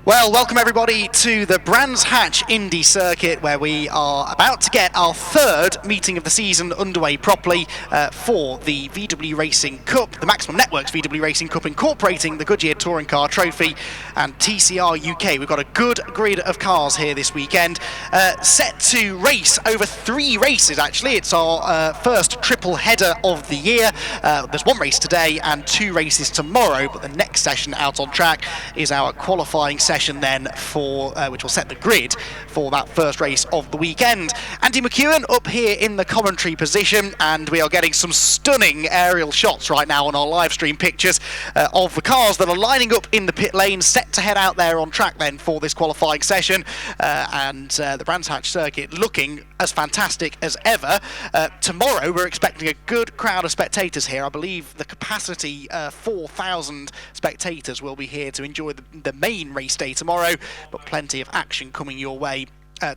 Well, welcome everybody to the Brands Hatch Indy Circuit, where we are about to get our third meeting of the season underway properly for the VW Racing Cup, the Maximum Networks VW Racing Cup, incorporating the Goodyear Touring Car Trophy and TCR UK. We've got a good grid of cars here this weekend, set to race over 3 races actually. It's our first triple header of the year. There's 1 race today and 2 races tomorrow, but the next session out on track is our qualifying session then for which will set the grid for that first race of the weekend. Andy McEwen up here in the commentary position, and we are getting some stunning aerial shots right now on our live stream pictures of the cars that are lining up in the pit lane, set to head out there on track then for this qualifying session, and the Brands Hatch circuit looking as fantastic as ever. Tomorrow we're expecting a good crowd of spectators here. I believe the capacity 4,000 spectators will be here to enjoy the main race day tomorrow, but plenty of action coming your way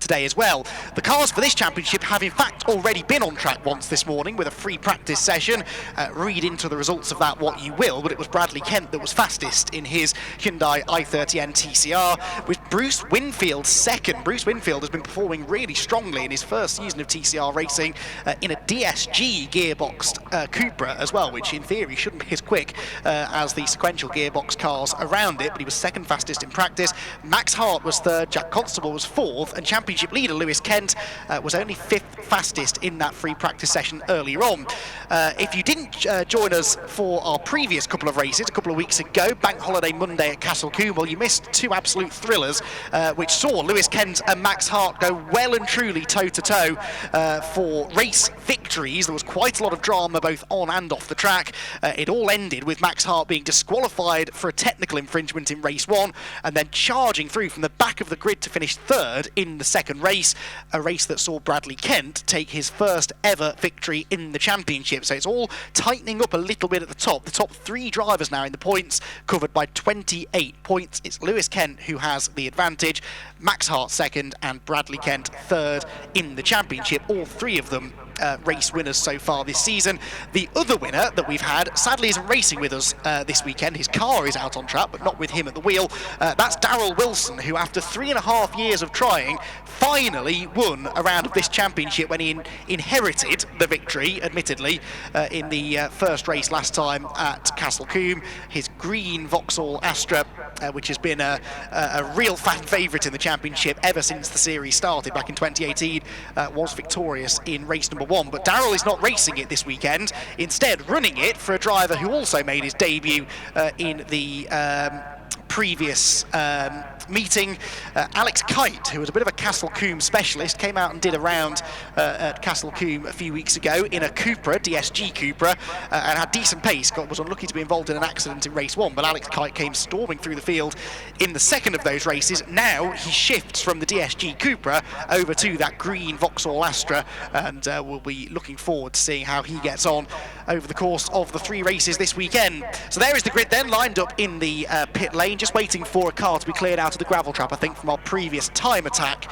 today as well. The cars for this championship have in fact already been on track once this morning with a free practice session. Read into the results of that what you will, but it was Bradley Kent that was fastest in his Hyundai i30N TCR, with Bruce Winfield second. Bruce Winfield has been performing really strongly in his first season of TCR racing in a DSG gearboxed Cupra as well, which in theory shouldn't be as quick as the sequential gearbox cars around it, but he was second fastest in practice. Max Hart was third, Jack Constable was fourth, and championship leader Lewis Kent was only 5th fastest in that free practice session earlier on. If you didn't join us for our previous couple of races a couple of weeks ago, Bank Holiday Monday at Castle Combe, well, you missed 2 absolute thrillers which saw Lewis Kent and Max Hart go well and truly toe-to-toe for race victories. There was quite a lot of drama both on and off the track. It all ended with Max Hart being disqualified for a technical infringement in race 1 and then charging through from the back of the grid to finish third in the second race, a race that saw Bradley Kent take his first ever victory in the championship. So it's all tightening up a little bit at the top. The top 3 drivers now in the points, covered by 28 points. It's Lewis Kent who has the advantage, Max Hart second, and Bradley Kent third in the championship. All 3 of them race winners so far this season. The other winner that we've had sadly isn't racing with us this weekend. His car is out on track, but not with him at the wheel. That's Daryl Wilson, who after 3.5 years of trying finally won a round of this championship when he inherited the victory, admittedly, in the first race last time at Castle Combe. His green Vauxhall Astra, which has been a real fan favourite in the championship ever since the series started back in 2018, was victorious in race number 1. But Daryl is not racing it this weekend, instead running it for a driver who also made his debut in the previous meeting, Alex Kite, who was a bit of a Castle Combe specialist, came out and did a round at Castle Combe a few weeks ago in a Cupra, DSG Cupra, and had decent pace. Was unlucky to be involved in an accident in race 1, but Alex Kite came storming through the field in the second of those races. Now he shifts from the DSG Cupra over to that green Vauxhall Astra, and we'll be looking forward to seeing how he gets on over the course of the 3 races this weekend. So there is the grid then, lined up in the pit lane, just waiting for a car to be cleared out of the gravel trap, I think, from our previous time attack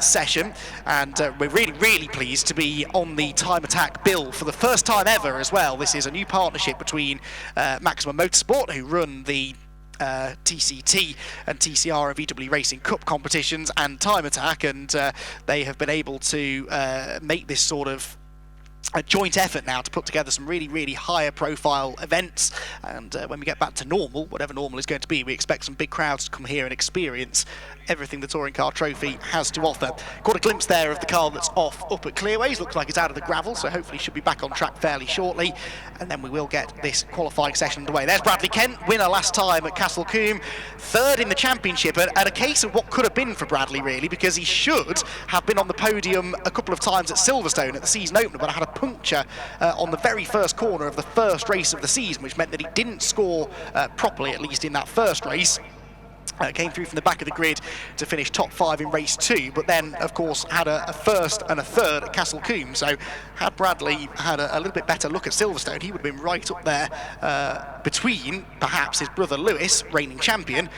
session, and we're really pleased to be on the time attack bill for the first time ever as well. This is a new partnership between Maximum Motorsport, who run the TCT and TCR and VW Racing Cup competitions, and Time Attack, and they have been able to make this sort of a joint effort now to put together some really higher profile events, and when we get back to normal, whatever normal is going to be, we expect some big crowds to come here and experience everything the Touring Car Trophy has to offer. Got a glimpse there of the car that's off up at Clearways. Looks like it's out of the gravel, so hopefully should be back on track fairly shortly, and then we will get this qualifying session underway. There's Bradley Kent, winner last time at Castle Combe, third in the championship, and a case of what could have been for Bradley really, because he should have been on the podium a couple of times at Silverstone at the season opener, but I had a puncture on the very first corner of the first race of the season, which meant that he didn't score properly, at least in that first race. Came through from the back of the grid to finish top 5 in race 2, but then of course had a first and a third at Castle Combe. So had Bradley had a little bit better look at Silverstone, he would have been right up there between perhaps his brother Lewis, reigning champion,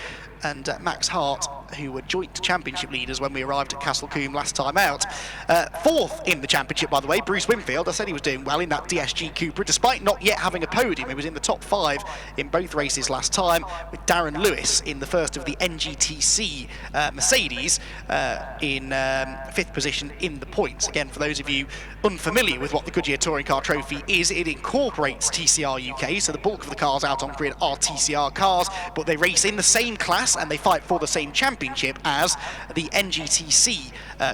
and Max Hart, who were joint championship leaders when we arrived at Castlecombe last time out. Fourth in the championship, by the way, Bruce Winfield. I said he was doing well in that DSG Cupra, despite not yet having a podium. He was in the top 5 in both races last time, with Darren Lewis in the first of the NGTC Mercedes in 5th position in the points. Again, for those of you unfamiliar with what the Goodyear Touring Car Trophy is, it incorporates TCR UK, so the bulk of the cars out on grid are TCR cars, but they race in the same class and they fight for the same championship as the NGTC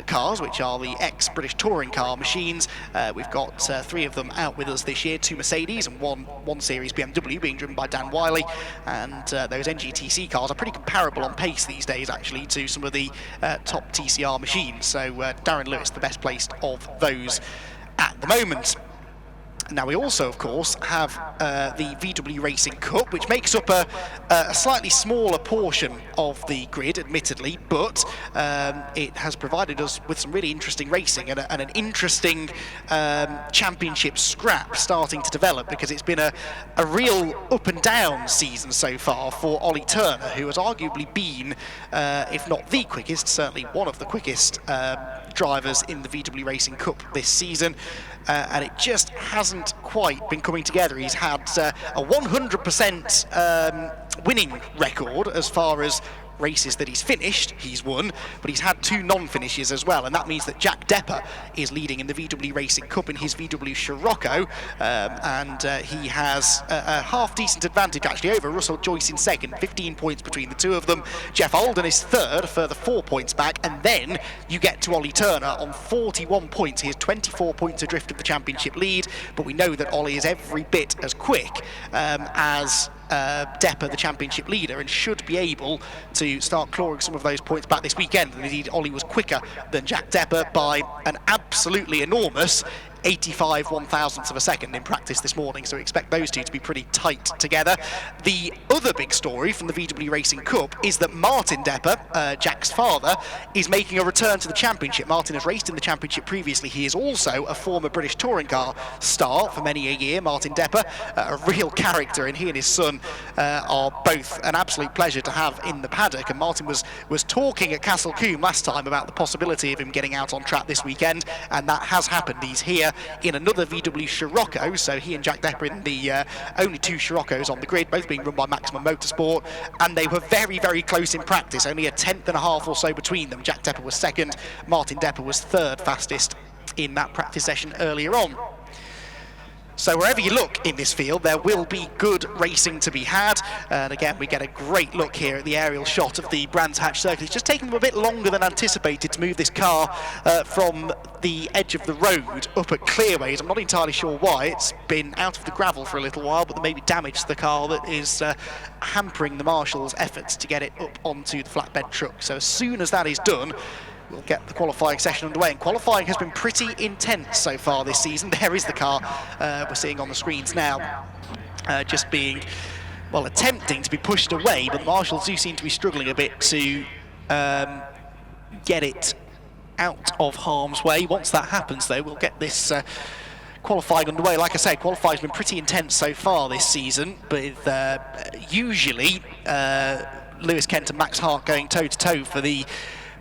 cars, which are the ex-British Touring Car machines. We've got 3 of them out with us this year, 2 Mercedes and one Series BMW being driven by Dan Wiley, and those NGTC cars are pretty comparable on pace these days actually to some of the top TCR machines, so Darren Lewis the best placed of those at the moment. Now we also, of course, have the VW Racing Cup, which makes up a slightly smaller portion of the grid, admittedly, but it has provided us with some really interesting racing and an interesting championship scrap starting to develop, because it's been a real up and down season so far for Ollie Turner, who has arguably been, if not the quickest, certainly one of the quickest drivers in the VW Racing Cup this season. And it just hasn't quite been coming together. He's had a 100% winning record as far as races that he's finished, he's won, but he's had 2 non-finishes as well, and that means that Jack Depper is leading in the VW Racing Cup in his VW Scirocco, and he has a half-decent advantage actually over Russell Joyce in second, 15 points between the two of them. Jeff Alden is third, a further 4 points back, and then you get to Ollie Turner on 41 points. He has 24 points adrift of the championship lead, but we know that Ollie is every bit as quick as Depper, the championship leader, and should be able to start clawing some of those points back this weekend. And indeed, Ollie was quicker than Jack Depper by an absolutely enormous 85 1,000ths of a second in practice this morning, so we expect those two to be pretty tight together. The other big story from the VW Racing Cup is that Martin Depper, Jack's father, is making a return to the championship. Martin has raced in the championship previously. He is also a former British Touring Car star for many a year, Martin Depper, a real character, and he and his son are both an absolute pleasure to have in the paddock. And Martin was talking at Castlecombe last time about the possibility of him getting out on track this weekend, and that has happened. He's here in another VW Scirocco, so he and Jack Depper in the only 2 Sciroccos on the grid, both being run by Maximum Motorsport, and they were very, very close in practice, only a 10th or so between them. Jack Depper was second, Martin Depper was third fastest in that practice session earlier on. So wherever you look in this field, there will be good racing to be had. And again, we get a great look here at the aerial shot of the Brands Hatch circuit. It's just taken them a bit longer than anticipated to move this car from the edge of the road up at clearways. I'm not entirely sure why. It's been out of the gravel for a little while, but there may be damage to the car that is hampering the marshals' efforts to get it up onto the flatbed truck. So as soon as that is done, we'll get the qualifying session underway, and qualifying has been pretty intense so far this season. There is the car we're seeing on the screens now, just being, well, attempting to be pushed away, but the marshals do seem to be struggling a bit to get it out of harm's way. Once that happens, though, we'll get this qualifying underway. Like I said, qualifying's been pretty intense so far this season, with usually Lewis Kent and Max Hart going toe-to-toe for the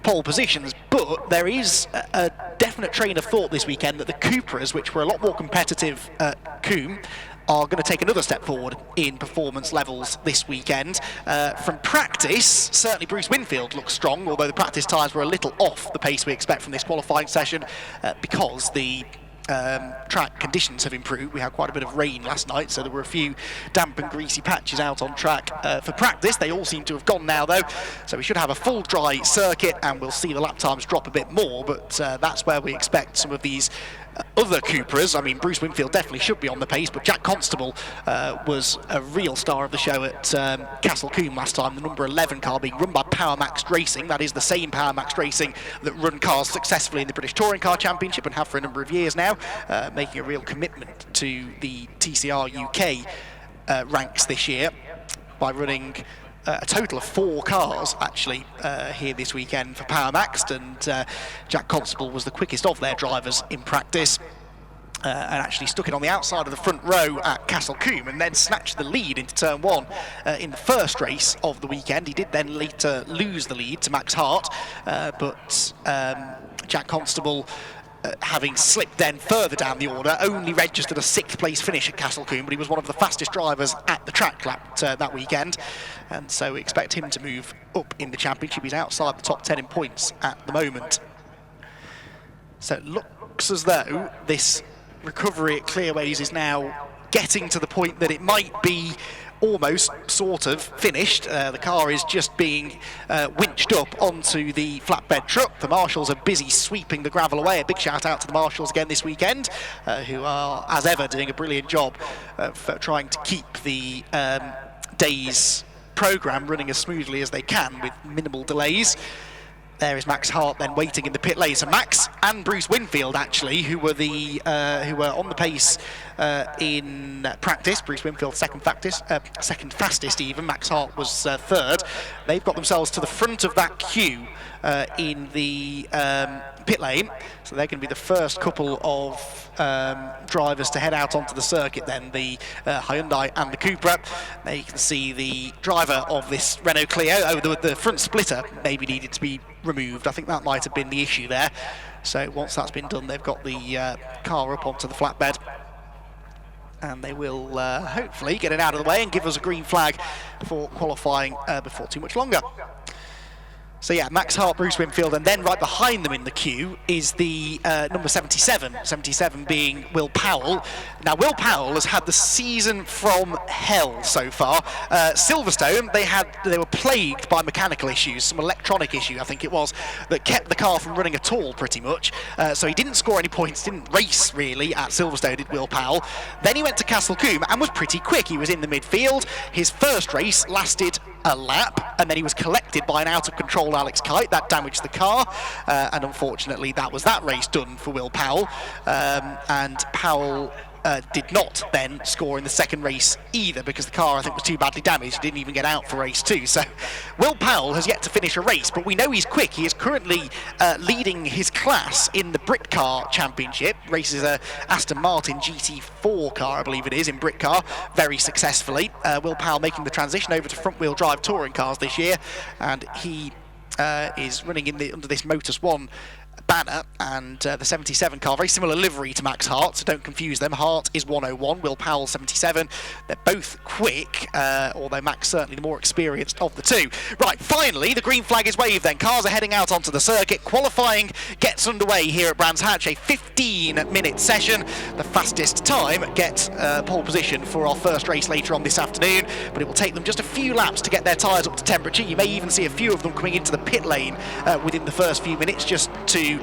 pole positions, but there is a definite train of thought this weekend that the Cupras, which were a lot more competitive at Coombe, are going to take another step forward in performance levels this weekend. From practice, certainly Bruce Winfield looks strong, although the practice tyres were a little off the pace we expect from this qualifying session because the track conditions have improved. We had quite a bit of rain last night, so there were a few damp and greasy patches out on track for practice. They all seem to have gone now, though, so we should have a full dry circuit and we'll see the lap times drop a bit more, but that's where we expect some of these other Cupras. I mean, Bruce Winfield definitely should be on the pace, but Jack Constable was a real star of the show at Castlecombe last time, the number 11 car being run by Power Maxed Racing. That is the same Power Maxed Racing that run cars successfully in the British Touring Car Championship and have for a number of years now, making a real commitment to the TCR UK ranks this year by running a total of 4 cars actually here this weekend for Power Maxed, and Jack Constable was the quickest of their drivers in practice. and actually stuck it on the outside of the front row at Castle Combe and then snatched the lead into turn 1 in the first race of the weekend. He did then later lose the lead to Max Hart, but Jack Constable, having slipped then further down the order, only registered a 6th place finish at Castle Combe, but he was one of the fastest drivers at the track that weekend, and so we expect him to move up in the championship. He's outside the top 10 in points at the moment. So it looks as though this recovery at Clearways is now getting to the point that it might be almost sort of finished. The car is just being winched up onto the flatbed truck. The marshals are busy sweeping the gravel away. A big shout out to the marshals again this weekend, who are, as ever, doing a brilliant job for trying to keep the day's programme running as smoothly as they can with minimal delays. There is Max Hart then waiting in the pit lane. So Max and Bruce Winfield, actually, who were on the pace in practice. Bruce Winfield second fastest even. Max Hart was third. They've got themselves to the front of that queue in the pit lane. So they're going to be the first couple of drivers to head out onto the circuit then, the Hyundai and the Cupra. There you can see the driver of this Renault Clio. The front splitter maybe needed to be removed. I think that might have been the issue there. So once that's been done, they've got the car up onto the flatbed, and they will hopefully get it out of the way and give us a green flag for qualifying before too much longer. So yeah, Max Hart, Bruce Winfield, and then right behind them in the queue is the number 77, 77 being Will Powell. Now, Will Powell has had the season from hell so far. Silverstone, they were plagued by mechanical issues, some electronic issue, I think it was, that kept the car from running at all, pretty much. So he didn't score any points, didn't race, really, at Silverstone, did Will Powell. Then he went to Castle Combe and was pretty quick. He was in the midfield. His first race lasted a lap, and then he was collected by an out-of-control Alex Kite. That damaged the car, and unfortunately that was that race done for Will Powell. And Powell did not then score in the second race either, because the car, I think, was too badly damaged. He didn't even get out for race 2. So Will Powell has yet to finish a race, but we know he's quick. He is currently leading his class in the Brit Car Championship. Races a Aston Martin GT4 car, I believe it is, in Brit Car, very successfully. Will Powell making the transition over to front-wheel drive touring cars this year, and he is running under this Motus One banner, and the 77 car, very similar livery to Max Hart, so don't confuse them. Hart is 101, Will Powell 77. They're both quick, although Max certainly the more experienced of the two. Right, finally the green flag is waved then. Cars are heading out onto the circuit. Qualifying gets underway here at Brands Hatch, a 15-minute session. The fastest time gets pole position for our first race later on this afternoon, but it will take them just a few laps to get their tyres up to temperature. You may even see a few of them coming into the pit lane within the first few minutes just to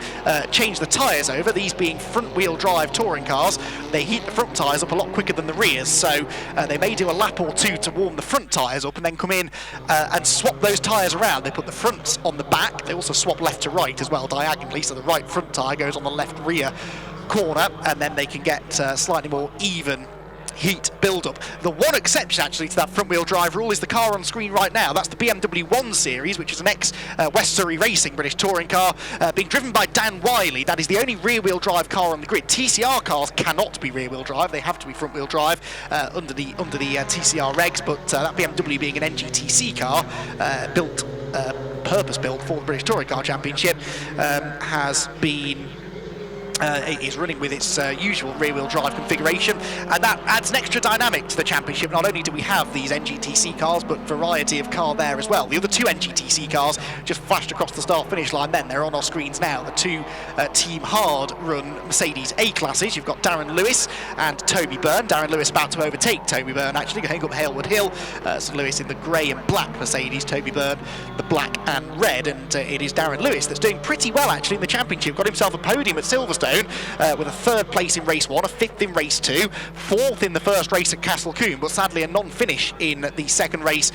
change the tyres over. These being front-wheel drive touring cars, they heat the front tyres up a lot quicker than the rears, so they may do a lap or two to warm the front tyres up and then come in and swap those tyres around. They put the fronts on the back, they also swap left to right as well diagonally, so the right front tyre goes on the left rear corner, and then they can get slightly more even heat build-up. The one exception actually to that front-wheel drive rule is the car on screen right now. That's the BMW 1 Series, which is an ex-West Surrey Racing British touring car being driven by Dan Wiley. That is the only rear-wheel drive car on the grid. TCR cars cannot be rear-wheel drive. They have to be front-wheel drive under the TCR regs, but that BMW being an NGTC car purpose-built for the British Touring Car Championship has been is running with its usual rear-wheel drive configuration, and that adds an extra dynamic to the championship. Not only do we have these NGTC cars, but variety of car there as well. The other two NGTC cars just flashed across the start-finish line then. They're on our screens now. The two Team Hard-run Mercedes A-classes. You've got Darren Lewis and Toby Byrne. Darren Lewis about to overtake Toby Byrne, actually, going up Halewood Hill. So Lewis in the grey and black Mercedes, Toby Byrne the black and red, and it is Darren Lewis that's doing pretty well, actually, in the championship. Got himself a podium at Silverstone, with a third place in race 1, a 5th in race 2, 4th in the first race at Castle Combe, but sadly a non-finish in the second race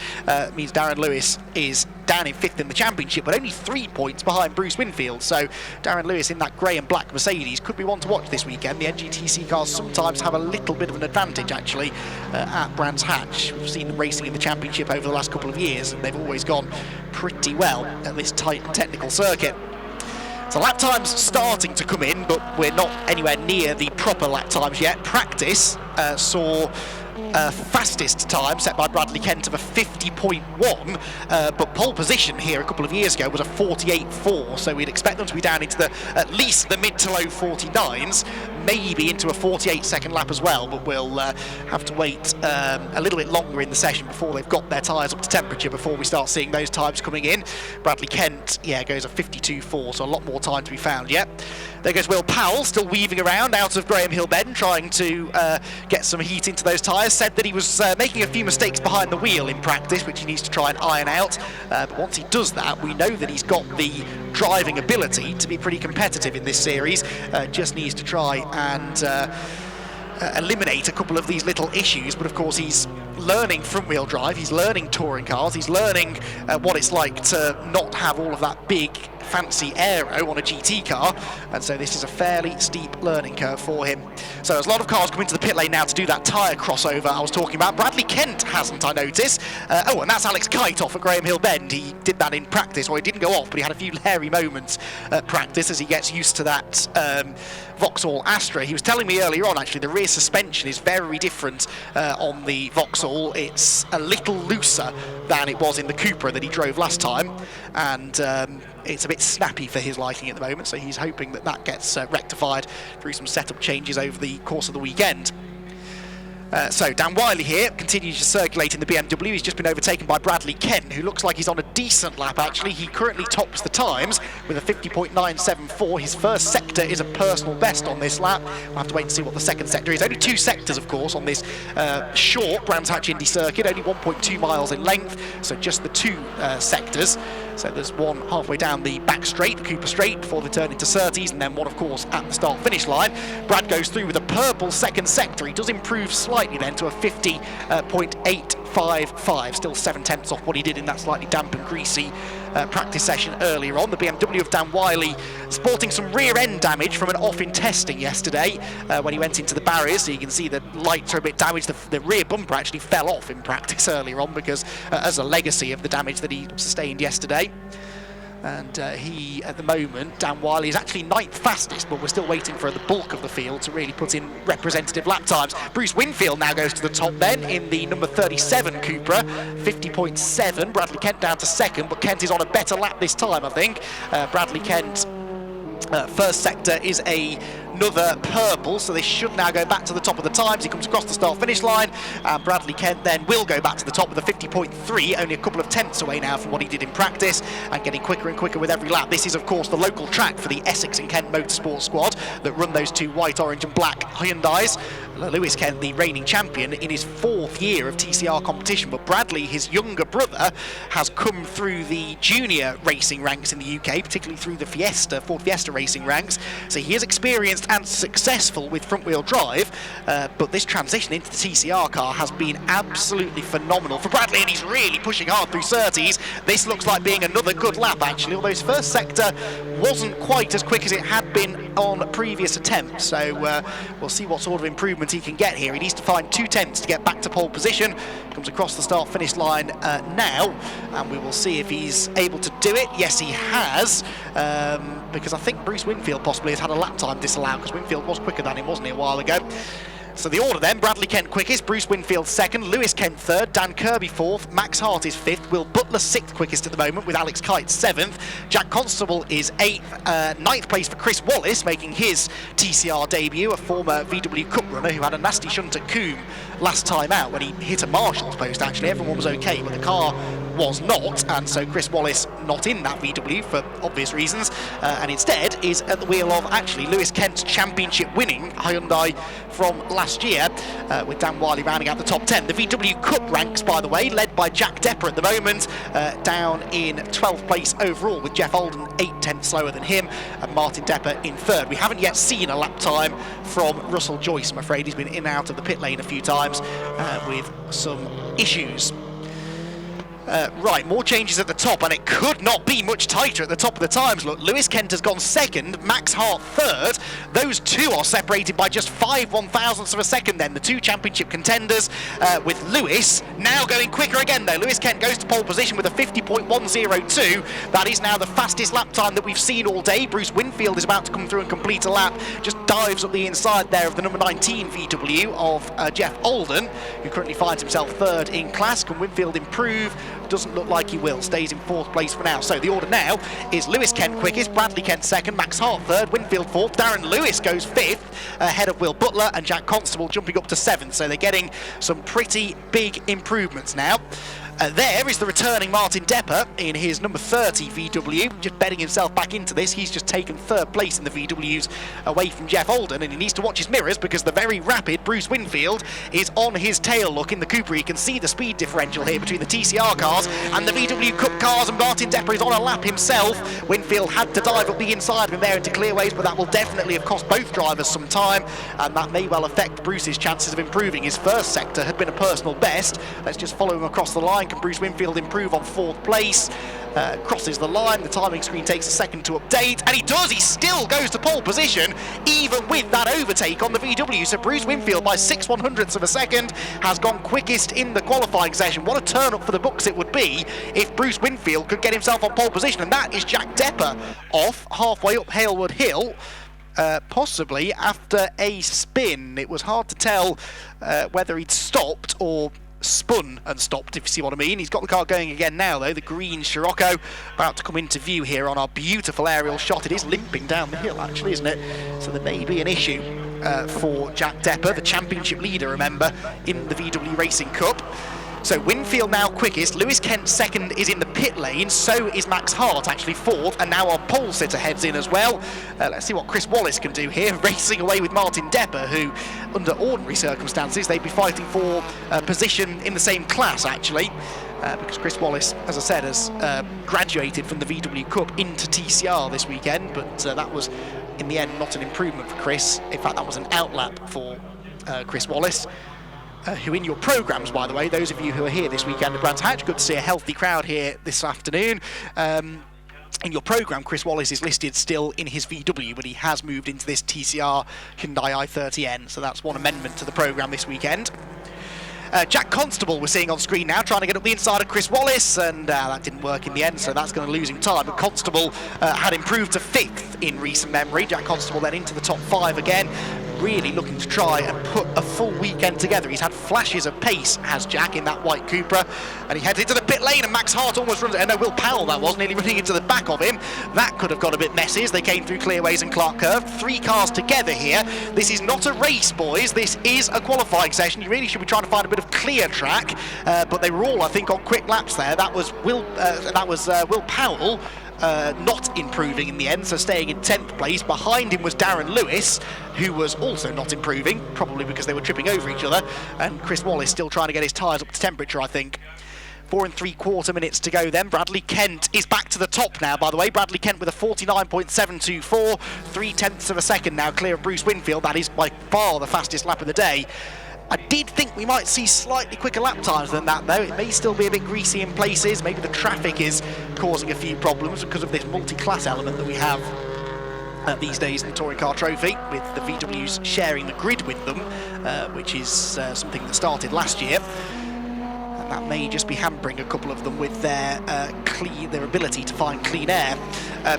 means Darren Lewis is down in 5th in the championship, but only 3 points behind Bruce Winfield. So Darren Lewis in that grey and black Mercedes could be one to watch this weekend. The NGTC cars sometimes have a little bit of an advantage, actually, at Brands Hatch. We've seen them racing in the championship over the last couple of years, and they've always gone pretty well at this tight and technical circuit. So lap times starting to come in, but we're not anywhere near the proper lap times yet. Practice saw fastest time set by Bradley Kent of a 50.1, but pole position here a couple of years ago was a 48.4, so we'd expect them to be down into at least the mid to low 49s, maybe into a 48-second lap as well, but we'll have to wait a little bit longer in the session before they've got their tyres up to temperature before we start seeing those times coming in. Bradley Kent, goes a 52.4, so a lot more time to be found yet. There goes Will Powell, still weaving around out of Graham Hill Bend, trying to get some heat into those tyres. Said that he was making a few mistakes behind the wheel in practice, which he needs to try and iron out. But once he does that, we know that he's got the driving ability to be pretty competitive in this series. Just needs to try and eliminate a couple of these little issues. But of course, he's learning front-wheel drive, he's learning touring cars, he's learning what it's like to not have all of that big fancy aero on a GT car, and so this is a fairly steep learning curve for him. So there's a lot of cars coming to the pit lane now to do that tyre crossover I was talking about. Bradley Kent hasn't, I notice. And that's Alex Kite off at Graham Hill Bend. He did that in practice, or he didn't go off, but he had a few hairy moments at practice as he gets used to that Vauxhall Astra. He was telling me earlier on, actually, the rear suspension is very different on the Vauxhall. It's a little looser than it was in the Cupra that he drove last time, and it's a bit snappy for his liking at the moment, so he's hoping that that gets rectified through some setup changes over the course of the weekend. So Dan Wiley here continues to circulate in the BMW. He's just been overtaken by Bradley Kent, who looks like he's on a decent lap actually. He currently tops the times with a 50.974. His first sector is a personal best on this lap. We'll have to wait and see what the second sector is. Only 2 sectors, of course, on this short Brands Hatch Indy circuit, only 1.2 miles in length, so just the 2 sectors. So there's one halfway down the back straight, the Cooper Straight, before they turn into Surtees, and then one, of course, at the start-finish line. Brad goes through with a purple second sector. He does improve slightly then to a 50.855, still 7/10 off what he did in that slightly damp and greasy practice session earlier on. The BMW of Dan Wiley sporting some rear end damage from an off in testing yesterday when he went into the barriers, so you can see the lights are a bit damaged. The rear bumper actually fell off in practice earlier on because as a legacy of the damage that he sustained yesterday. And he, at the moment, Dan Wiley is actually 9th fastest, but we're still waiting for the bulk of the field to really put in representative lap times. Bruce Winfield now goes to the top then in the number 37 Cupra, 50.7. Bradley Kent down to second, but Kent is on a better lap this time, I think. Bradley Kent, first sector is another purple, so this should now go back to the top of the times. He comes across the start-finish line, and Bradley Kent then will go back to the top with a 50.3, only a couple of tenths away now from what he did in practice, and getting quicker and quicker with every lap. This is, of course, the local track for the Essex and Kent Motorsport squad that run those 2 white, orange and black Hyundais. Lewis Kent, the reigning champion, in his 4th year of TCR competition, but Bradley, his younger brother, has come through the junior racing ranks in the UK, particularly through the Ford Fiesta racing ranks, so he is experienced and successful with front-wheel drive, but this transition into the TCR car has been absolutely phenomenal for Bradley, and he's really pushing hard through Surtees. This looks like being another good lap actually, although his first sector wasn't quite as quick as it had been on previous attempts, so we'll see what sort of improvement he can get here. He needs to find 2 tenths to get back to pole position. Comes across the start-finish line now, and we will see if he's able to do it. Yes, he has, because I think Bruce Winfield possibly has had a lap time disallowed, because Winfield was quicker than him, wasn't he, a while ago. So the order then, Bradley Kent quickest, Bruce Winfield second, Lewis Kent third, Dan Kirby fourth, Max Hart is fifth, Will Butler sixth quickest at the moment with Alex Kite seventh, Jack Constable is eighth, ninth place for Chris Wallace making his TCR debut, a former VW Cup runner who had a nasty shunt at Coombe last time out when he hit a marshal's post actually. Everyone was okay, but the car was not, and so Chris Wallace not in that VW for obvious reasons, and instead is at the wheel of actually Lewis Kent's championship winning Hyundai from last year, with Dan Wiley rounding out the top 10. The VW Cup ranks, by the way, led by Jack Depper at the moment, down in 12th place overall, with Jeff Olden 8 tenths slower than him, and Martin Depper in third. We haven't yet seen a lap time from Russell Joyce, I'm afraid. He's been in and out of the pit lane a few times with some issues. Right, more changes at the top, and it could not be much tighter at the top of the times. Look, Lewis Kent has gone second, Max Hart third. Those two are separated by just 5 1,000ths of a second then, the two championship contenders, with Lewis now going quicker again though. Lewis Kent goes to pole position with a 50.102. That is now the fastest lap time that we've seen all day. Bruce Winfield is about to come through and complete a lap, just dives up the inside there of the number 19 VW of Jeff Alden, who currently finds himself third in class. Can Winfield improve? Doesn't look like he will. Stays in fourth place for now. So the order now is Lewis Kent quickest, Bradley Kent second, Max Hart third, Winfield fourth, Darren Lewis goes fifth, ahead of Will Butler, and Jack Constable jumping up to seventh. So they're getting some pretty big improvements now. There is the returning Martin Depper in his number 30 VW, just betting himself back into this. He's just taken third place in the VWs away from Jeff Alden, and he needs to watch his mirrors because the very rapid Bruce Winfield is on his tail. Look, in the Cooper, you can see the speed differential here between the TCR cars and the VW Cup cars, and Martin Depper is on a lap himself. Winfield had to dive up the inside of him there into clearways, but that will definitely have cost both drivers some time, and that may well affect Bruce's chances of improving. His first sector had been a personal best. Let's just follow him across the line. Can Bruce Winfield improve on fourth place? Crosses the line, the timing screen takes a second to update, and he does. He still goes to pole position even with that overtake on the VW. So Bruce Winfield, by 6 100ths of a second, has gone quickest in the qualifying session. What a turn up for the books it would be if Bruce Winfield could get himself on pole position, and that is Jack Depper off halfway up Halewood Hill. Possibly after a spin. It was hard to tell whether he'd stopped or spun and stopped, if you see what I mean. He's got the car going again now though, the green Scirocco about to come into view here on our beautiful aerial shot. It is limping down the hill actually, isn't it? So there may be an issue for Jack Depper, the championship leader, remember, in the VW Racing Cup. So Winfield now quickest, Lewis Kent second is in the pit lane, so is Max Hart actually fourth, and now our pole sitter heads in as well. Let's see what Chris Wallace can do here, racing away with Martin Depper, who under ordinary circumstances they'd be fighting for position in the same class actually, because Chris Wallace, as I said, has graduated from the VW Cup into TCR this weekend, but that was in the end not an improvement for Chris. In fact, that was an outlap for Chris Wallace. Who in your programmes, by the way, those of you who are here this weekend at Brands Hatch, good to see a healthy crowd here this afternoon. In your programme, Chris Wallace is listed still in his VW, but he has moved into this TCR Hyundai i30N, so that's one amendment to the programme this weekend. Jack Constable we're seeing on screen now, trying to get up the inside of Chris Wallace, and that didn't work in the end, so that's going to lose him time. But Constable had improved to 5th in recent memory. Jack Constable then into the top 5 again, really looking to try and put a full weekend together. He's had flashes of pace, has Jack, in that white Cupra, and he heads into the pit lane, and Max Hart almost runs it. No, Will Powell that was, nearly running into the back of him. That could have got a bit messy as they came through clearways and Clark Curve. 3 cars together here. This is not a race, boys. This is a qualifying session. You really should be trying to find a bit of clear track, but they were all, I think, on quick laps there. That was Will Powell not improving in the end, so staying in 10th place. Behind him was Darren Lewis, who was also not improving, probably because they were tripping over each other, and Chris Wallace still trying to get his tyres up to temperature, I think. 4 3/4 minutes to go then. Bradley Kent is back to the top now, by the way. Bradley Kent with a 49.724, 0.3 of a second now, clear of Bruce Winfield. That is by far the fastest lap of the day. I did think we might see slightly quicker lap times than that, though. It may still be a bit greasy in places. Maybe the traffic is causing a few problems because of this multi-class element that we have these days in the Touring Car Trophy, with the VWs sharing the grid with them, which is something that started last year. And that may just be hampering a couple of them with their ability to find clean air.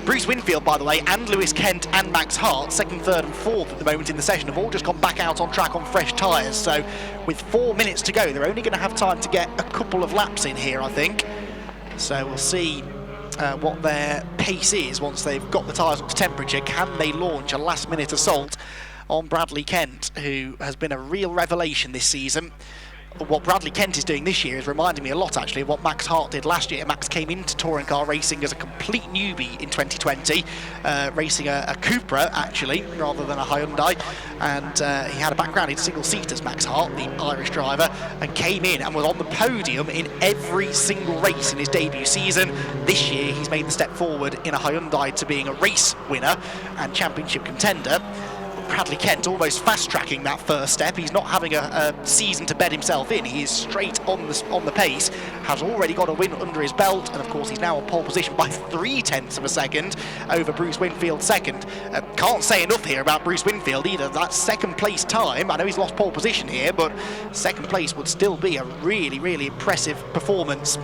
Bruce Winfield, by the way, and Lewis Kent and Max Hart, 2nd, 3rd and 4th at the moment in the session, have all just gone back out on track on fresh tyres. So with 4 minutes to go, they're only going to have time to get a couple of laps in here, I think. So we'll see what their pace is once they've got the tyres up to temperature. Can they launch a last-minute assault on Bradley Kent, who has been a real revelation this season? What Bradley Kent is doing this year is reminding me a lot, actually, of what Max Hart did last year. Max came into touring car racing as a complete newbie in 2020, racing a Cupra, actually, rather than a Hyundai. And he had a background in single-seaters, Max Hart, the Irish driver, and came in and was on the podium in every single race in his debut season. This year, he's made the step forward in a Hyundai to being a race winner and championship contender. Bradley Kent almost fast-tracking that first step. He's not having a season to bed himself in. He is straight on the pace, has already got a win under his belt, and of course he's now on pole position by 0.3 of a second over Bruce Winfield second. Can't say enough here about Bruce Winfield either. That second place time, I know he's lost pole position here, but second place would still be a really, really impressive performance.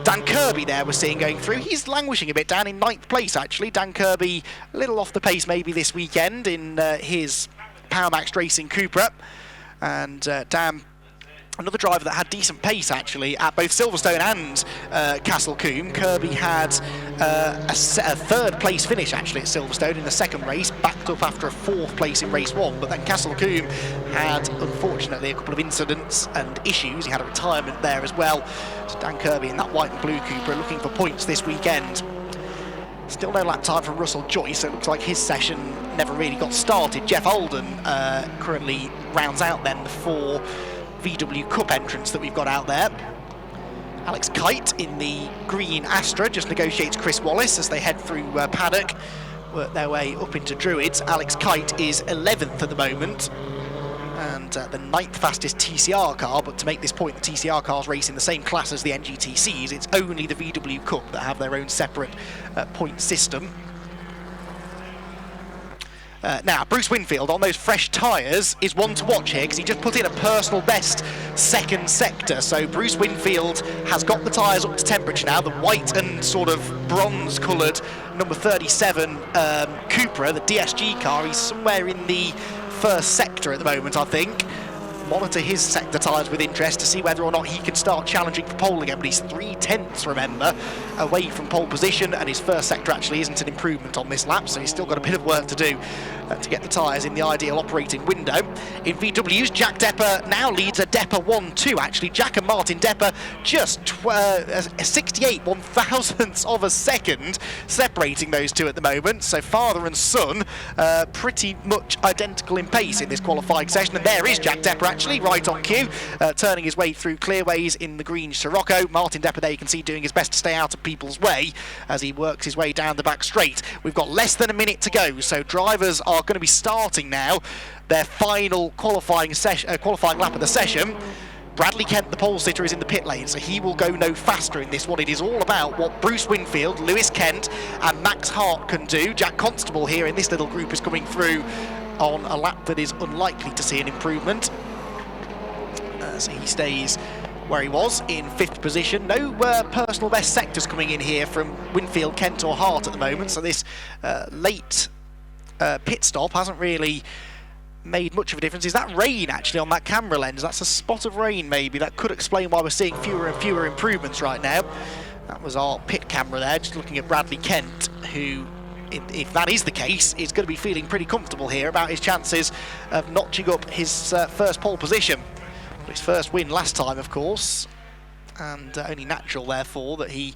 Dan Kirby there we're seeing going through. He's languishing a bit down in 9th place actually. Dan Kirby a little off the pace maybe this weekend in his Power Max Racing Cupra. And Dan, another driver that had decent pace actually at both Silverstone and Castle Combe. Kirby had a 3rd place finish actually at Silverstone in the second race, backed up after a 4th place in race 1, but then Castle Combe had unfortunately a couple of incidents and issues. He had a retirement there as well. So Dan Kirby in that white and blue Cupra looking for points this weekend. Still no lap time from Russell Joyce, so it looks like his session never really got started. Jeff Alden currently rounds out then the 4 VW Cup entrants that we've got out there. Alex Kite in the green Astra just negotiates Chris Wallace as they head through paddock, work their way up into Druids. Alex Kite is 11th at the moment, and the 9th fastest TCR car, but to make this point, the TCR cars race in the same class as the NGTCs. It's only the VW Cup that have their own separate point system. Now, Bruce Winfield on those fresh tyres is one to watch here because he just put in a personal best second sector. So Bruce Winfield has got the tyres up to temperature now. The white and sort of bronze coloured number 37 Cupra, the DSG car, he's somewhere in the first sector at the moment, I think. Monitor his sector tyres with interest to see whether or not he can start challenging for pole again, but he's 0.3, remember, away from pole position, and his first sector actually isn't an improvement on this lap, so he's still got a bit of work to do to get the tyres in the ideal operating window. In VWs, Jack Depper now leads a Depper 1-2 actually. Jack and Martin Depper just 68 1,000ths of a second separating those two at the moment, so father and son pretty much identical in pace in this qualifying session, and there is Jack Depper actually right on cue, turning his way through clearways in the green Scirocco. Martin Depper there you can see doing his best to stay out of people's way as he works his way down the back straight. We've got less than a minute to go, so drivers are going to be starting now their final qualifying lap of the session. Bradley Kent, the pole sitter, is in the pit lane, so he will go no faster in this one. It is all about what Bruce Winfield, Lewis Kent and Max Hart can do. Jack Constable here in this little group is coming through on a lap that is unlikely to see an improvement. So he stays where he was in 5th position. No personal best sectors coming in here from Winfield, Kent or Hart at the moment, so this late pit stop hasn't really made much of a difference. Is that rain actually on that camera lens? That's a spot of rain maybe. That could explain why we're seeing fewer and fewer improvements right now. That was our pit camera there, just looking at Bradley Kent, who, if that is the case, is going to be feeling pretty comfortable here about his chances of notching up his first pole position. His first win last time, of course, and only natural, therefore, that he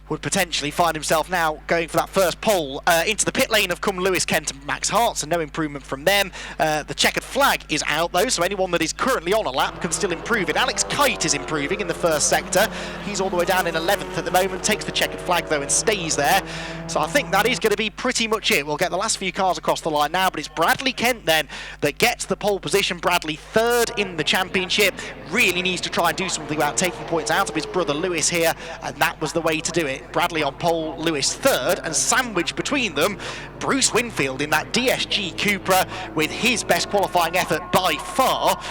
would potentially find himself now going for that first pole. Into the pit lane have come Lewis Kent and Max Hart, so no improvement from them. The checkered flag is out though, so anyone that is currently on a lap can still improve it. Alex Kite is improving in the first sector. He's all the way down in 11th at the moment, takes the checkered flag though and stays there. So I think that is going to be pretty much it. We'll get the last few cars across the line now, but it's Bradley Kent then that gets the pole position. Bradley 3rd in the championship. Really needs to try and do something about taking points out of his brother Lewis here, and that was the way to do it. Bradley on pole, Lewis 3rd, and sandwiched between them, Bruce Winfield in that DSG Cupra with his best qualifying effort by far.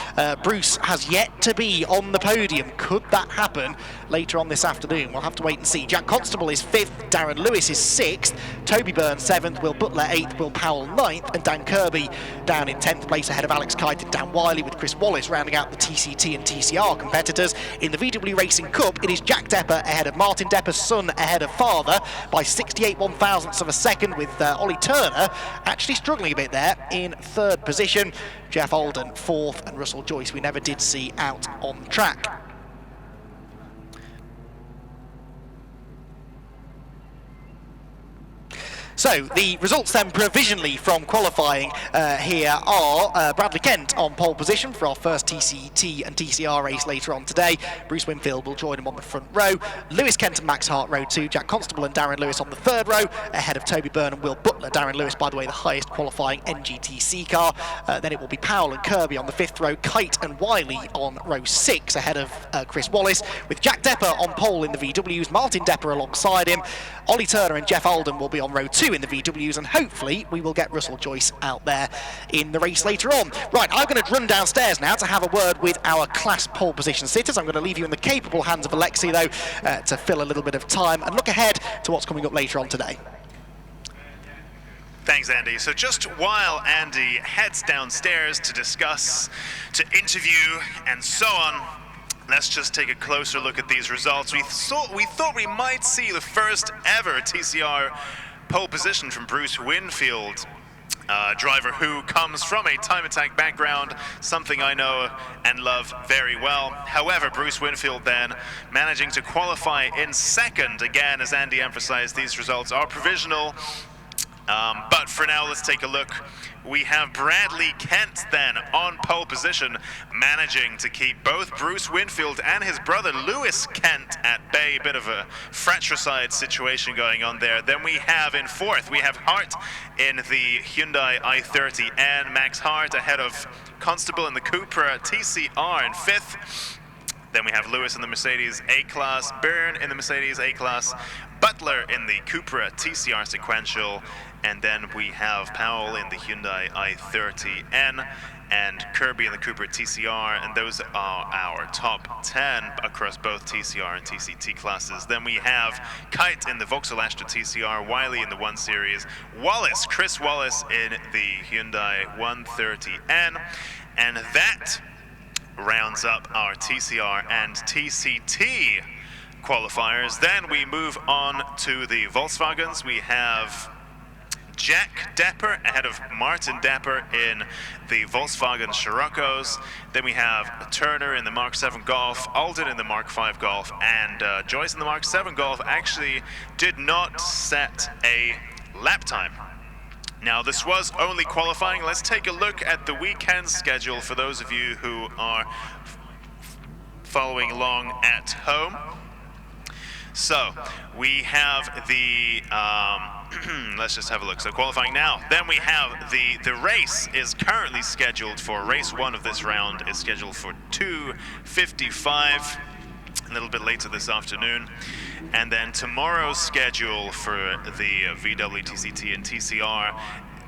Bruce has yet to be on the podium. Could that happen later on this afternoon? We'll have to wait and see. Jack Constable is 5th, Darren Lewis is 6th, Toby Byrne 7th, Will Butler 8th, Will Powell 9th, and Dan Kirby down in 10th place ahead of Alex Kite and Dan Wiley, with Chris Wallace rounding out the TCT and TCR competitors. In the VW Racing Cup, it is Jack Depper ahead of Martin Depper's son ahead of father by 68 1,000ths of a second, with Ollie Turner actually struggling a bit there in 3rd position. Jeff Alden 4th, and Russell Joyce we never did see out on track. So the results then provisionally from qualifying here are Bradley Kent on pole position for our first TCT and TCR race later on today. Bruce Winfield will join him on the front row. Lewis Kent and Max Hart row 2. Jack Constable and Darren Lewis on the third row, ahead of Toby Byrne and Will Butler. Darren Lewis, by the way, the highest qualifying NGTC car. Then it will be Powell and Kirby on the fifth row, Kite and Wiley on row 6, ahead of Chris Wallace, with Jack Depper on pole in the VWs, Martin Depper alongside him. Ollie Turner and Jeff Alden will be on row 2 in the VWs, and hopefully we will get Russell Joyce out there in the race later on. Right, I'm going to run downstairs now to have a word with our class pole position sitters. I'm going to leave you in the capable hands of Alexi, though, to fill a little bit of time and look ahead to what's coming up later on today. Thanks, Andy. So just while Andy heads downstairs to discuss, to interview, and so on, let's just take a closer look at these results. We thought we might see the first ever TCR pole position from Bruce Winfield, driver who comes from a time attack background, something I know and love very well. However, Bruce Winfield then managing to qualify in second. Again, as Andy emphasized, these results are provisional. But for now, let's take a look. We have Bradley Kent then on pole position, managing to keep both Bruce Winfield and his brother Lewis Kent at bay. A bit of a fratricide situation going on there. Then we have in fourth, we have Hart in the Hyundai i30 and Max Hart ahead of Constable in the Cupra TCR in fifth. Then we have Lewis in the Mercedes A-Class, Byrne in the Mercedes A-Class, Butler in the Cupra TCR sequential, and then we have Powell in the Hyundai i30N and Kirby in the Cupra TCR, and those are our top 10 across both TCR and TCT classes. Then we have Kite in the Vauxhall Astra TCR, Wiley in the 1 Series, Wallace, Chris Wallace in the Hyundai 130N, and that rounds up our TCR and TCT qualifiers. Then we move on to the Volkswagens. We have Jack Depper ahead of Martin Depper in the Volkswagen Scirocco's. Then we have Turner in the Mark 7 Golf, Alden in the Mark 5 Golf, and Joyce in the Mark 7 Golf actually did not set a lap time. Now, this was only qualifying. Let's take a look at the weekend schedule for those of you who are following along at home. So, we have the, let's just have a look. So, qualifying now. Then we have the race is currently scheduled for race 1 of this round is scheduled for 2:55. A little bit later this afternoon. And then tomorrow's schedule for the VW, TCT, and TCR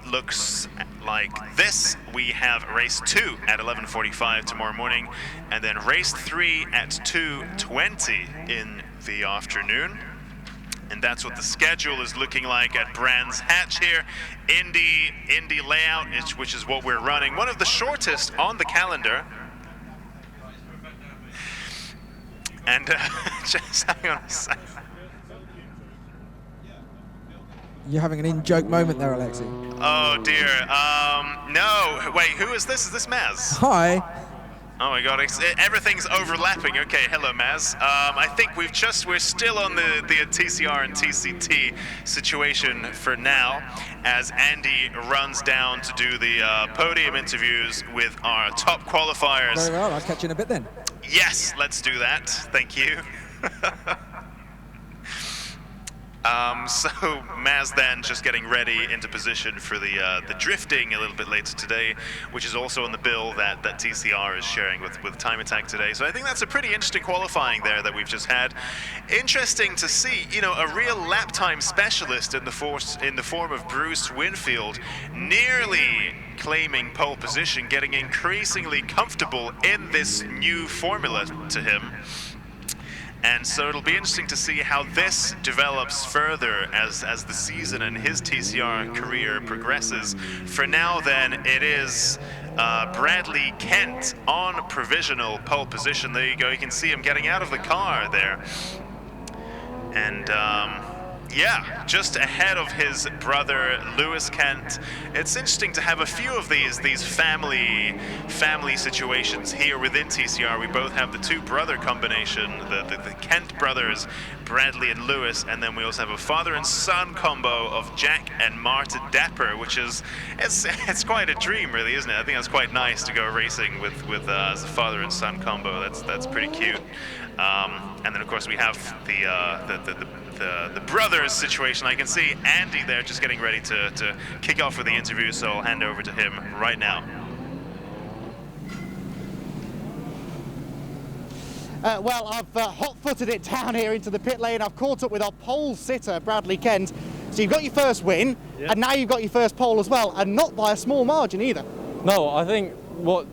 looks like this. We have race 2 at 11:45 tomorrow morning, and then race 3 at 2:20 in the afternoon. And that's what the schedule is looking like at Brands Hatch here. Indy layout, which is what we're running. One of the shortest on the calendar. And just hang on a second. You're having an in-joke moment there, Alexi. Oh dear. No. Wait, who is this? Is this Maz? Hi. Oh my God, everything's overlapping. Okay, hello Maz. I think we're still on the TCR and TCT situation for now, as Andy runs down to do the podium interviews with our top qualifiers. Very well, I'll catch you in a bit then. Yes, let's do that. Thank you. So Maz then just getting ready into position for the drifting a little bit later today, which is also on the bill that TCR is sharing with Time Attack today. So I think that's a pretty interesting qualifying there that we've just had. Interesting to see, you know, a real lap time specialist in the form of Bruce Winfield nearly claiming pole position, getting increasingly comfortable in this new formula to him. And so it'll be interesting to see how this develops further as the season and his TCR career progresses. For now then, it is Bradley Kent on provisional pole position. There you go, you can see him getting out of the car there. And Yeah, just ahead of his brother Lewis Kent. It's interesting to have a few of these family situations here within TCR. We both have the two brother combination, the Kent brothers, Bradley and Lewis, and then we also have a father and son combo of Jack and Marta Depper, which is it's quite a dream, really, isn't it? I think that's quite nice to go racing with as a father and son combo. That's pretty cute. And then of course we have the brothers situation. I can see Andy there just getting ready to kick off with the interview, so I'll hand over to him right now. Well, I've hot-footed it down here into the pit lane. I've caught up with our pole sitter, Bradley Kent. So you've got your first win, and now you've got your first pole as well, and not by a small margin either. No, I think what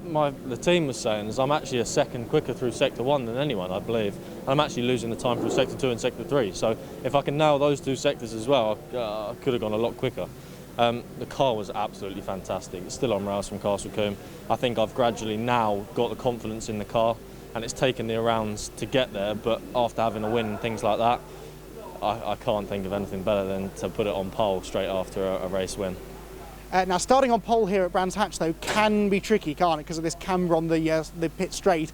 the team was saying is I'm actually a second quicker through Sector 1 than anyone, I believe. I'm actually losing the time through Sector 2 and Sector 3. So if I can nail those two sectors as well, I could have gone a lot quicker. The car was absolutely fantastic. It's still on rails from Castle Combe. I think I've gradually now got the confidence in the car, and it's taken the rounds to get there, but after having a win and things like that, I can't think of anything better than to put it on pole straight after a race win. Now, starting on pole here at Brands Hatch, though, can be tricky, can't it, because of this camber on the pit straight.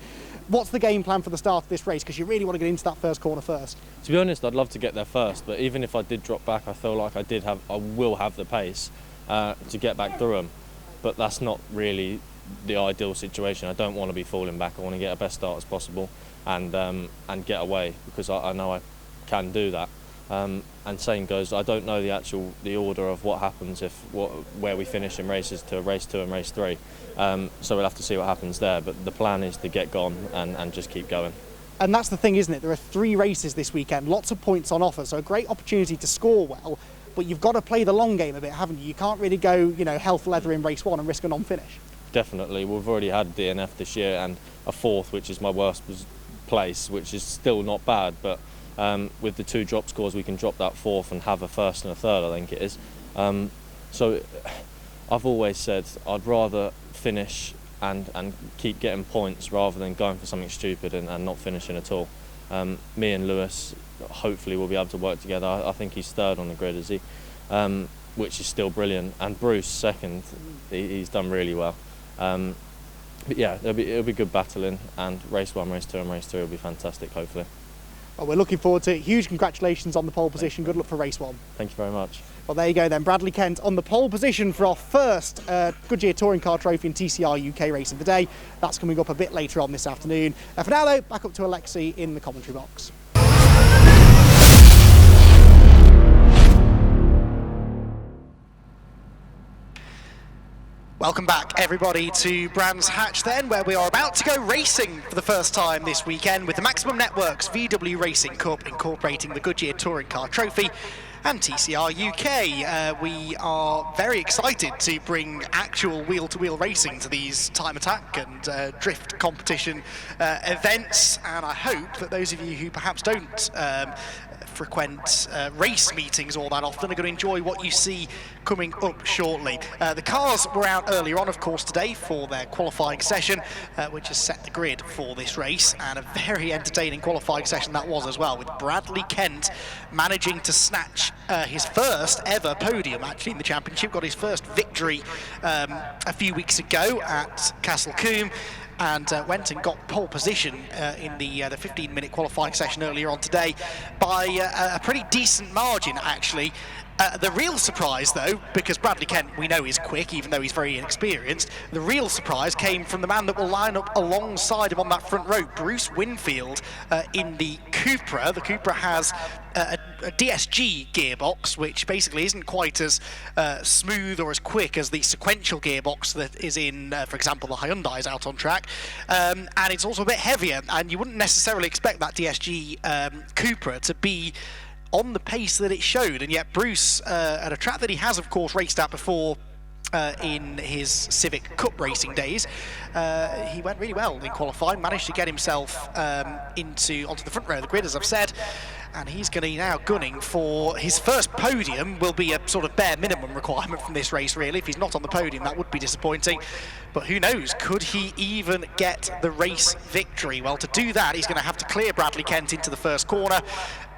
What's the game plan for the start of this race? Because you really want to get into that first corner first. To be honest, I'd love to get there first, but even if I did drop back, I feel like I will have the pace to get back through them. But that's not really the ideal situation. I don't want to be falling back. I want to get a best start as possible and get away, because I know I can do that. And same goes, I don't know the order of what happens where we finish in races to race 2 and race 3. So we'll have to see what happens there. But the plan is to get gone and just keep going. And that's the thing, isn't it? There are 3 races this weekend, lots of points on offer, so a great opportunity to score well. But you've got to play the long game a bit, haven't you? You can't really go, hell for leather in race 1 and risk a non-finish. Definitely. We've already had DNF this year and a 4th, which is my worst place, which is still not bad, but with the 2 drop scores we can drop that 4th and have a 1st and a 3rd, I think it is. So I've always said I'd rather finish and keep getting points rather than going for something stupid and not finishing at all. Me and Lewis hopefully will be able to work together. I think he's 3rd on the grid, is he? Which is still brilliant. And Bruce 2nd, he's done really well. But yeah, it'll be good battling, and race 1, race 2 and race 3 will be fantastic, hopefully. Well, we're looking forward to it. Huge congratulations on the pole position. Good luck for race 1. Thank you very much. Well, there you go then. Bradley Kent on the pole position for our first Goodyear Touring Car Trophy and TCR UK race of the day. That's coming up a bit later on this afternoon. For now, though, back up to Alexi in the commentary box. Welcome back, everybody, to Brands Hatch then, where we are about to go racing for the first time this weekend with the Maximum Networks VW Racing Cup, incorporating the Goodyear Touring Car Trophy and TCR UK. We are very excited to bring actual wheel-to-wheel racing to these time attack and drift competition events, and I hope that those of you who perhaps don't frequent race meetings all that often are going to enjoy what you see coming up shortly. The cars were out earlier on, of course, today for their qualifying session, which has set the grid for this race, and a very entertaining qualifying session that was as well, with Bradley Kent managing to snatch his first ever podium actually in the championship. Got his first victory a few weeks ago at Castle Combe, and went and got pole position in the 15-minute qualifying session earlier on today by a pretty decent margin, actually. The real surprise, though, because Bradley Kent, we know, is quick, even though he's very inexperienced, the real surprise came from the man that will line up alongside him on that front row, Bruce Winfield, in the Cupra. The Cupra has a DSG gearbox, which basically isn't quite as smooth or as quick as the sequential gearbox that is in, for example, the Hyundais out on track. And it's also a bit heavier, and you wouldn't necessarily expect that DSG Cupra to be on the pace that it showed, and yet Bruce, at a track that he has of course raced at before in his Civic Cup racing days, he went really well in qualifying, managed to get himself onto the front row of the grid, as I've said, and he's going to be now gunning for his first podium. Will be a sort of bare minimum requirement from this race, really. If he's not on the podium, that would be disappointing, but who knows, could he even get the race victory? Well, to do that, he's going to have to clear Bradley Kent into the first corner,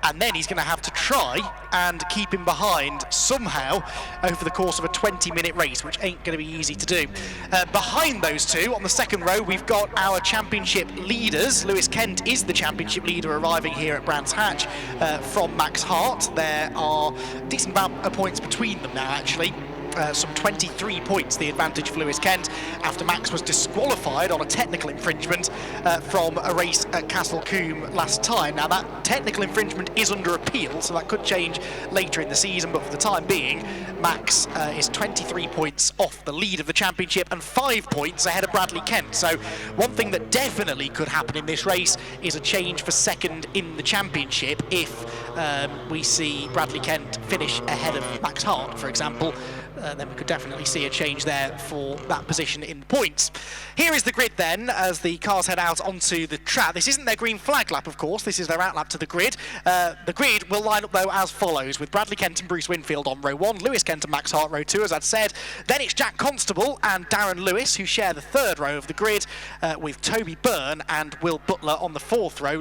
and then he's going to have to try and keep him behind somehow over the course of a 20-minute race, which ain't going to be easy to do. Behind those two, on the second row, we've got our championship leaders. Lewis Kent is the championship leader, arriving here at Brands Hatch from Max Hart. There are a decent amount of points between them now, actually. Some 23 points the advantage for Lewis Kent after Max was disqualified on a technical infringement from a race at Castle Combe last time. Now that technical infringement is under appeal, so that could change later in the season, but for the time being Max is 23 points off the lead of the championship and 5 points ahead of Bradley Kent. So one thing that definitely could happen in this race is a change for second in the championship if we see Bradley Kent finish ahead of Max Hart, for example. Then we could definitely see a change there for that position in the points. Here is the grid then, as the cars head out onto the track. This isn't their green flag lap, of course, this is their out lap to the grid. The grid will line up though as follows, with Bradley Kent and Bruce Winfield on row 1, Lewis Kent and Max Hart row 2, as I'd said. Then it's Jack Constable and Darren Lewis who share the third row of the grid, with Toby Byrne and Will Butler on the fourth row,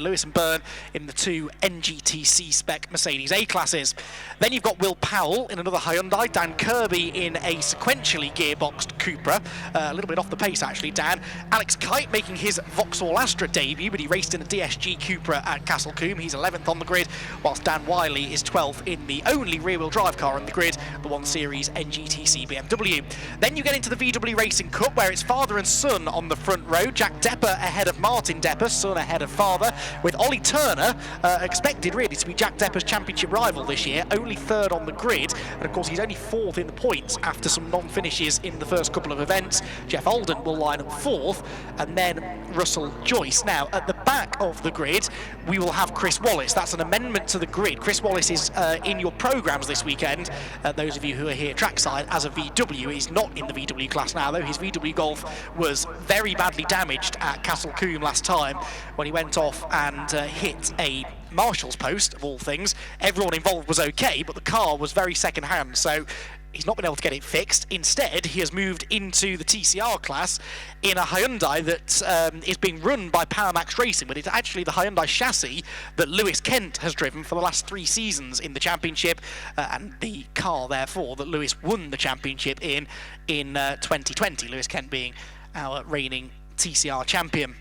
Lewis and Byrne in the two NGTC spec Mercedes A-classes. Then you've got Will Powell in another Hyundai, Dan Kirby in a sequentially gearboxed Cupra, a little bit off the pace actually, Dan. Alex Kite making his Vauxhall Astra debut, but he raced in a DSG Cupra at Castle Combe. He's 11th on the grid, whilst Dan Wiley is 12th in the only rear-wheel drive car on the grid, the 1 Series NGTC BMW. Then you get into the VW Racing Cup, where it's father and son on the front row. Jack Depper ahead of Martin Depper, son ahead of father, with Ollie Turner expected really to be Jack Depper's championship rival this year, only third on the grid, and of course he's only fourth in the points after some non-finishes in the first couple of events. Jeff Alden will line up fourth, and then Russell Joyce. Now at the back of the grid we will have Chris Wallace. That's an amendment to the grid. Chris Wallace is in your programmes this weekend, those of you who are here trackside, as a VW. He's not in the VW class now though. His VW Golf was very badly damaged at Castle Combe last time when he went off and hit a marshal's post, of all things. Everyone involved was okay, but the car was very second-hand, so he's not been able to get it fixed. Instead, he has moved into the TCR class in a Hyundai that is being run by PowerMax Racing, but it's actually the Hyundai chassis that Lewis Kent has driven for the last 3 seasons in the championship, and the car, therefore, that Lewis won the championship in 2020, Lewis Kent being our reigning TCR champion.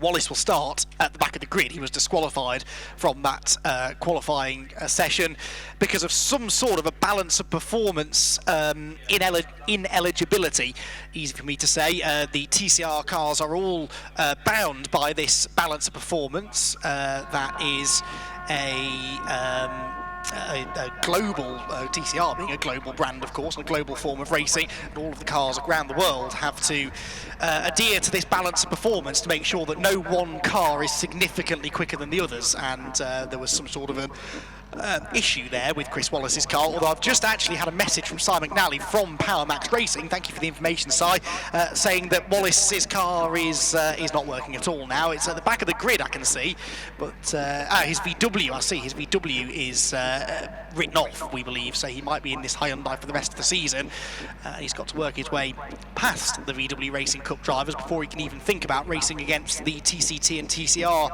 Wallace will start at the back of the grid. He was disqualified from that qualifying session because of some sort of a balance of performance ineligibility. Easy for me to say. The TCR cars are all bound by this balance of performance. That is a global, TCR being a global brand, of course, and a global form of racing, and all of the cars around the world have to adhere to this balance of performance to make sure that no one car is significantly quicker than the others. And there was some sort of an issue there with Chris Wallace's car, although I've just actually had a message from Si McNally from PowerMax Racing, thank you for the information, Si, saying that Wallace's car is not working at all now. It's at the back of the grid, I can see, but his VW, I see his VW is written off, we believe, so he might be in this Hyundai for the rest of the season. He's got to work his way past the VW Racing Cup drivers before he can even think about racing against the TCT and TCR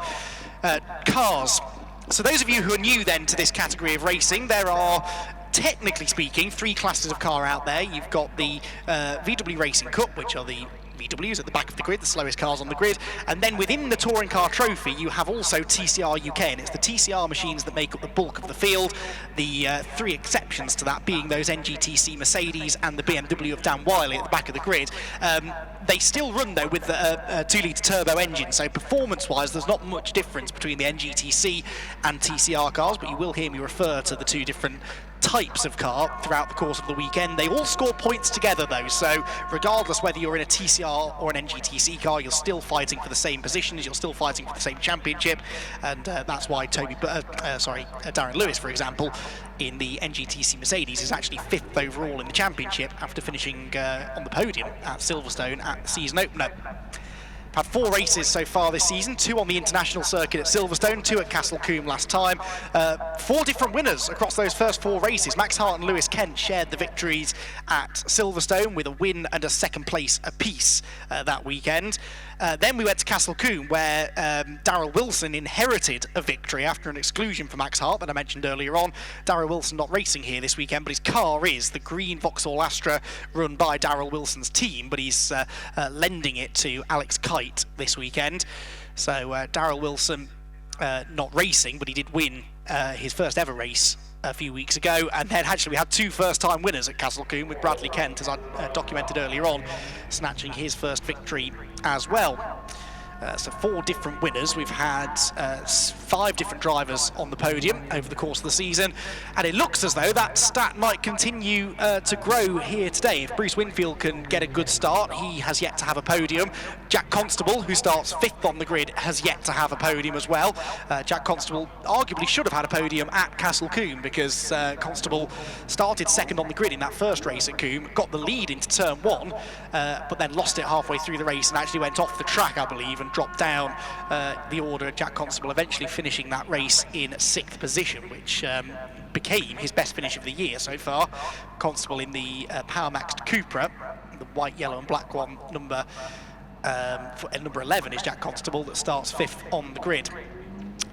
cars. So those of you who are new then to this category of racing, there are, technically speaking, 3 classes of car out there. You've got the VW Racing Cup, which are the VWs at the back of the grid, the slowest cars on the grid, and then within the Touring Car Trophy you have also TCR UK, and it's the TCR machines that make up the bulk of the field, the 3 exceptions to that being those NGTC Mercedes and the BMW of Dan Wiley at the back of the grid. They still run though with the 2-litre turbo engine, so performance-wise there's not much difference between the NGTC and TCR cars, but you will hear me refer to the 2 different types of car throughout the course of the weekend. They all score points together though, so regardless whether you're in a TCR or an NGTC car, you're still fighting for the same positions, you're still fighting for the same championship, and that's why Darren Lewis, for example, in the NGTC Mercedes is actually 5th overall in the championship after finishing on the podium at Silverstone at the season opener. Had 4 races so far this season, 2 on the international circuit at Silverstone, 2 at Castle Combe last time. 4 different winners across those first 4 races. Max Hart and Lewis Kent shared the victories at Silverstone with a win and a second place apiece that weekend. Then we went to Castle Combe, where Daryl Wilson inherited a victory after an exclusion for Max Hart that I mentioned earlier on. Daryl Wilson not racing here this weekend, but his car is the green Vauxhall Astra run by Daryl Wilson's team, but he's lending it to Alex Kite this weekend. So Daryl Wilson not racing, but he did win his first ever race a few weeks ago, and then actually we had 2 first-time winners at Castle Combe with Bradley Kent, as I documented earlier on, snatching his first victory as well. So 4 different winners. We've had 5 different drivers on the podium over the course of the season, and it looks as though that stat might continue to grow here today. If Bruce Winfield can get a good start, he has yet to have a podium. Jack Constable, who starts 5th on the grid, has yet to have a podium as well. Jack Constable arguably should have had a podium at Castle Combe, because Constable started 2nd on the grid in that first race at Combe, got the lead into turn 1, but then lost it halfway through the race and actually went off the track, I believe, and dropped down the order. Jack Constable eventually finishing that race in 6th position, which became his best finish of the year so far. Constable in the Power Maxed Cupra, the white, yellow and black one. Number 11 is Jack Constable, that starts 5th on the grid.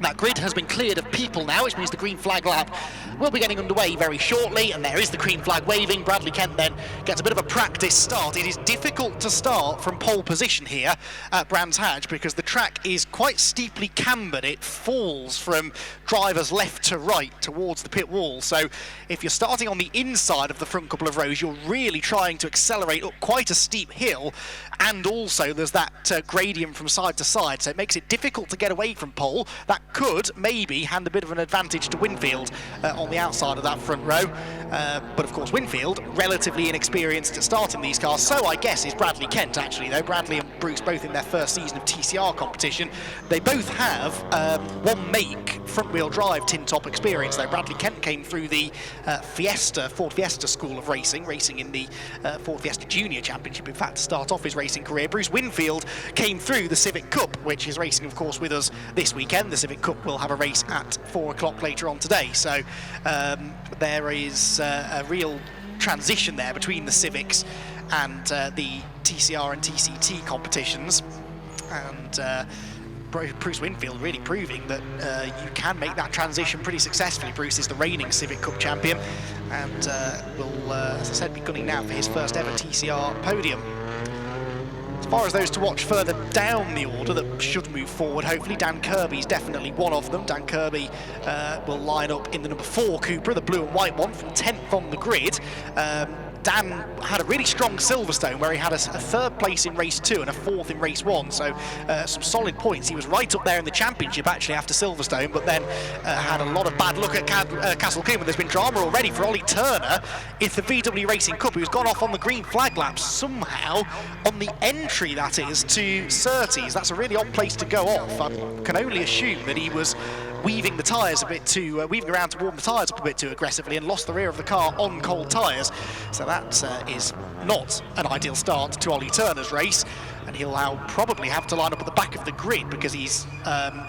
That grid has been cleared of people now, which means the green flag lap will be getting underway very shortly, and there is the green flag waving. Bradley Kent then gets a bit of a practice start. It is difficult to start from pole position here at Brands Hatch because the track is quite steeply cambered. It falls from drivers left to right towards the pit wall, so if you're starting on the inside of the front couple of rows, you're really trying to accelerate up quite a steep hill, and also there's that gradient from side to side, so it makes it difficult to get away from pole. That could maybe hand a bit of an advantage to Winfield on the outside of that front row, but of course Winfield relatively inexperienced at starting these cars, so I guess is Bradley Kent actually, though. Bradley and Bruce both in their first season of TCR competition. They both have one make front wheel drive tin top experience, though. Bradley Kent came through the Ford Fiesta school of racing in the Ford Fiesta Junior Championship, in fact, to start off his racing career. Bruce Winfield came through the Civic Cup, which is racing of course with us this weekend. The Civic Cup will have a race at 4 o'clock later on today, so there is a real transition there between the Civics and the TCR and TCT competitions, and Bruce Winfield really proving that you can make that transition pretty successfully. Bruce is the reigning Civic Cup champion, and will, as I said, be gunning now for his first ever TCR podium. As far as those to watch further down the order that should move forward, hopefully, Dan Kirby is definitely one of them. Dan Kirby will line up in the number 4 Cupra, the blue and white one, from 10th on the grid. Dan had a really strong Silverstone where he had a 3rd place in race 2 and a 4th in race 1, so some solid points. He was right up there in the championship actually after Silverstone, but then had a lot of bad luck at Castle Combe. There's been drama already for Ollie Turner in the VW Racing Cup, who's gone off on the green flag lap somehow on the entry, that is, to Surtees. That's a really odd place to go off. I can only assume that he was weaving the tyres a bit too, weaving around to warm the tyres up a bit too aggressively and lost the rear of the car on cold tyres. So that is not an ideal start to Ollie Turner's race, and he'll probably have to line up at the back of the grid because he's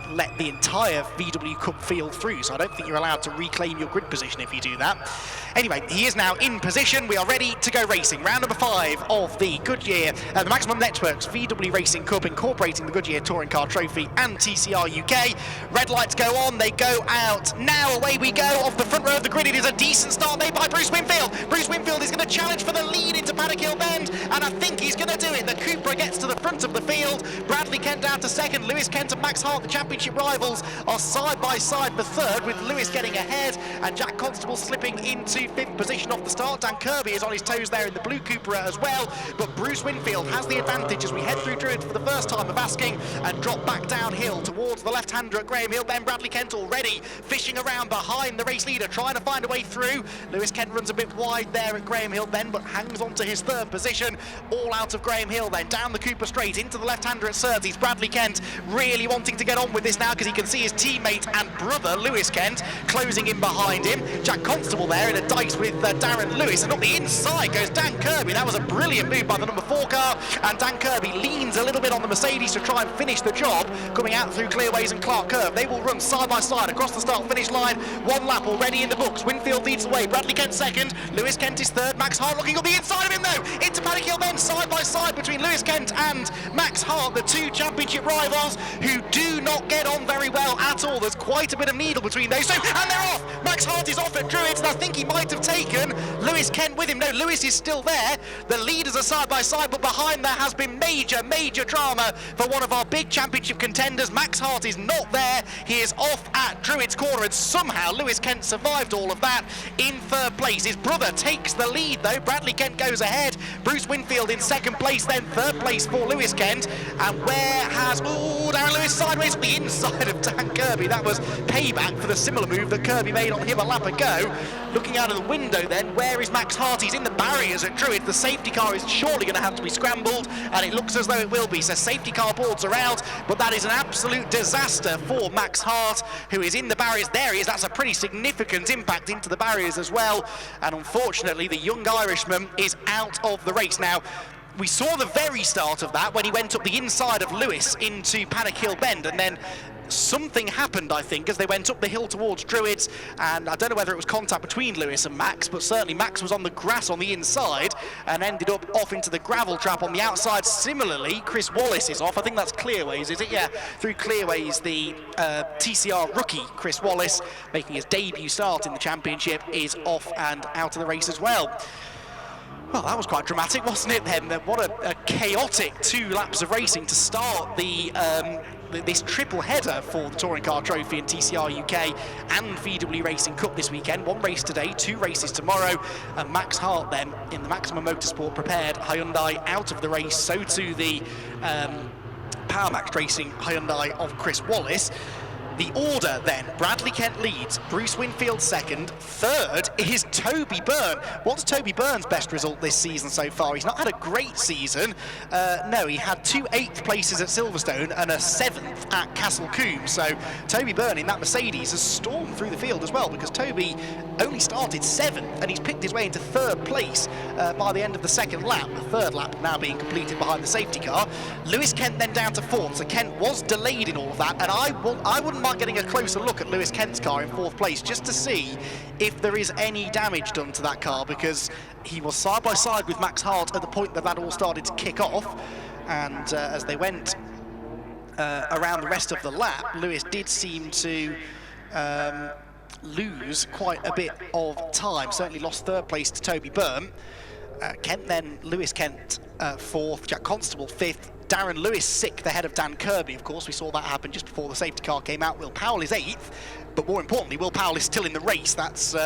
let the entire VW Cup field through, so I don't think you're allowed to reclaim your grid position if you do that. Anyway, he is now in position. We are ready to go racing. Round number 5 of the Goodyear, the Maximum Networks VW Racing Cup, incorporating the Goodyear Touring Car Trophy and TCR UK. Red lights go on, they go out. Now away we go off the front row of the grid. It is a decent start made by Bruce Winfield. Bruce Winfield is going to challenge for the lead into Paddock Hill Bend, and I think he's going to do it. The Cupra gets to the front of the field. Bradley Kent down to 2nd. Lewis Kent and Max Hart, the championship rivals, are side by side for 3rd, with Lewis getting ahead and Jack Constable slipping into 5th position off the start. Dan Kirby is on his toes there in the blue Cupra as well, but Bruce Winfield has the advantage as we head through Druid for the first time of asking and drop back downhill towards the left-hander at Graham Hill Bend. Bradley Kent already fishing around behind the race leader, trying to find a way through. Lewis Kent runs a bit wide there at Graham Hill Bend, but hangs on to his 3rd position. All out of Graham Hill then, down the Cooper straight into the left-hander at Surtees. Bradley Kent really wanting to get on with this now because he can see his teammate and brother Lewis Kent closing in behind him. Jack Constable there in a dice with Darren Lewis, and up the inside goes Dan Kirby. That was a brilliant move by the number 4 car, and Dan Kirby leans a little bit on the Mercedes to try and finish the job, coming out through Clearways and Clark Curve. They will run side by side across the start-finish line. 1 lap already in the books. Winfield leads the way. Bradley Kent second. Lewis Kent is third. Max Hart looking up the inside of him though. Into Paddock Hill Bend, side by side between Lewis Kent and Max Hart, the 2 championship rivals who do not get on very well at all. There's quite a bit of needle between those two, and they're off. Max Hart is off at Druids, and I think he might have taken Lewis Kent with him. No, Lewis is still there. The leaders are side by side, but behind there has been major drama for one of our big championship contenders. Max Hart is not there. He is off at Druids Corner, and somehow Lewis Kent survived all of that in third place. His brother takes the lead though. Bradley Kent goes ahead. Bruce Winfield in second place, then third place for Lewis Kent. And where has Darren Lewis sideways on the inside of Dan Kirby? That was payback for the similar move that Kirby made on him a lap ago. Looking out of the window then, where is Max Hart? He's in the barriers at Druid. The safety car is surely going to have to be scrambled, and it looks as though it will be. So safety car boards are out, but that is an absolute disaster for Max Hart, who is in the barriers. There he is. That's a pretty significant impact into the barriers as well. And unfortunately, the young Irishman is out of the race. Now, we saw the very start of that when he went up the inside of Lewis into Paddock Hill Bend, and then something happened, I think, as they went up the hill towards Druids, and I don't know whether it was contact between Lewis and Max, but certainly Max was on the grass on the inside and ended up off into the gravel trap on the outside. Similarly, Chris Wallace is off. I think that's Clearways, is it? Yeah, through Clearways, the TCR rookie Chris Wallace, making his debut start in the championship, is off and out of the race as well. Well, that was quite dramatic, wasn't it then? What a chaotic 2 laps of racing to start the this triple header for the Touring Car Trophy and TCR UK and VW Racing Cup this weekend. 1 race today, 2 races tomorrow, and Max Hart then in the Maximum Motorsport prepared Hyundai out of the race. So too the Power Max Racing Hyundai of Chris Wallace. The order then, Bradley Kent leads, Bruce Winfield second, third is Toby Byrne. What's Toby Byrne's best result this season so far? He's not had a great season. No, he had 2 8th places at Silverstone and a 7th at Castle Combe. So Toby Byrne in that Mercedes has stormed through the field as well, because Toby only started 7th and he's picked his way into 3rd place by the end of the 2nd lap. The 3rd lap now being completed behind the safety car. Lewis Kent then down to 4th, so Kent was delayed in all of that, and I wouldn't mind getting a closer look at Lewis Kent's car in 4th place just to see if there is any damage done to that car, because he was side by side with Max Hart at the point that all started to kick off, and as they went around the rest of the lap, Lewis did seem to lose quite a bit of time. Certainly lost 3rd place to Toby Byrne. Kent then, Lewis Kent 4th, Jack Constable 5th, Darren Lewis 6th ahead of Dan Kirby. Of course, we saw that happen just before the safety car came out. Will Powell is 8th, but more importantly, Will Powell is still in the race. That's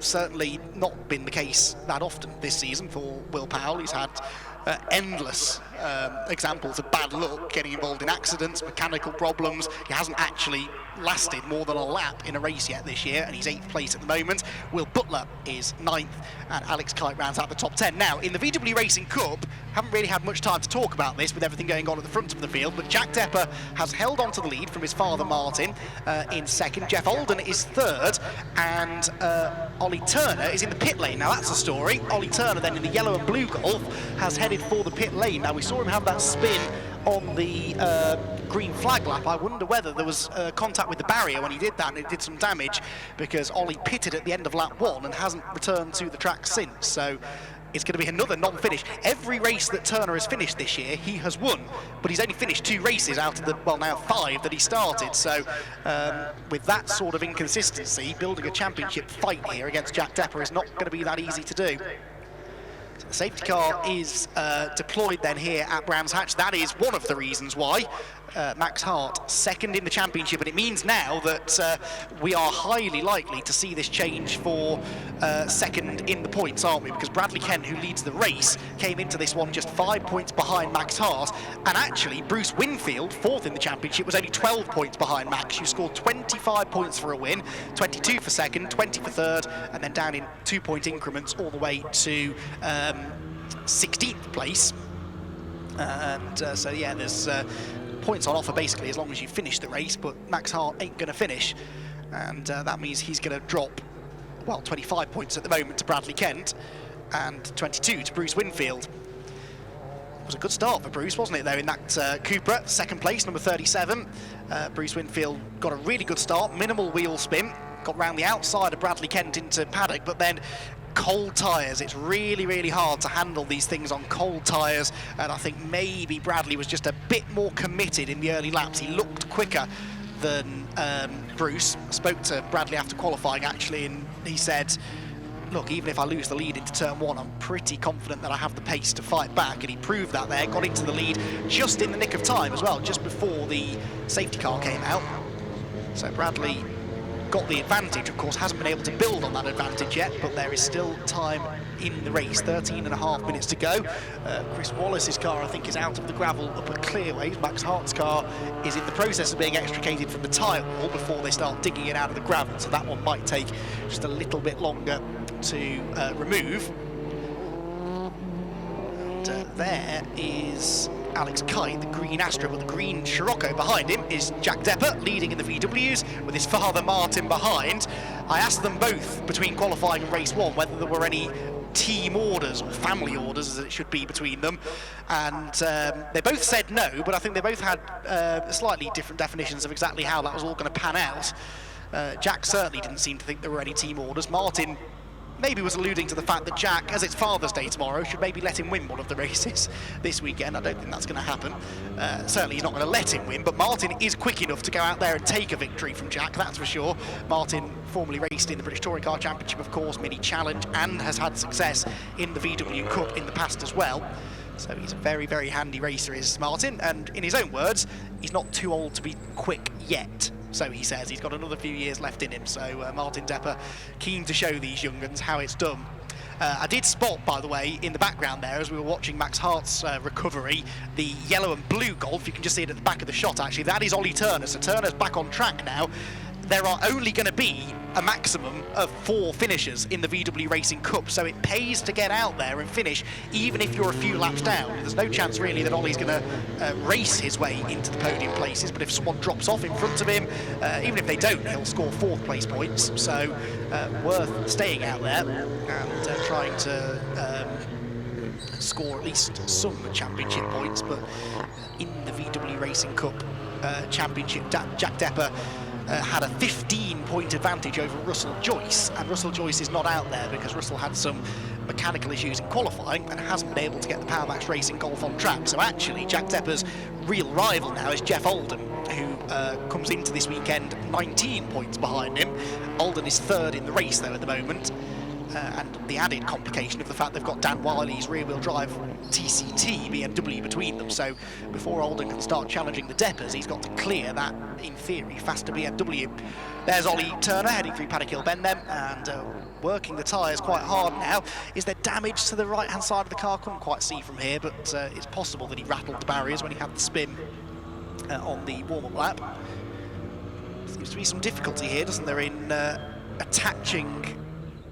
certainly not been the case that often this season for Will Powell. He's had endless examples of bad luck, getting involved in accidents, mechanical problems. He hasn't actually lasted more than a lap in a race yet this year, and he's 8th place at the moment. Will Butler is 9th, and Alex Kite rounds out the top 10. Now, in the VW Racing Cup, haven't really had much time to talk about this with everything going on at the front of the field, but Jack Depper has held on to the lead from his father Martin in 2nd. Jeff Alden is 3rd, and Ollie Turner is in the pit lane. Now, that's a story. Ollie Turner then in the yellow and blue Golf has headed for the pit lane. Now, we saw him have that spin on the green flag lap. I wonder whether there was contact with the barrier when he did that, and it did some damage, because Ollie pitted at the end of lap 1 and hasn't returned to the track since. So it's going to be another non-finish. Every race that Turner has finished this year, he has won, but he's only finished 2 races out of the, well, now 5 that he started. So with that sort of inconsistency, building a championship fight here against Jack Depper is not going to be that easy to do. So the safety car is deployed then here at Brands Hatch. That is one of the reasons why Max Hart 2nd in the championship, and it means now that we are highly likely to see this change for 2nd in the points, aren't we? Because Bradley Kent, who leads the race, came into this one just 5 points behind Max Hart, and actually Bruce Winfield, 4th in the championship, was only 12 points behind Max, who scored 25 points for a win, 22 for 2nd, 20 for 3rd, and then down in 2-point increments all the way to 16th place. So yeah, there's points on offer basically as long as you finish the race, but Max Hart ain't going to finish, and that means he's going to drop, well, 25 points at the moment to Bradley Kent and 22 to Bruce Winfield. It was a good start for Bruce, wasn't it, though, in that Cupra, second place, number 37. Bruce Winfield got a really good start, minimal wheel spin, got round the outside of Bradley Kent into paddock, but then cold tyres. It's really, really hard to handle these things on cold tyres, and I think maybe Bradley was just a bit more committed in the early laps. He looked quicker than Bruce. I spoke to Bradley after qualifying, actually, and he said, look, even if I lose the lead into turn 1, I'm pretty confident that I have the pace to fight back, and he proved that there, got into the lead just in the nick of time as well, just before the safety car came out. So Bradley got the advantage, of course, hasn't been able to build on that advantage yet, but there is still time in the race, 13.5 minutes to go. Chris Wallace's car, I think, is out of the gravel up at Clearways. Max Hart's car is in the process of being extricated from the tyre wall before they start digging it out of the gravel, so that one might take just a little bit longer to remove. And there is Alex Kite, the green Astra, but the green Scirocco behind him is Jack Depper, leading in the VWs with his father Martin behind. I asked them both between qualifying and race 1 whether there were any team orders, or family orders as it should be, between them, and they both said no, but I think they both had slightly different definitions of exactly how that was all going to pan out. Jack certainly didn't seem to think there were any team orders. Martin maybe was alluding to the fact that Jack, as it's Father's Day tomorrow, should maybe let him win one of the races this weekend. I don't think that's going to happen. Certainly he's not going to let him win, but Martin is quick enough to go out there and take a victory from Jack, that's for sure. Martin formerly raced in the British Touring Car Championship, of course, Mini Challenge, and has had success in the VW Cup in the past as well. So he's a very, very handy racer, is Martin, and in his own words, he's not too old to be quick yet. So he says he's got another few years left in him. So Martin Depper, keen to show these young uns how it's done. I did spot, by the way, in the background there, as we were watching Max Hart's recovery, the yellow and blue Golf. You can just see it at the back of the shot, actually. That is Ollie Turner. So Turner's back on track now. There are only going to be a maximum of 4 finishers in the VW Racing Cup, so it pays to get out there and finish, even if you're a few laps down. There's no chance really that Ollie's going to race his way into the podium places, but if someone drops off in front of him, even if they don't, he'll score 4th place points, so worth staying out there and trying to score at least some championship points. But in the VW Racing Cup Championship, Jack Depper had a 15-point advantage over Russell Joyce, and Russell Joyce is not out there because Russell had some mechanical issues in qualifying and hasn't been able to get the Power Max Racing Golf on track. So actually Jack Depper's real rival now is Jeff Oldham, who comes into this weekend 19 points behind him. Oldham is 3rd in the race though at the moment, and the added complication of the fact they've got Dan Wiley's rear-wheel drive TCT BMW between them, so before Oldham can start challenging the Deppers, he's got to clear that, in theory, faster BMW. There's Ollie Turner heading through Paddock Hill Bend then, and working the tyres quite hard now. Is there damage to the right-hand side of the car? Couldn't quite see from here, but it's possible that he rattled the barriers when he had the spin on the warm-up lap. Seems to be some difficulty here, doesn't there, in attaching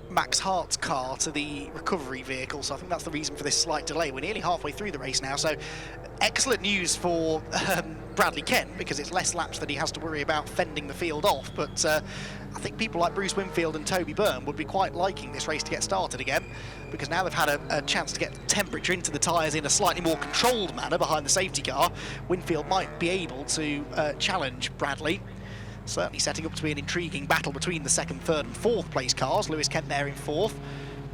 Max Hart's car to the recovery vehicle, so I think that's the reason for this slight delay. We're nearly halfway through the race now, so excellent news for Bradley Kent, because it's less laps that he has to worry about fending the field off, but I think people like Bruce Winfield and Toby Byrne would be quite liking this race to get started again, because now they've had a chance to get temperature into the tyres in a slightly more controlled manner behind the safety car. Winfield might be able to challenge Bradley. Certainly setting up to be an intriguing battle between the 2nd, 3rd and 4th place cars. Lewis Kent there in 4th.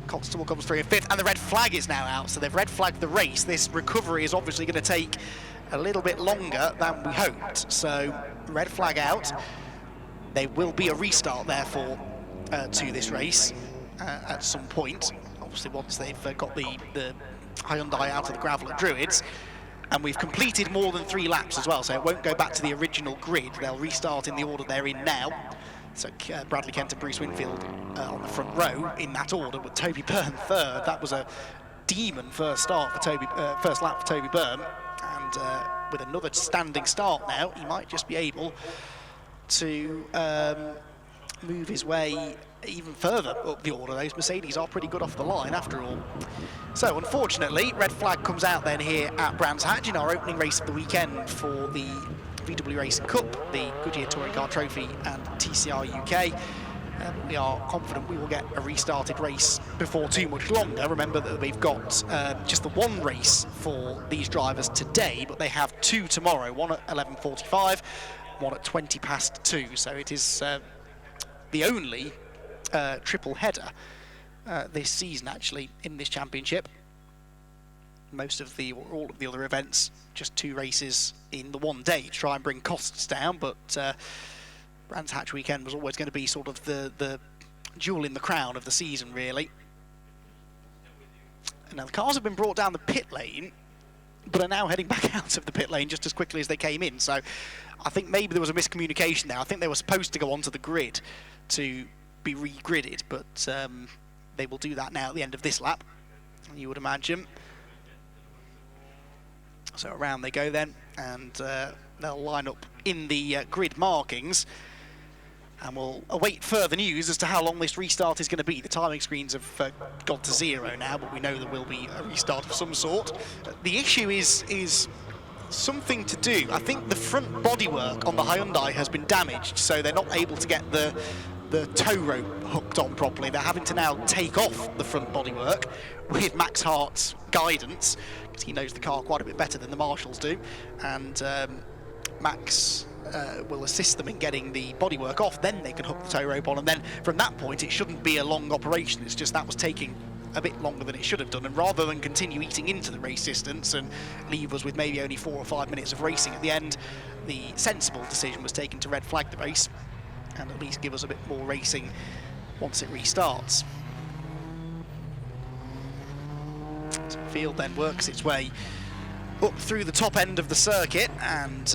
Constable comes through in 5th, and the red flag is now out, so they've red flagged the race. This recovery is obviously going to take a little bit longer than we hoped, so red flag out. There will be a restart therefore to this race at some point, obviously once they've got the Hyundai out of the gravel at Druids. And we've completed more than 3 laps as well, so it won't go back to the original grid. They'll restart in the order they're in now. So Bradley Kent and Bruce Winfield on the front row in that order, with Toby Byrne 3rd. That was a demon first lap for Toby Byrne, and with another standing start now, he might just be able to move his way even further up the order. Those Mercedes are pretty good off the line after all. So unfortunately, red flag comes out then here at Brands Hatch in our opening race of the weekend for the VW Racing Cup, the Goodyear Touring Car Trophy and TCR UK. We are confident we will get a restarted race before too much longer. Remember that we've got just the one race for these drivers today, but they have two tomorrow, one at 11:45, one at 20 past 2. So it is the only triple header this season actually in this championship. Most of the, or all of the other events, just 2 races in the one day to try and bring costs down, but Brands Hatch weekend was always going to be sort of the jewel in the crown of the season, really. And now the cars have been brought down the pit lane, but are now heading back out of the pit lane just as quickly as they came in. So I think maybe there was a miscommunication there. I think they were supposed to go onto the grid to be re-gridded, but they will do that now at the end of this lap, you would imagine. So around they go then, and they'll line up in the grid markings, and we'll await further news as to how long this restart is going to be. The timing screens have gone to 0 now, but we know there will be a restart of some sort. The issue is something to do. I think the front bodywork on the Hyundai has been damaged, so they're not able to get the tow rope hooked on properly. They're having to now take off the front bodywork with Max Hart's guidance, because he knows the car quite a bit better than the marshals do, and Max will assist them in getting the bodywork off. Then they can hook the tow rope on, and then from that point it shouldn't be a long operation. It's just that was taking a bit longer than it should have done, and rather than continue eating into the race distance and leave us with maybe only 4 or 5 minutes of racing at the end, the sensible decision was taken to red flag the race and at least give us a bit more racing once it restarts. So the field then works its way up through the top end of the circuit, and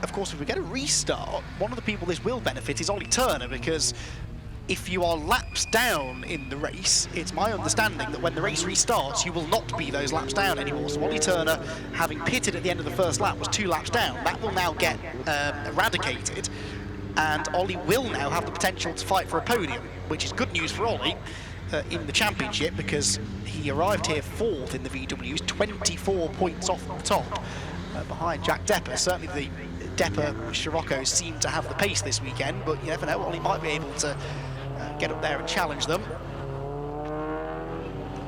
of course if we get a restart, one of the people this will benefit is Ollie Turner, because if you are laps down in the race, it's my understanding that when the race restarts you will not be those laps down anymore. So Ollie Turner, having pitted at the end of the first lap, was 2 laps down. That will now get eradicated, and Ollie will now have the potential to fight for a podium, which is good news for Ollie in the championship, because he arrived here 4th in the VWs, 24 points off the top, behind Jack Depper. Certainly the Depper Scirocco's seem to have the pace this weekend, but you never know, Ollie might be able to get up there and challenge them.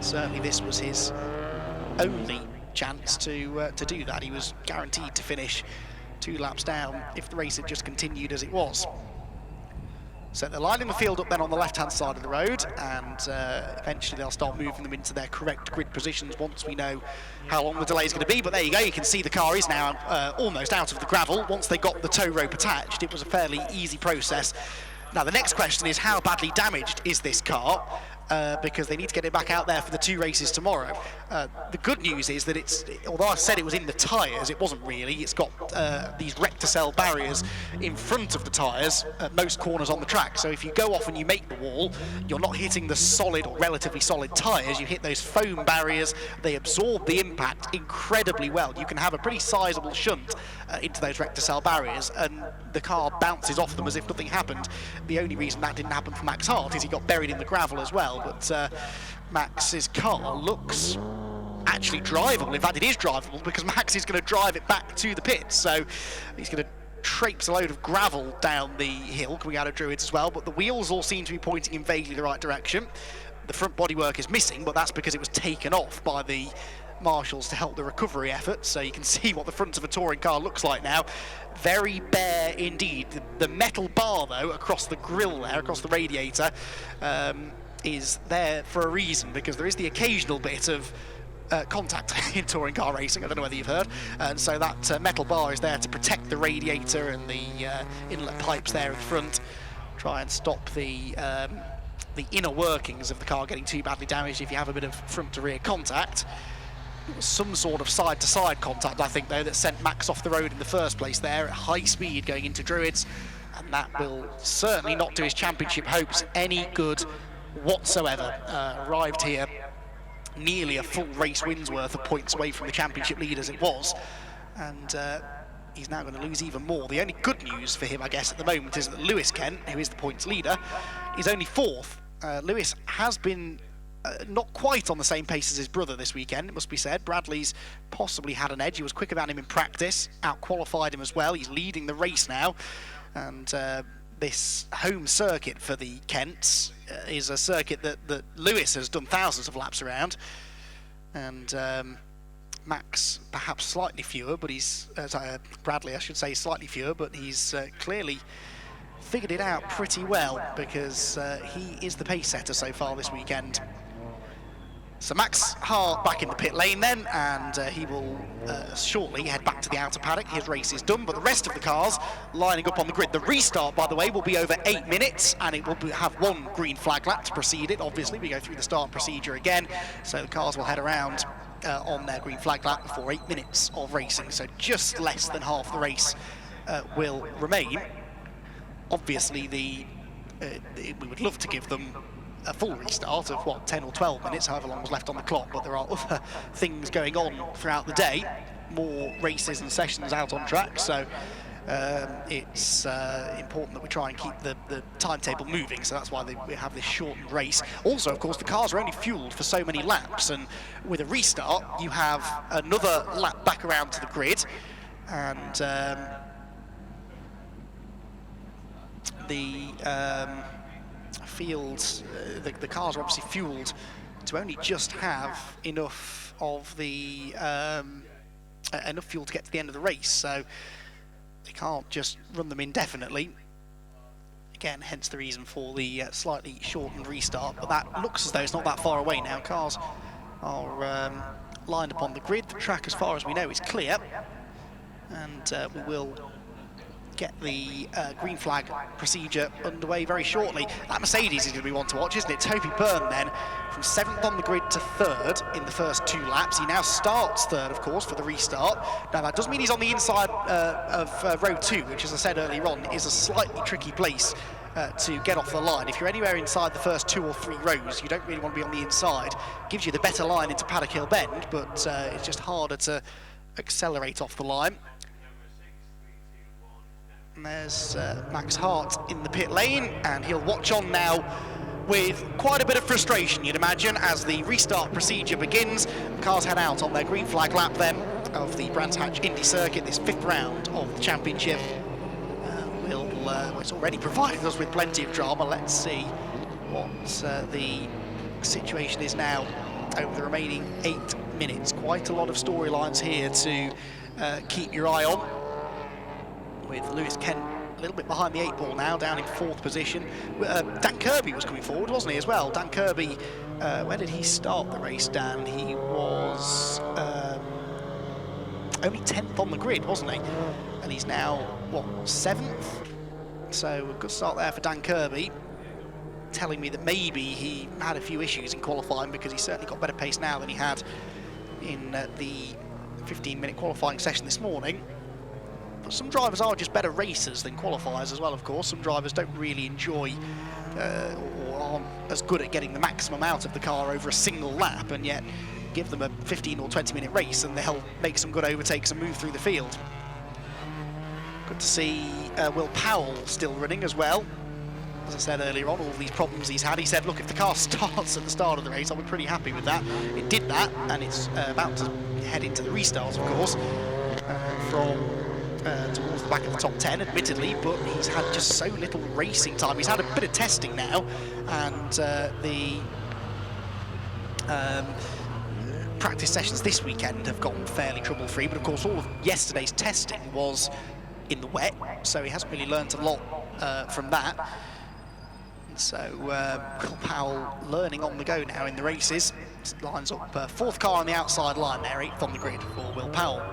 Certainly this was his only chance to do that. He was guaranteed to finish 2 laps down if the race had just continued as it was. So they're lining the field up then on the left-hand side of the road, and eventually they'll start moving them into their correct grid positions once we know how long the delay is going to be. But there you go, you can see the car is now almost out of the gravel. Once they got the tow rope attached, it was a fairly easy process. Now the next question is, how badly damaged is this car? Because they need to get it back out there for the 2 races tomorrow. The good news is that although I said it was in the tyres, it wasn't really. It's got these recticell barriers in front of the tyres at most corners on the track. So if you go off and you make the wall, you're not hitting the solid or relatively solid tyres. You hit those foam barriers. They absorb the impact incredibly well. You can have a pretty sizable shunt into those recticell barriers, and the car bounces off them as if nothing happened. The only reason that didn't happen for Max Hart is he got buried in the gravel as well. But Max's car looks actually drivable. In fact, it is drivable, because Max is going to drive it back to the pits. So he's going to traipse a load of gravel down the hill coming out of Druids as well. But the wheels all seem to be pointing in vaguely the right direction. The front bodywork is missing, but that's because it was taken off by the marshals to help the recovery effort. So you can see what the front of a touring car looks like now. Very bare indeed. The metal bar, though, across the grille there, across the radiator, is there for a reason, because there is the occasional bit of contact in touring car racing. I don't know whether you've heard, and so that metal bar is there to protect the radiator and the inlet pipes there in front, try and stop the inner workings of the car getting too badly damaged if you have a bit of front to rear contact. It was some sort of side to side contact, I think, though, that sent Max off the road in the first place there at high speed going into Druids, and that will certainly not do his championship hopes any good whatsoever. Arrived here nearly a full race win's worth of points away from the championship lead as it was, and he's now going to lose even more. The only good news for him, I guess, at the moment is that Lewis Kent, who is the points leader, is only 4th. Lewis has been not quite on the same pace as his brother this weekend, it must be said. Bradley's possibly had an edge. He was quicker than him in practice, out-qualified him as well. He's leading the race now, and this home circuit for the Kents is a circuit that Lewis has done thousands of laps around, and Max perhaps slightly fewer, but he's Bradley, I should say, slightly fewer, but he's clearly figured it out pretty well, because he is the pace setter so far this weekend. So Max Hart back in the pit lane then, and he will shortly head back to the outer paddock. His race is done, but the rest of the cars lining up on the grid. The restart, by the way, will be over 8 minutes, and it will have 1 green flag lap to precede it. Obviously, we go through the start procedure again, so the cars will head around on their green flag lap before 8 minutes of racing, so just less than half the race will remain. Obviously, we would love to give them a full restart of, what, 10 or 12 minutes, however long was left on the clock, but there are other things going on throughout the day, more races and sessions out on track, so it's important that we try and keep the timetable moving, so that's why we have this shortened race. Also, of course, the cars are only fueled for so many laps, and with a restart, you have another lap back around to the grid, and the fields, the cars are obviously fueled to only just have enough of the enough fuel to get to the end of the race, so they can't just run them indefinitely. Again, hence the reason for the slightly shortened restart, but that looks as though it's not that far away now. Cars are lined up on the grid. The track, as far as we know, is clear, and we will get the green flag procedure underway very shortly. That Mercedes is going to be one to watch, isn't it? Toby Byrne then, from 7th on the grid to 3rd in the first 2 laps. He now starts 3rd, of course, for the restart. Now, that doesn't mean he's on the inside of row 2, which, as I said earlier on, is a slightly tricky place to get off the line. If you're anywhere inside the first 2 or 3 rows, you don't really want to be on the inside. Gives you the better line into Paddock Hill Bend, but it's just harder to accelerate off the line. And there's Max Hart in the pit lane, and he'll watch on now with quite a bit of frustration, you'd imagine, as the restart procedure begins. The cars head out on their green flag lap then of the Brands Hatch Indy Circuit, this 5th round of the championship. It's already provided us with plenty of drama. Let's see what the situation is now over the remaining 8 minutes. Quite a lot of storylines here to keep your eye on, with Lewis Kent a little bit behind the 8 ball now, down in 4th position. Dan Kirby was coming forward, wasn't he, as well? Dan Kirby, where did he start the race, Dan? He was only 10th on the grid, wasn't he? And he's now, what, 7th? So a good start there for Dan Kirby, telling me that maybe he had a few issues in qualifying, because he's certainly got better pace now than he had in the 15-minute qualifying session this morning. But some drivers are just better racers than qualifiers as well, of course. Some drivers don't really enjoy or aren't as good at getting the maximum out of the car over a single lap, and yet give them a 15 or 20-minute race and they'll make some good overtakes and move through the field. Good to see Will Powell still running as well. As I said earlier on, all these problems he's had, he said, look, if the car starts at the start of the race, I'll be pretty happy with that. It did that, and it's about to head into the restart, of course, from towards the back of the top 10, admittedly, but he's had just so little racing time. He's had a bit of testing now, and the practice sessions this weekend have gone fairly trouble-free, but of course all of yesterday's testing was in the wet, so he hasn't really learnt a lot from that. So Will Powell learning on the go now in the races. Lines up 4th car on the outside line there, 8th on the grid for Will Powell.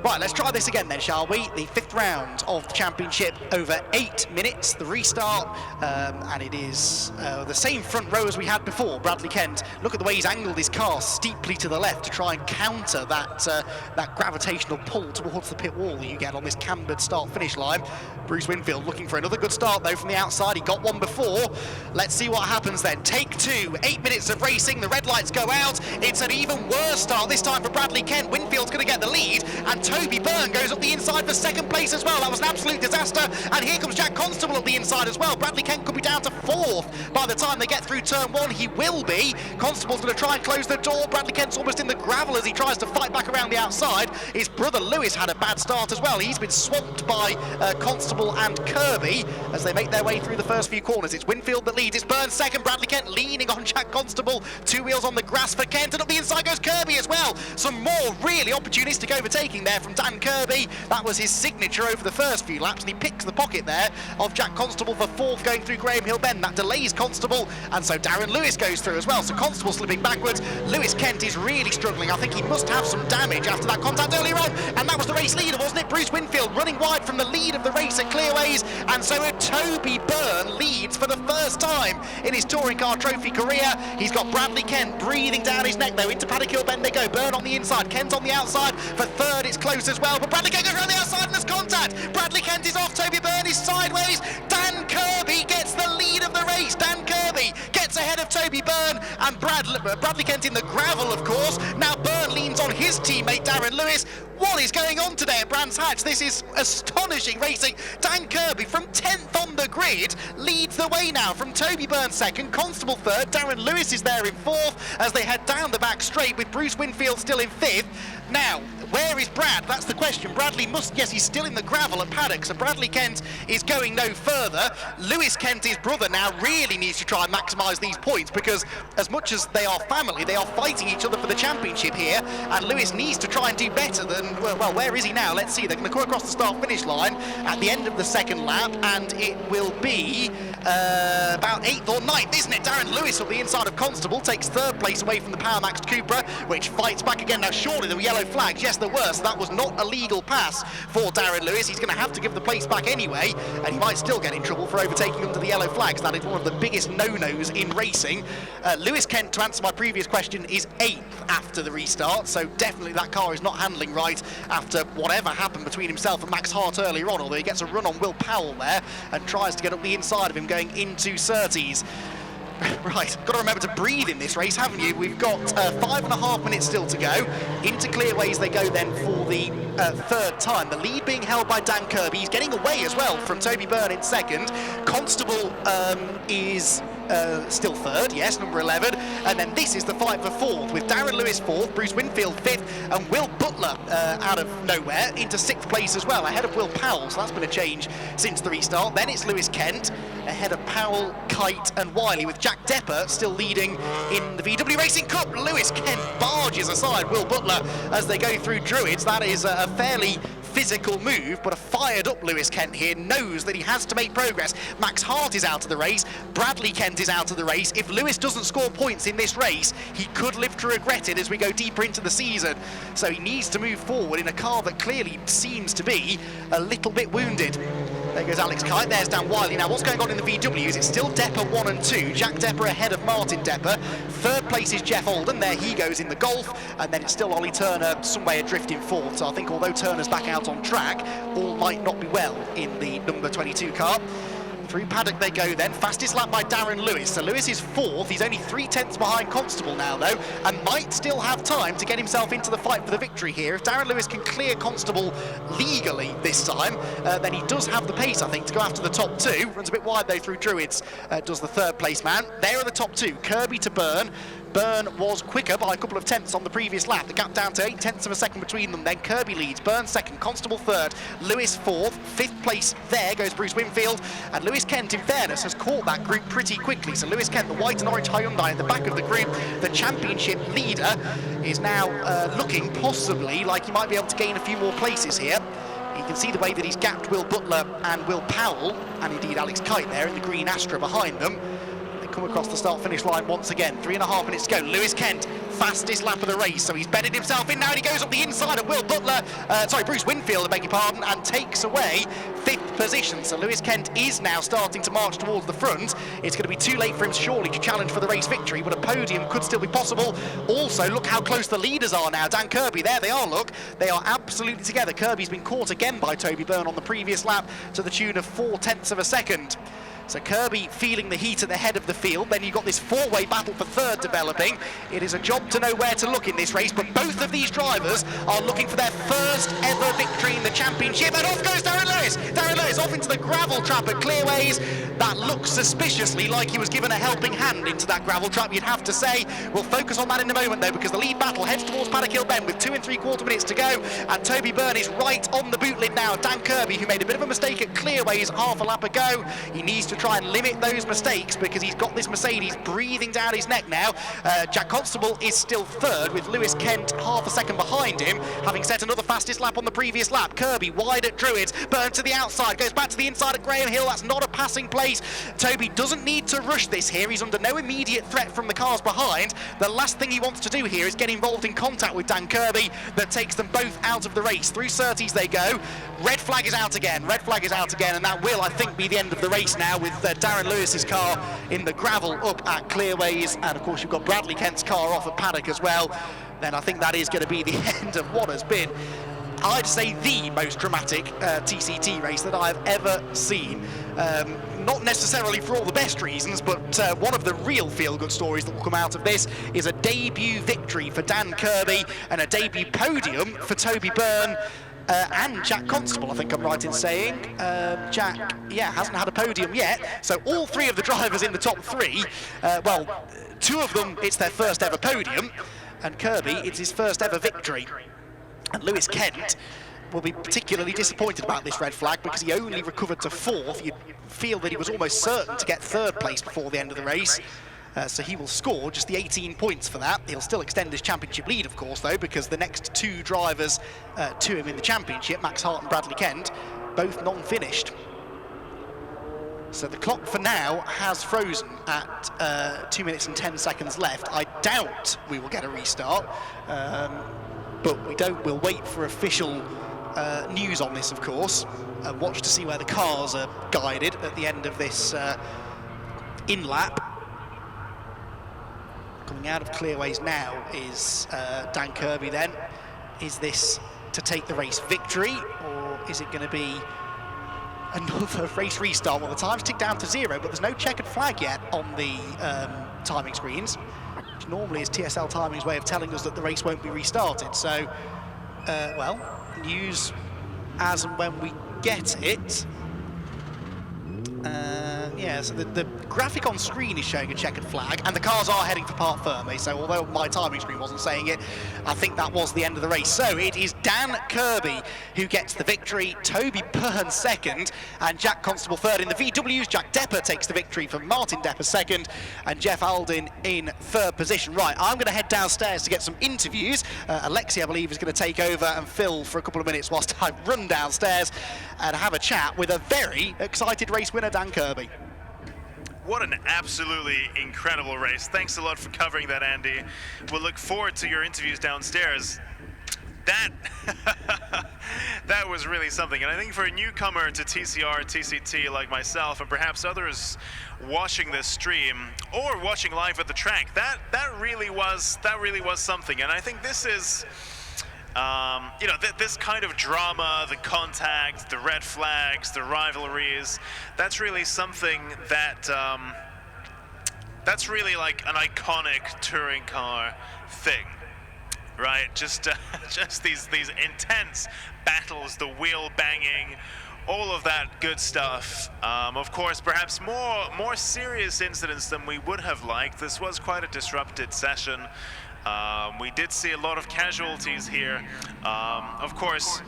Right, let's try this again then, shall we? The 5th round of the championship, over 8 minutes, the restart, and it is the same front row as we had before. Bradley Kent, look at the way he's angled his car steeply to the left to try and counter that gravitational pull towards the pit wall that you get on this cambered start-finish line. Bruce Winfield looking for another good start though from the outside. He got one before. Let's see what happens then. Take 2, 8 minutes of racing, the red lights go out. It's an even worse start this time for Bradley Kent. Winfield's going to get the lead, and Toby Byrne goes up the inside for second place as well. That was an absolute disaster. And here comes Jack Constable up the inside as well. Bradley Kent could be down to 4th by the time they get through turn 1. He will be. Constable's going to try and close the door. Bradley Kent's almost in the gravel as he tries to fight back around the outside. His brother Lewis had a bad start as well. He's been swamped by Constable and Kirby as they make their way through the first few corners. It's Winfield that leads. It's Byrne second. Bradley Kent leaning on Jack Constable. 2 wheels on the grass for Kent, and up the inside goes Kirby as well. Some more really opportunistic overtaking there from Dan Kirby. That was his signature over the first few laps, and he picks the pocket there of Jack Constable for 4th going through Graham Hill Bend. That delays Constable, and so Darren Lewis goes through as well. So Constable slipping backwards. Lewis Kent is really struggling. I think he must have some damage after that contact earlier on, and that was the race leader, wasn't it? Bruce Winfield running wide from the lead of the race at Clearways, and so Toby Byrne leads for the first time in his touring car trophy career. He's got Bradley Kent breathing down his neck though. Into Paddock Hill Bend they go. Byrne on the inside, Kent on the outside. For 3rd it's close as well, but Bradley Kent goes around the outside and there's contact. Bradley Kent is off, Toby Byrne is sideways. Dan Kirby gets the lead of the race. Dan Kirby gets ahead of Toby Byrne, and Bradley Kent in the gravel of course. Now Byrne leans on his teammate Darren Lewis. What is going on today at Brands Hatch? This is astonishing racing. Dan Kirby from 10th on the grid leads the way now from Toby Byrne 2nd, Constable 3rd, Darren Lewis is there in 4th as they head down the back straight with Bruce Winfield still in 5th. Now, where is Brad? That's the question. Bradley yes, he's still in the gravel at Paddock, so Bradley Kent is going no further. Lewis Kent, his brother, now really needs to try and maximise these points because as much as they are family, they are fighting each other for the championship here, and Lewis needs to try and do better than, well, where is he now? Let's see. They're going to come across the start-finish line at the end of the 2nd lap, and it will be about 8th or 9th, isn't it? Darren Lewis on the inside of Constable takes 3rd place away from the Power Maxed Cupra, which fights back again. Now, surely there were yellow flags. Yes, there were, so that was not a legal pass for Darren Lewis. He's going to have to give the place back anyway, and he might still get in trouble for overtaking under the yellow flags. That is one of the biggest no-nos in racing. Lewis Kent, to answer my previous question, is 8th after the restart, so definitely that car is not handling right after whatever happened between himself and Max Hart earlier on, although he gets a run on Will Powell there and tries to get up the inside of him going into Surtees. Right, got to remember to breathe in this race, haven't you? We've got 5.5 minutes still to go. Into Clearways they go then for the 3rd time. The lead being held by Dan Kirby. He's getting away as well from Toby Byrne in 2nd. Constable is still 3rd, yes, number 11. And then this is the fight for 4th with Darren Lewis 4th, Bruce Winfield 5th, and Will Butler out of nowhere into 6th place as well, ahead of Will Powell. So that's been a change since the restart. Then it's Lewis Kent ahead of Powell, Kite and Wiley, with Jack Depper still leading in the VW Racing Cup. Lewis Kent barges aside Will Butler as they go through Druids. That is a fairly physical move, but a fired up Lewis Kent here knows that he has to make progress. Max Hart is out of the race, Bradley Kent is out of the race. If Lewis doesn't score points in this race, he could live to regret it as we go deeper into the season. So he needs to move forward in a car that clearly seems to be a little bit wounded. There goes Alex Kite, there's Dan Wiley. Now what's going on in the VWs? It's still Depper 1 and 2, Jack Depper ahead of Martin Depper. 3rd place is Jeff Alden, there he goes in the Golf, and then it's still Ollie Turner some way adrift in 4th. So I think although Turner's back out on track, all might not be well in the number 22 car. Through Paddock they go then, fastest lap by Darren Lewis. So Lewis is 4th, he's only 3/10 behind Constable now though, and might still have time to get himself into the fight for the victory here. If Darren Lewis can clear Constable legally this time, then he does have the pace, I think, to go after the top 2. Runs a bit wide though through Druids, does the 3rd place man. There are the top 2, Kirby to Byrne. Byrne was quicker by a couple of tenths on the previous lap. The gap down to 0.8 of a second between them. Then Kirby leads, Byrne 2nd, Constable 3rd, Lewis 4th, 5th place there goes Bruce Winfield, and Lewis Kent, in fairness, has caught that group pretty quickly. So Lewis Kent, the white and orange Hyundai at the back of the group, the championship leader, is now looking possibly like he might be able to gain a few more places here. You can see the way that he's gapped Will Butler and Will Powell, and indeed Alex Kite there in the green Astra behind them. Come across the start-finish line once again. 3.5 minutes to go. Lewis Kent, fastest lap of the race, so he's bedded himself in now, and he goes up the inside of Bruce Winfield, I beg your pardon, and takes away 5th position. So Lewis Kent is now starting to march towards the front. It's going to be too late for him surely to challenge for the race victory, but a podium could still be possible. Also, look how close the leaders are now. Dan Kirby, there they are, look. They are absolutely together. Kirby's been caught again by Toby Byrne on the previous lap to the tune of 0.4 of a second. So Kirby feeling the heat at the head of the field. Then you've got this 4-way battle for 3rd developing. It is a job to know where to look in this race, but both of these drivers are looking for their first ever championship, and off goes Darren Lewis. Darren Lewis off into the gravel trap at Clearways. That looks suspiciously like he was given a helping hand into that gravel trap, you'd have to say. We'll focus on that in a moment though, because the lead battle heads towards Paddock Hill Bend with 2 3/4 minutes to go, and Toby Byrne is right on the boot lid now. Dan Kirby, who made a bit of a mistake at Clearways half a lap ago, he needs to try and limit those mistakes because he's got this Mercedes breathing down his neck now. Jack Constable is still third with Lewis Kent half a second behind him, having set another fastest lap on the previous lap. Kirby wide at Druids, Byrne to the outside, goes back to the inside at Graham Hill. That's not a passing place. Toby doesn't need to rush this here. He's under no immediate threat from the cars behind. The last thing he wants to do here is get involved in contact with Dan Kirby. That takes them both out of the race. Through Surtees they go. Red flag is out again. Red flag is out again, and that will, I think, be the end of the race now with Darren Lewis's car in the gravel up at Clearways, and of course you've got Bradley Kent's car off at Paddock as well. Then I think that is going to be the end of what has been, I'd say, the most dramatic TCT race that I've ever seen. Not necessarily for all the best reasons, but one of the real feel-good stories that will come out of this is a debut victory for Dan Kirby and a debut podium for Toby Byrne and Jack Constable, I think I'm right in saying. Jack, yeah, hasn't had a podium yet, so all three of the drivers in the top three, well, two of them, it's their first ever podium, and Kirby, it's his first ever victory. And Lewis Kent will be particularly disappointed about this red flag because he only recovered to fourth. You'd feel that he was almost certain to get third place before the end of the race. So he will score just the 18 points for that. He'll still extend his championship lead, of course, though, because the next two drivers to him in the championship, Max Hart and Bradley Kent, both non-finished. So the clock for now has frozen at 2 minutes and 10 seconds left. I doubt we will get a restart, but we don't. We'll wait for official news on this, of course, and watch to see where the cars are guided at the end of this in-lap. Coming out of Clearways now is Dan Kirby then. Is this to take the race victory, or is it going to be another race restart? Well, the time's ticked down to 0, but there's no checkered flag yet on the timing screens, which normally is TSL Timing's way of telling us that the race won't be restarted. So, well, news as and when we get it. Yeah, so the graphic on screen is showing a checkered flag, and the cars are heading for Parc Ferme, so although my timing screen wasn't saying it, I think that was the end of the race. So it is Dan Kirby who gets the victory, Toby Byrne second, and Jack Constable third. In the VWs, Jack Depper takes the victory from Martin Depper second, and Jeff Aldin in third position. Right, I'm going to head downstairs to get some interviews. Alexi, I believe, is going to take over and fill for a couple of minutes whilst I run downstairs and have a chat with a very excited race winner, Dan Kirby. What an absolutely incredible race. Thanks a lot for covering that, Andy. We'll look forward to your interviews downstairs. That that was really something. And I think for a newcomer to TCR, TCT like myself, and perhaps others watching this stream or watching live at the track, that really was something. And I think this is you know, this kind of drama, the contact, the red flags, the rivalries, that's really something that that's really like an iconic touring car thing, right? Just these intense battles, the wheel banging, all of that good stuff. Of course, perhaps more serious incidents than we would have liked. This was quite a disrupted session. We did see a lot of casualties here. Of course,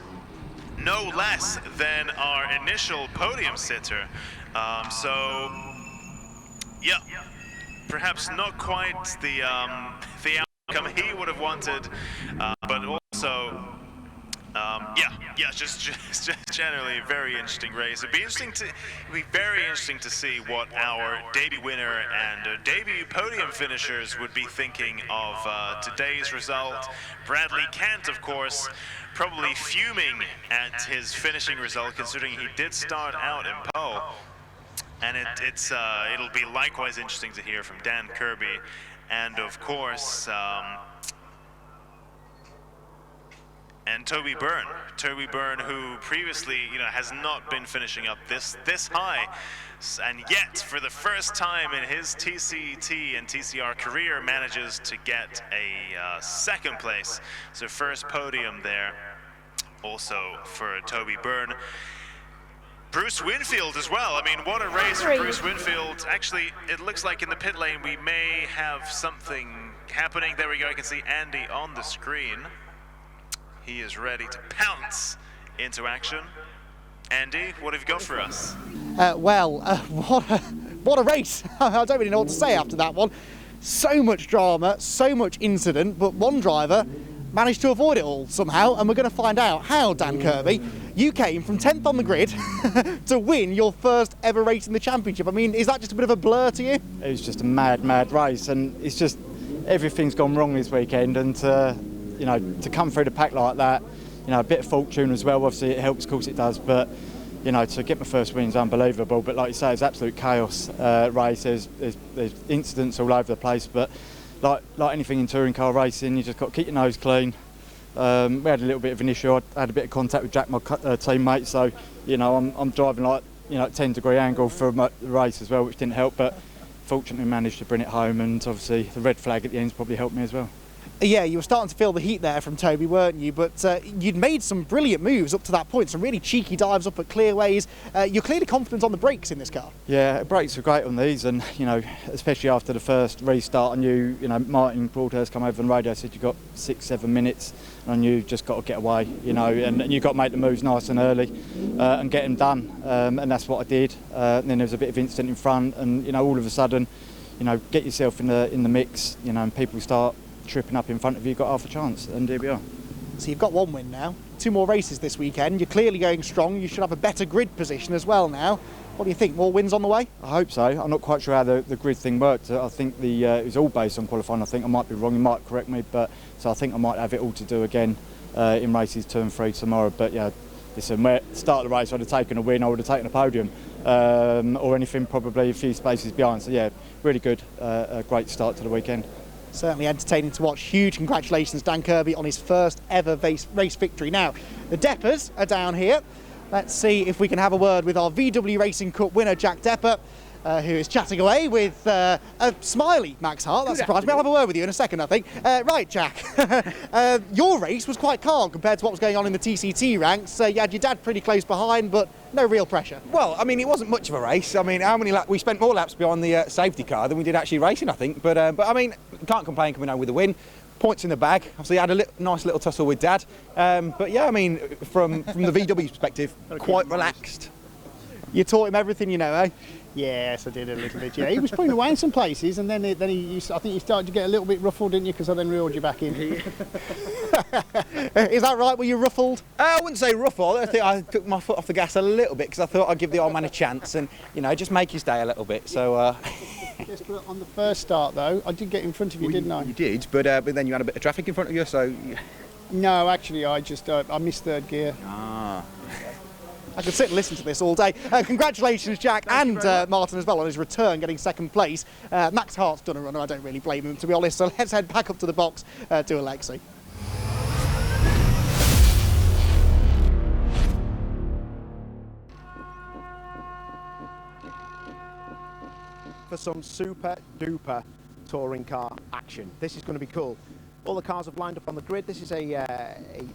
no less than our initial podium sitter. So, yeah, perhaps not quite the outcome he would have wanted, but also, just generally a very interesting race. It'd be very interesting to see what our debut winner and debut podium finishers would be thinking of today's result. Bradley Kent, of course, probably fuming at his finishing result, considering he did start out in pole. And it'll be likewise interesting to hear from Dan Kirby, and of course, and Toby Byrne, who previously, has not been finishing up this high, and yet for the first time in his TCT and TCR career manages to get a second place, so first podium there also for Toby Byrne. Bruce Winfield as well. I mean, what a race for Bruce Winfield. Actually, it looks like in the pit lane we may have something happening. There we go, I can see Andy on the screen. He is ready to pounce into action. Andy, what have you got for us? What a race. I don't really know what to say after that one. So much drama, so much incident, but one driver managed to avoid it all somehow, and we're going to find out how, Dan Kirby, you came from 10th on the grid to win your first ever race in the championship. I mean, is that just a bit of a blur to you? It was just a mad race, and it's just everything's gone wrong this weekend, and to come through the pack like that, a bit of fortune as well. Obviously it helps, of course it does, but to get my first win is unbelievable. But like you say, it's absolute chaos race. There's incidents all over the place, but like anything in touring car racing, you just got to keep your nose clean. We had a little bit of an issue. I had a bit of contact with Jack, my teammate, so I'm driving like at 10-degree angle for the race as well, which didn't help, but fortunately managed to bring it home, and obviously the red flag at the end's probably helped me as well. Yeah, you were starting to feel the heat there from Toby, weren't you? But you'd made some brilliant moves up to that point, some really cheeky dives up at clearways. You're clearly confident on the brakes in this car. Yeah, brakes are great on these, and especially after the first restart, I knew Martin Broadhurst come over on the radio, said you've got 6-7 minutes, and I knew you've just got to get away, and you've got to make the moves nice and early and get them done, and that's what I did. And then there was a bit of incident in front, and all of a sudden, get yourself in the mix, and people start tripping up in front of you, got half a chance, and here we are. So you've got one win now, 2 more races this weekend. You're clearly going strong. You should have a better grid position as well now. What do you think? More wins on the way? I hope so. I'm not quite sure how the grid thing worked. I think it was all based on qualifying. I think I might be wrong. You might correct me, but so I think I might have it all to do again in races 2 and 3 tomorrow. But yeah, listen, start of the race, I'd have taken a win. I would have taken a podium or anything, probably a few spaces behind. So yeah, really good. A great start to the weekend. Certainly entertaining to watch. Huge congratulations, Dan Kirby, on his first ever race victory. Now, the Deppers are down here. Let's see if we can have a word with our VW Racing Cup winner, Jack Depper, who is chatting away with a smiley Max Hart. That surprised me. I'll have a word with you in a second, I think. Right, Jack. Your race was quite calm compared to what was going on in the TCT ranks. You had your dad pretty close behind, but no real pressure. Well, I mean, it wasn't much of a race. I mean, how many laps? We spent more laps behind the safety car than we did actually racing, I think. But I mean, can't complain coming home with a win. Points in the bag. Obviously, I had a nice little tussle with Dad. But yeah, I mean, from the VW perspective, quite relaxed. You taught him everything you know, eh? Yes, I did a little bit. Yeah, he was pulling away in some places, and then I think you started to get a little bit ruffled, didn't you? Because I then reeled you back in. Is that right? Were you ruffled? I wouldn't say ruffled. I think I took my foot off the gas a little bit because I thought I'd give the old man a chance and just make his day a little bit. So. Yes, but on the first start though, I did get in front of you, didn't I? You did, but then you had a bit of traffic in front of you, so. No, actually, I missed third gear. Ah. I could sit and listen to this all day. Congratulations, Jack, and Martin as well on his return, getting second place. Max Hart's done a runner, I don't really blame him, to be honest, so let's head back up to the box to Alexi. For some super duper touring car action. This is going to be cool. All the cars have lined up on the grid. This is a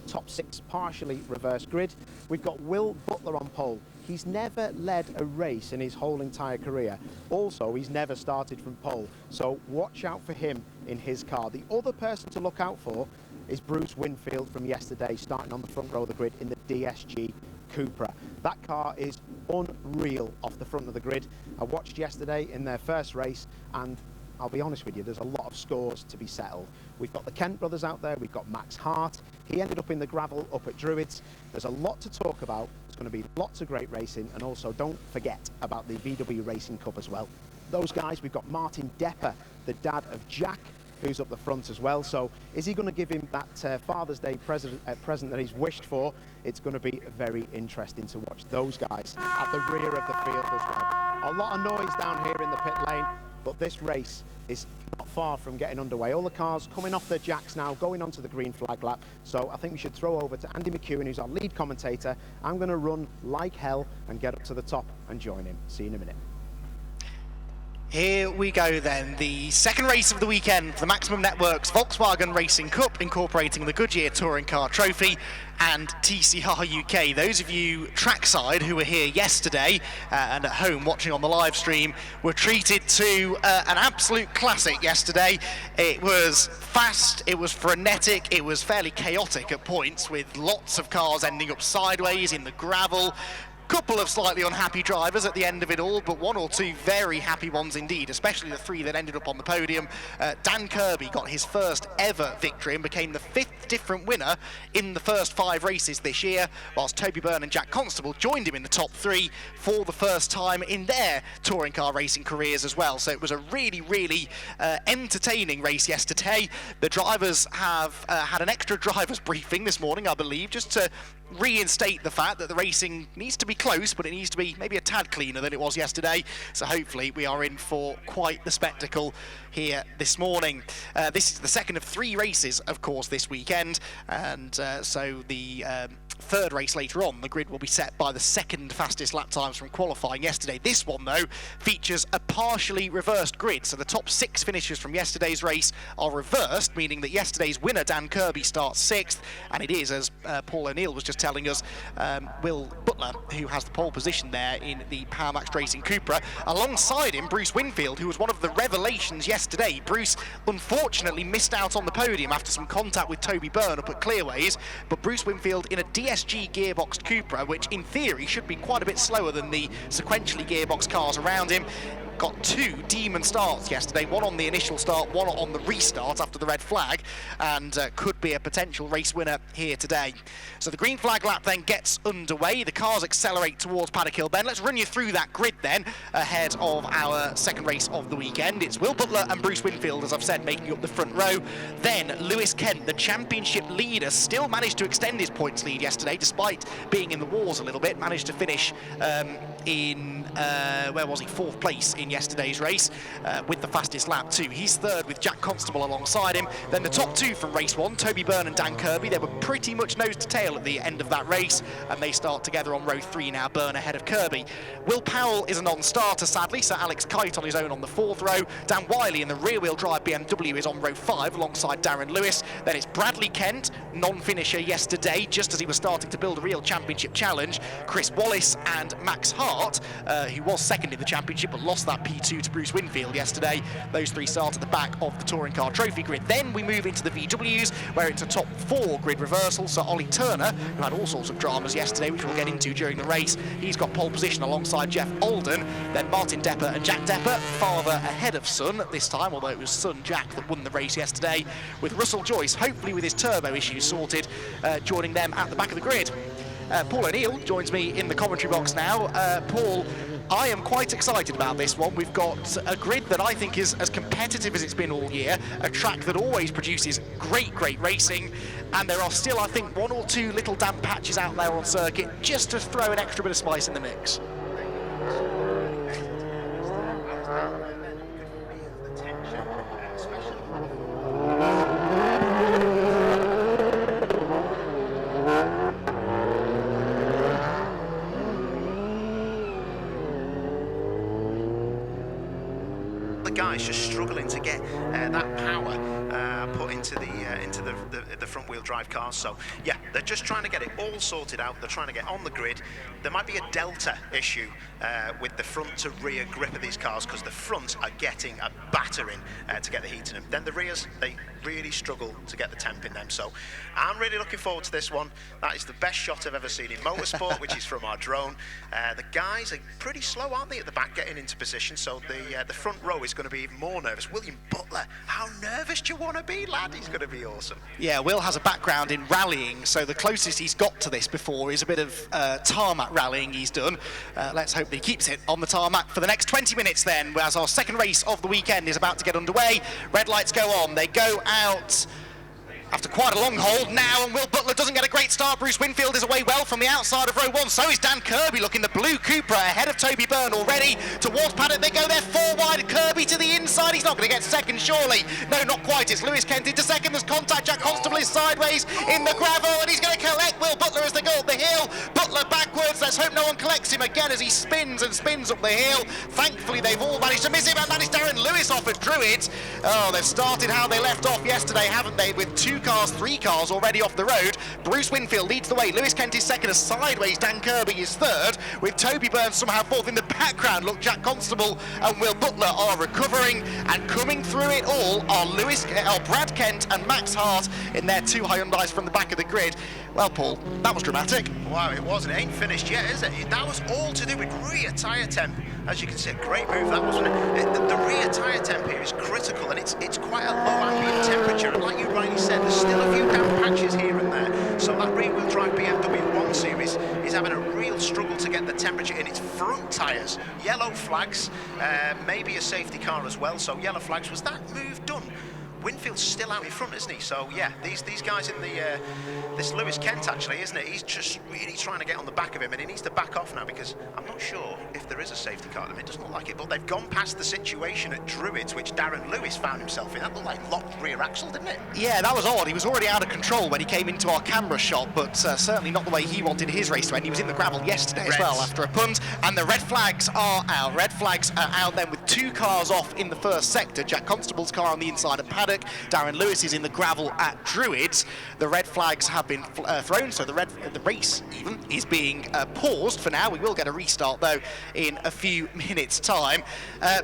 top 6 partially reversed grid. We've got Will Butler on pole. He's never led a race in his whole entire career. Also, he's never started from pole. So watch out for him in his car. The other person to look out for is Bruce Winfield from yesterday, starting on the front row of the grid in the DSG Cupra. That car is unreal off the front of the grid. I watched yesterday in their first race, and I'll be honest with you, there's a lot of scores to be settled. We've got the Kent brothers out there, we've got Max Hart. He ended up in the gravel up at Druids. There's a lot to talk about. There's going to be lots of great racing, and also don't forget about the VW Racing Cup as well. Those guys, we've got Martin Depper, the dad of Jack, who's up the front as well. So is he going to give him that Father's Day present that he's wished for? It's going to be very interesting to watch those guys at the rear of the field as well. A lot of noise down here in the pit lane, but this race is not far from getting underway. All the cars coming off their jacks now, going onto the green flag lap. So I think we should throw over to Andy McEwen, who's our lead commentator. I'm going to run like hell and get up to the top and join him. See you in a minute. Here we go then, the second race of the weekend, the Maximum Network's Volkswagen Racing Cup, incorporating the Goodyear Touring Car Trophy and TCR UK. Those of you trackside who were here yesterday and at home watching on the live stream were treated to an absolute classic yesterday. It was fast, it was frenetic, it was fairly chaotic at points, with lots of cars ending up sideways in the gravel. Couple of slightly unhappy drivers at the end of it all, but one or two very happy ones indeed, especially the three that ended up on the podium. Dan Kirby got his first ever victory and became the 5th different winner in the first 5 races this year, whilst Toby Byrne and Jack Constable joined him in the top 3 for the first time in their touring car racing careers as well. So it was a really entertaining race yesterday. The drivers have had an extra drivers briefing this morning, I believe, just to reinstate the fact that the racing needs to be close, but it needs to be maybe a tad cleaner than it was yesterday. So hopefully we are in for quite the spectacle here this morning. This is the second of 3 races, of course, this weekend, and so the third race later on, the grid will be set by the second fastest lap times from qualifying yesterday. This one, though, features a partially reversed grid, so the top 6 finishers from yesterday's race are reversed, meaning that yesterday's winner, Dan Kirby, starts 6th, and it is, as Paul O'Neill was just telling us, Will Butler, who has the pole position there in the Power Max Racing Cupra. Alongside him, Bruce Winfield, who was one of the revelations yesterday. Bruce unfortunately missed out on the podium after some contact with Toby Byrne up at Clearways, but Bruce Winfield in a DSG gearboxed Cupra, which in theory should be quite a bit slower than the sequentially gearboxed cars around him, got 2 demon starts yesterday, one on the initial start, one on the restart after the red flag, and could be a potential race winner here today. So the green flag lap then gets underway. The cars accelerate towards Paddock Hill Bend. Let's run you through that grid then ahead of our second race of the weekend. It's Will Butler and Bruce Winfield, as I've said, making up the front row. Then Lewis Kent, the championship leader, still managed to extend his points lead yesterday despite being in the wars a little bit, managed to finish in where was he, 4th place in yesterday's race with the fastest lap too. He's 3rd with Jack Constable alongside him. Then the top 2 from race 1, Toby Byrne and Dan Kirby, they were pretty much nose to tail at the end of that race, and they start together on row 3 now, Byrne ahead of Kirby. Will Powell is a non-starter sadly, so Alex Kite on his own on the 4th row. Dan Wiley in the rear-wheel drive BMW is on row 5 alongside Darren Lewis. Then it's Bradley Kent, non-finisher yesterday, just as he was starting to build a real championship challenge. Chris Wallace and Max Hart, who was 2nd in the championship but lost that P2 to Bruce Winfield yesterday. Those 3 start at the back of the Touring Car Trophy grid. Then we move into the VWs, where it's a top 4 grid reversal. So Ollie Turner, who had all sorts of dramas yesterday, which we'll get into during the race, he's got pole position alongside Jeff Alden. Then Martin Depper and Jack Depper, father ahead of son this time, although it was son Jack that won the race yesterday, with Russell Joyce, hopefully with his turbo issues sorted, joining them at the back of the grid. Paul O'Neill joins me in the commentary box now. Paul, I am quite excited about this one. We've got a grid that I think is as competitive as it's been all year, a track that always produces great racing, and there are still, I think, 1 or 2 little damp patches out there on circuit just to throw an extra bit of spice in the mix. Guys just struggling to get that power put into the front wheel drive cars. So yeah, they're just trying to get it all sorted out. They're trying to get on the grid. There might be a delta issue with the front to rear grip of these cars, because the fronts are getting a battering to get the heat in them. Then the rears, they really struggle to get the temp in them. So I'm really looking forward to this one. That is the best shot I've ever seen in motorsport, which is from our drone. The guys are pretty slow, aren't they, at the back getting into position? So the front row is going to be even more nervous. William Butler, how nervous do you want to be, lad? He's going to be awesome. Yeah, Will has a background in rallying, so the closest he's got to this before is a bit of tarmac rallying he's done. Let's hope that he keeps it on the tarmac for the next 20 minutes then, as our second race of the weekend is about to get underway. Red lights go on, they go out after quite a long hold now, and Will Butler doesn't get a great start. Bruce Winfield is away well from the outside of row 1. So is Dan Kirby, looking the blue Cupra ahead of Toby Byrne already. Towards Paddock they go, they're 4 wide. Kirby to the inside, he's not going to get second surely. No, not quite, it's Lewis Kent into second. There's contact, Jack Constable is sideways in the gravel, and he's going to collect Will Butler as they go up the hill. Butler back backwards. Let's hope no one collects him again as he spins and spins up the hill. Thankfully, they've all managed to miss him, and that is Darren Lewis off at Druids. Oh, they've started how they left off yesterday, haven't they, with 2 cars, 3 cars already off the road. Bruce Winfield leads the way. Lewis Kent is second, as sideways Dan Kirby is third, with Toby Byrne somehow fourth. In the background, look, Jack Constable and Will Butler are recovering, and coming through it all are Brad Kent and Max Hart in their 2 Hyundais from the back of the grid. Well, Paul, that was dramatic. Wow, it was. It ain't finished yet, is it? That was all to do with rear tyre temp. As you can see, a great move that was, wasn't it? The rear tyre temp here is critical, and it's quite a low ambient temperature. And like you rightly said, there's still a few damp patches here and there. So that rear-wheel drive BMW 1 Series is having a real struggle to get the temperature in its front tyres. Yellow flags, maybe a safety car as well. So yellow flags. Was that move done? Winfield's still out in front, isn't he? So yeah, these guys in the this Lewis Kent actually, isn't it? He's just really trying to get on the back of him, and he needs to back off now, because I'm not sure if there is a safety car at them. It doesn't look like it, but they've gone past the situation at Druids, which Darren Lewis found himself in. That looked like locked rear axle, didn't it? Yeah, that was odd. He was already out of control when he came into our camera shot, but certainly not the way he wanted his race to end. He was in the gravel yesterday as well after a punt, and the red flags are out. Red flags are out then with 2 cars off in the first sector. Jack Constable's car on the inside of paddock. Darren Lewis is in the gravel at Druids. The red flags have been thrown, so the race even is being paused for now. We will get a restart though in a few minutes' time.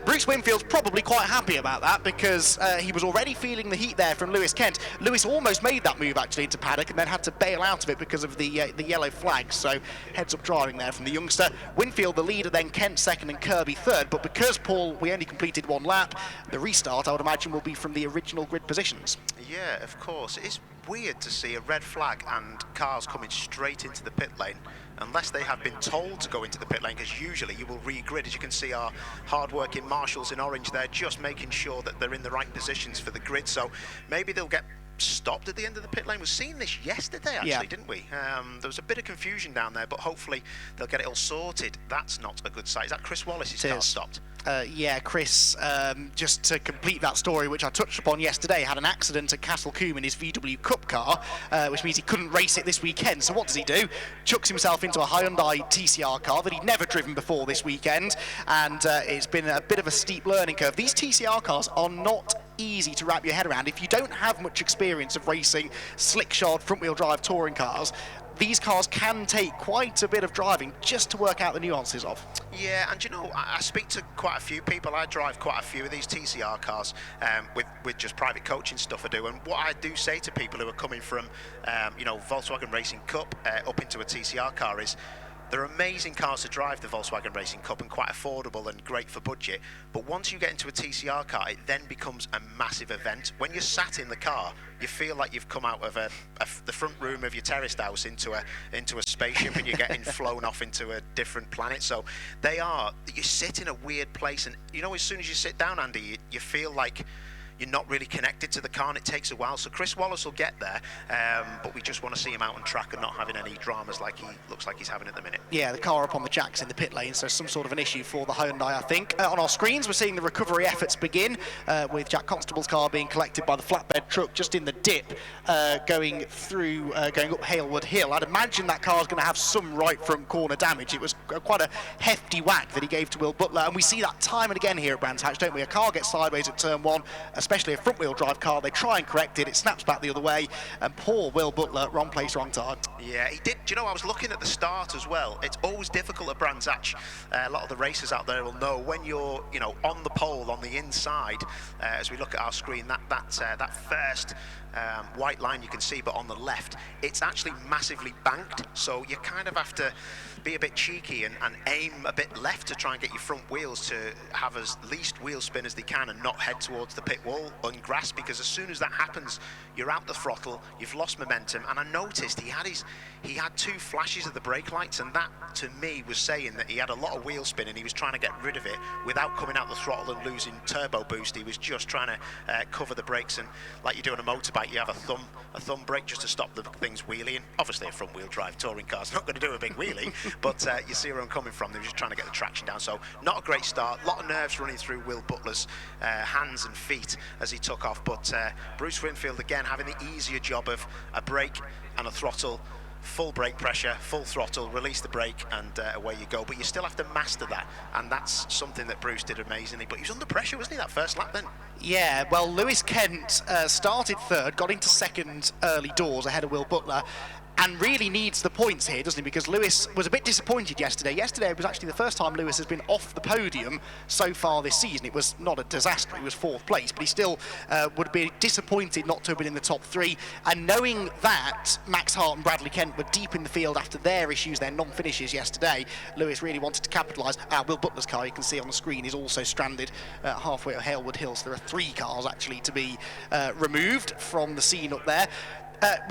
Bruce Winfield's probably quite happy about that, because he was already feeling the heat there from Lewis Kent. Lewis almost made that move actually into paddock and then had to bail out of it because of the yellow flags. So heads up driving there from the youngster. Winfield the leader, then Kent second and Kirby third. But because, Paul, we only completed 1 lap, the restart I would imagine will be from the original grid positions. Yeah, of course. It is weird to see a red flag and cars coming straight into the pit lane, unless they have been told to go into the pit lane, because usually you will re-grid. As you can see, our hard-working marshals in orange there just making sure that they're in the right positions for the grid. So maybe they'll get stopped at the end of the pit lane. We've seen this yesterday actually, didn't we? There was a bit of confusion down there, but hopefully they'll get it all sorted. That's not a good sight. Is that Chris Wallace's car stopped? Yeah, Chris, just to complete that story, which I touched upon yesterday, had an accident at Castle Combe in his VW Cup car, which means he couldn't race it this weekend. So what does he do? Chucks himself into a Hyundai TCR car that he'd never driven before this weekend, and it's been a bit of a steep learning curve. These TCR cars are not easy to wrap your head around. If you don't have much experience of racing slick-shod front-wheel drive touring cars, these cars can take quite a bit of driving just to work out the nuances of. Yeah, and you know, I speak to quite a few people. I drive quite a few of these TCR cars with just private coaching stuff I do. And what I do say to people who are coming from, you know, Volkswagen Racing Cup up into a TCR car is, they're amazing cars to drive, the Volkswagen Racing Cup, and quite affordable and great for budget. But once you get into a TCR car, it then becomes a massive event. When you're sat in the car, you feel like you've come out of the front room of your terraced house into a spaceship, and you're getting flown off into a different planet. So you sit in a weird place, and you know, as soon as you sit down, Andy, you feel like you're not really connected to the car, and it takes a while. So Chris Wallace will get there, but we just want to see him out on track and not having any dramas like he looks like he's having at the minute. Yeah, the car up on the jacks in the pit lane, so some sort of an issue for the Hyundai, I think. On our screens, we're seeing the recovery efforts begin, with Jack Constable's car being collected by the flatbed truck just in the dip, going up Halewood Hill. I'd imagine that car's going to have some right front corner damage. It was quite a hefty whack that he gave to Will Butler, and we see that time and again here at Brands Hatch, don't we? A car gets sideways at turn 1, especially a front-wheel drive car. They try and correct it, it snaps back the other way, and poor Will Butler, wrong place, wrong time. Yeah, he did. Do you know, I was looking at the start as well. It's always difficult at Brands Hatch. A lot of the racers out there will know when you're, you know, on the pole on the inside. As we look at our screen, that first white line you can see, but on the left, it's actually massively banked. So you kind of have to be a bit cheeky and aim a bit left to try and get your front wheels to have as least wheel spin as they can and not head towards the pit wall on grass, because as soon as that happens, you're out the throttle, you've lost momentum. And I noticed he had 2 flashes of the brake lights, and that to me was saying that he had a lot of wheel spin and he was trying to get rid of it without coming out the throttle and losing turbo boost. He was just trying to cover the brakes, and like you do on a motorbike, you have a thumb brake just to stop the things wheeling. Obviously a front wheel drive touring car's not going to do a big wheelie, but you see where I'm coming from. They were just trying to get the traction down. So not a great start. A lot of nerves running through Will Butler's hands and feet as he took off. But Bruce Winfield again having the easier job of a brake and a throttle full brake pressure, full throttle, release the brake, and away you go. But you still have to master that, and that's something that Bruce did amazingly. But he was under pressure, wasn't he, that first lap then? Yeah, well, Lewis Kent started third, got into second early doors ahead of Will Butler, and really needs the points here, doesn't he? Because Lewis was a bit disappointed yesterday. Yesterday was actually the first time Lewis has been off the podium so far this season. It was not a disaster, he was 4th place, but he still would be disappointed not to have been in the top 3. And knowing that Max Hart and Bradley Kent were deep in the field after their issues, their non-finishes yesterday, Lewis really wanted to capitalise. Will Butler's car, you can see on the screen, is also stranded halfway at Halewood Hill, so there are 3 cars actually to be removed from the scene up there.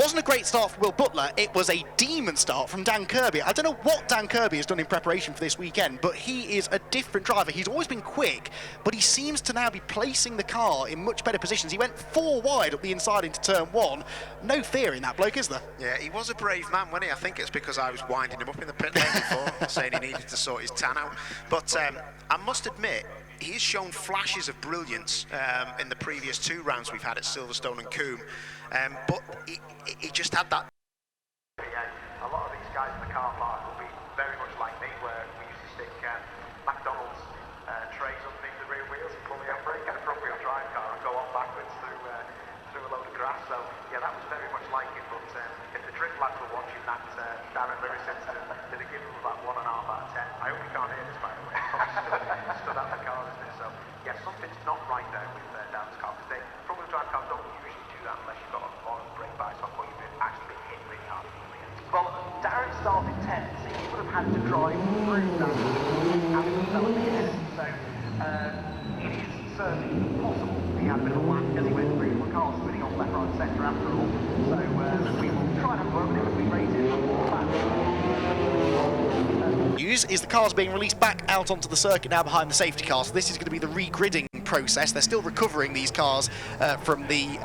Wasn't a great start for Will Butler. It was a demon start from Dan Kirby. I don't know what Dan Kirby has done in preparation for this weekend, but he is a different driver. He's always been quick, but he seems to now be placing the car in much better positions. He went 4 wide up the inside into turn 1. No fear in that bloke, is there? Yeah, he was a brave man, wasn't he? I think it's because I was winding him up in the pit lane before, saying he needed to sort his tan out. But I must admit, he's shown flashes of brilliance in the previous 2 rounds we've had at Silverstone and Coombe. But he just had that. A lot of these guys in the car park will be very much like me, where we used to stick McDonald's trays underneath the rear wheels and pull the handbrake in a front wheel drive car and go on backwards through a load of grass. So yeah, that was very much like it. But if the drift lads were watching that Darren Lewis incident, they'd have given him about 1.5 out of 10. I hope you can't hear this, by the way. It's stood out the car, isn't it? So yeah, something's not right there with Darren's car, because front wheel drive cars don't usually do that unless you've got a lot of brake bites off, or you've actually been hit really hard. Well, Darren started 10th, so he would have had to drive through that and develop the air. So it is certainly possible he had a bit of a whack as he went through. The car's spinning on left, right, centre after all. So we will try and have a look at it as we race it. News is the car's being released back out onto the circuit now behind the safety car, so this is going to be the regridding process. They're still recovering these cars from the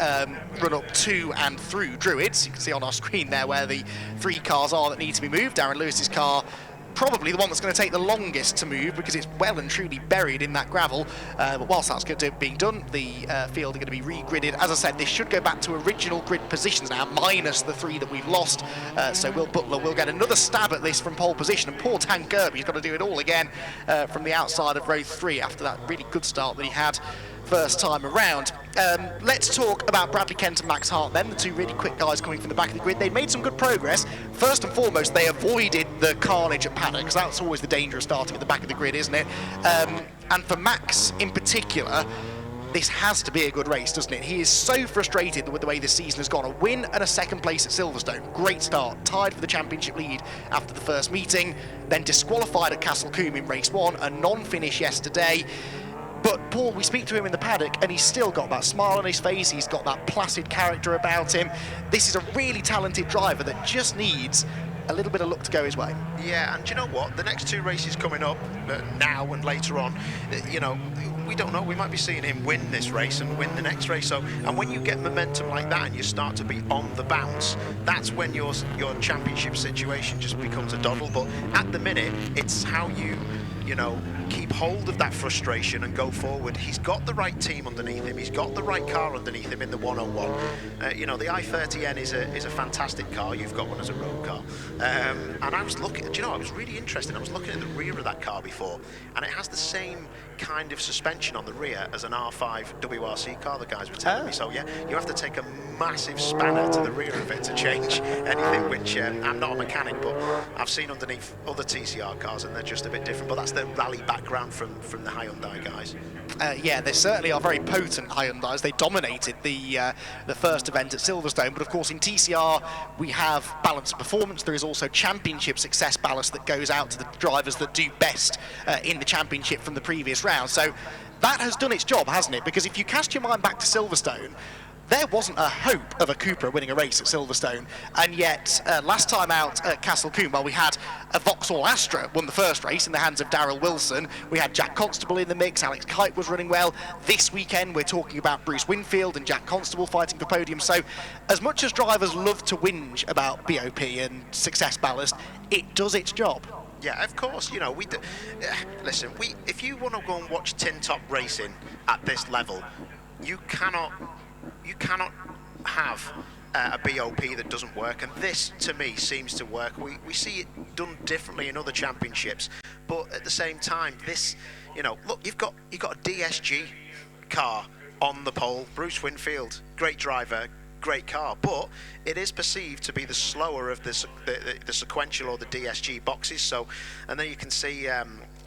run-up to and through Druids. You can see on our screen there where the 3 cars are that need to be moved. Darren Lewis's car, probably the one that's going to take the longest to move because it's well and truly buried in that gravel. But whilst that's being done, the field are going to be re-gridded. As I said, this should go back to original grid positions now, minus the 3 that we've lost. So Will Butler will get another stab at this from pole position, and poor Dan Kirby's got to do it all again from the outside of row 3 after that really good start that he had first time around. Let's talk about Bradley Kent and Max Hart then, the 2 really quick guys coming from the back of the grid. They made some good progress. First and foremost, they avoided the carnage at Paddock, because that's always the danger of starting at the back of the grid, isn't it? And for Max in particular, this has to be a good race, doesn't it? He is so frustrated with the way this season has gone. A win and a 2nd place at Silverstone. Great start. Tied for the championship lead after the first meeting. Then disqualified at Castle Combe in race 1. A non-finish yesterday. But Paul, we speak to him in the paddock and he's still got that smile on his face, he's got that placid character about him. This is a really talented driver that just needs a little bit of luck to go his way. Yeah, and do you know what? The next 2 races coming up, now and later on, you know, we don't know. We might be seeing him win this race and win the next race. So, and when you get momentum like that and you start to be on the bounce, that's when your championship situation just becomes a doddle. But at the minute, it's how you know, keep hold of that frustration and go forward. He's got the right team underneath him. He's got the right car underneath him in the 101. You know, the i30N is a fantastic car. You've got one as a road car. And I was looking, do you know, I was really interested. I was looking at the rear of that car before, and it has the same kind of suspension on the rear as an R5 WRC car, the guys were telling me. So yeah, you have to take a massive spanner to the rear of it to change anything, which I'm not a mechanic, but I've seen underneath other TCR cars and they're just a bit different. But that's the rally background from the Hyundai guys. Yeah, they certainly are very potent Hyundais. They dominated the first event at Silverstone, but of course in TCR we have balance of performance. There is also championship success ballast that goes out to the drivers that do best in the championship from the previous round. So that has done its job, hasn't it? Because if you cast your mind back to Silverstone, there wasn't a hope of a Cupra winning a race at Silverstone, and yet last time out at Castle Combe, well, we had a Vauxhall Astra won the first race in the hands of Daryl Wilson. We had Jack Constable in the mix, Alex Kite was running well. This weekend we're talking about Bruce Winfield and Jack Constable fighting for podium. So as much as drivers love to whinge about BOP and success ballast, it does its job. Yeah, of course. You know, we do. Listen, if you want to go and watch tin top racing at this level, you cannot have a BOP that doesn't work, and this to me seems to work. We see it done differently in other championships, but at the same time, this, look, you've got a DSG car on the pole. Bruce Winfield, great driver, great car, but it is perceived to be the slower of the sequential or the DSG boxes. So, and then you can see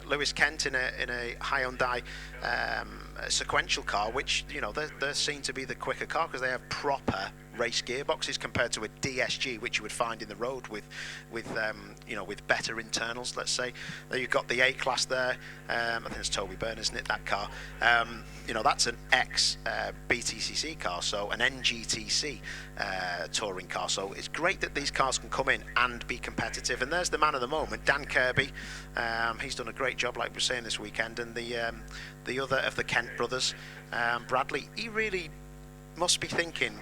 Lewis Kent in a Hyundai sequential car, which they're seen to be the quicker car because they have proper race gearboxes compared to a DSG, which you would find in the road with better internals. Let's say you've got the A class there. I think it's Toby Byrne, isn't it? That car. That's an ex BTCC car, so an NGTC touring car. So it's great that these cars can come in and be competitive. And there's the man of the moment, Dan Kirby. He's done a great job, like we were saying this weekend. And the other of the Kent brothers, Bradley, he really must be thinking,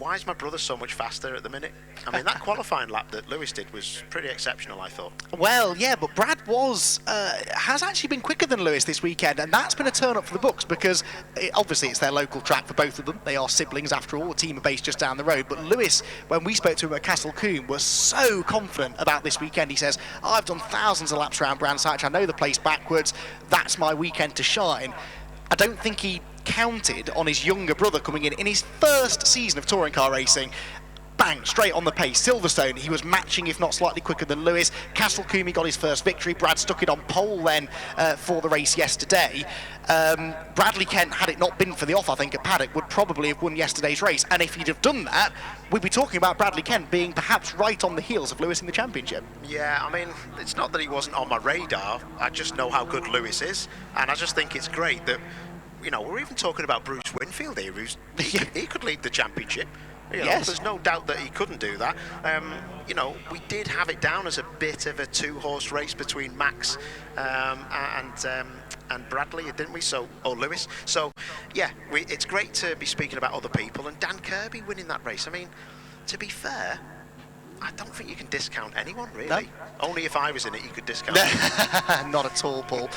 why is my brother so much faster at the minute? I mean, that qualifying lap that Lewis did was pretty exceptional, I thought. Well, yeah, but Brad has actually been quicker than Lewis this weekend, and that's been a turn up for the books because obviously it's their local track for both of them. They are siblings after all. The team are based just down the road. But Lewis, when we spoke to him at Castle Combe, was so confident about this weekend. He says, I've done thousands of laps around Brands Hatch. I know the place backwards. That's my weekend to shine. I don't think he counted on his younger brother coming in his first season of touring car racing. Bang, straight on the pace. Silverstone, he was matching, if not slightly quicker than Lewis. Castle Combe got his first victory. Brad stuck it on pole then for the race yesterday. Bradley Kent, had it not been for the off, I think, at Paddock, would probably have won yesterday's race. And if he'd have done that, we'd be talking about Bradley Kent being perhaps right on the heels of Lewis in the championship. Yeah, I mean, it's not that he wasn't on my radar. I just know how good Lewis is. And I just think it's great that, we're even talking about Bruce Winfield here, he could lead the championship. Yes. There's no doubt that he couldn't do that. We did have it down as a bit of a two-horse race between Max and Bradley, didn't we? Or Lewis. So, yeah, it's great to be speaking about other people, and Dan Kirby winning that race. I mean, to be fair, I don't think you can discount anyone, really. No. Only if I was in it, you could discount me. Not at all, Paul.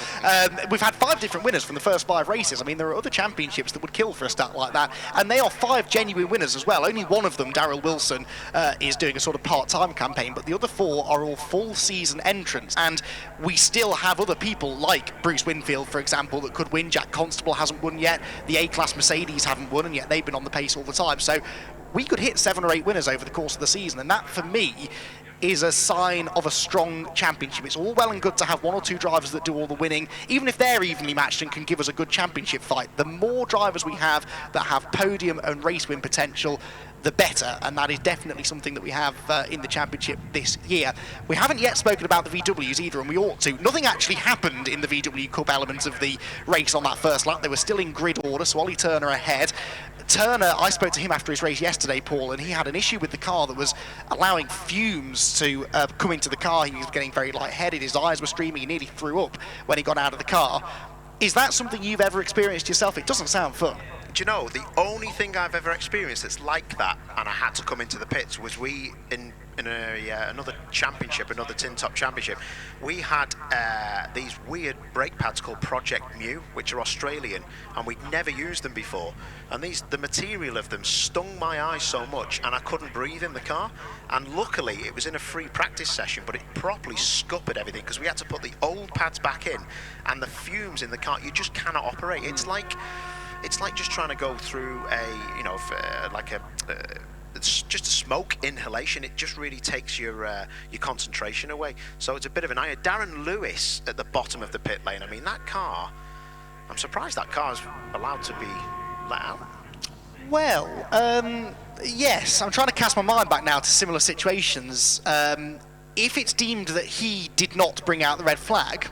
We've had 5 different winners from the first 5 races. I mean, there are other championships that would kill for a stat like that, and they are 5 genuine winners as well. Only one of them, Daryl Wilson, is doing a sort of part-time campaign, but the other 4 are all full-season entrants, and we still have other people like Bruce Winfield, for example, that could win. Jack Constable hasn't won yet. The A-Class Mercedes haven't won, and yet they've been on the pace all the time. So we could hit 7 or 8 winners over the course of the season, and that, for me, is a sign of a strong championship. It's all well and good to have 1 or 2 drivers that do all the winning, even if they're evenly matched and can give us a good championship fight. The more drivers we have that have podium and race win potential, the better, and that is definitely something that we have in the championship this year. We haven't yet spoken about the VWs either, and we ought to. Nothing actually happened in the VW Cup elements of the race on that first lap. They were still in grid order, so Ollie Turner ahead. Turner, I spoke to him after his race yesterday, Paul, and he had an issue with the car that was allowing fumes to come into the car. He was getting very lightheaded, his eyes were streaming, he nearly threw up when he got out of the car. Is that something you've ever experienced yourself? It doesn't sound fun. Do you know, the only thing I've ever experienced that's like that, and I had to come into the pits, was we in another championship, another Tin Top championship, we had these weird brake pads called Project Mu, which are Australian, and we'd never used them before. And the material of them stung my eyes so much, and I couldn't breathe in the car. And luckily, it was in a free practice session, but it properly scuppered everything because we had to put the old pads back in, and the fumes in the car, you just cannot operate. It's like just trying to go through it's just a smoke inhalation. It just really takes your concentration away. So it's a bit of an eye. Darren Lewis at the bottom of the pit lane. I mean, that car, I'm surprised that car's allowed to be let out. Well, yes, I'm trying to cast my mind back now to similar situations. If it's deemed that he did not bring out the red flag,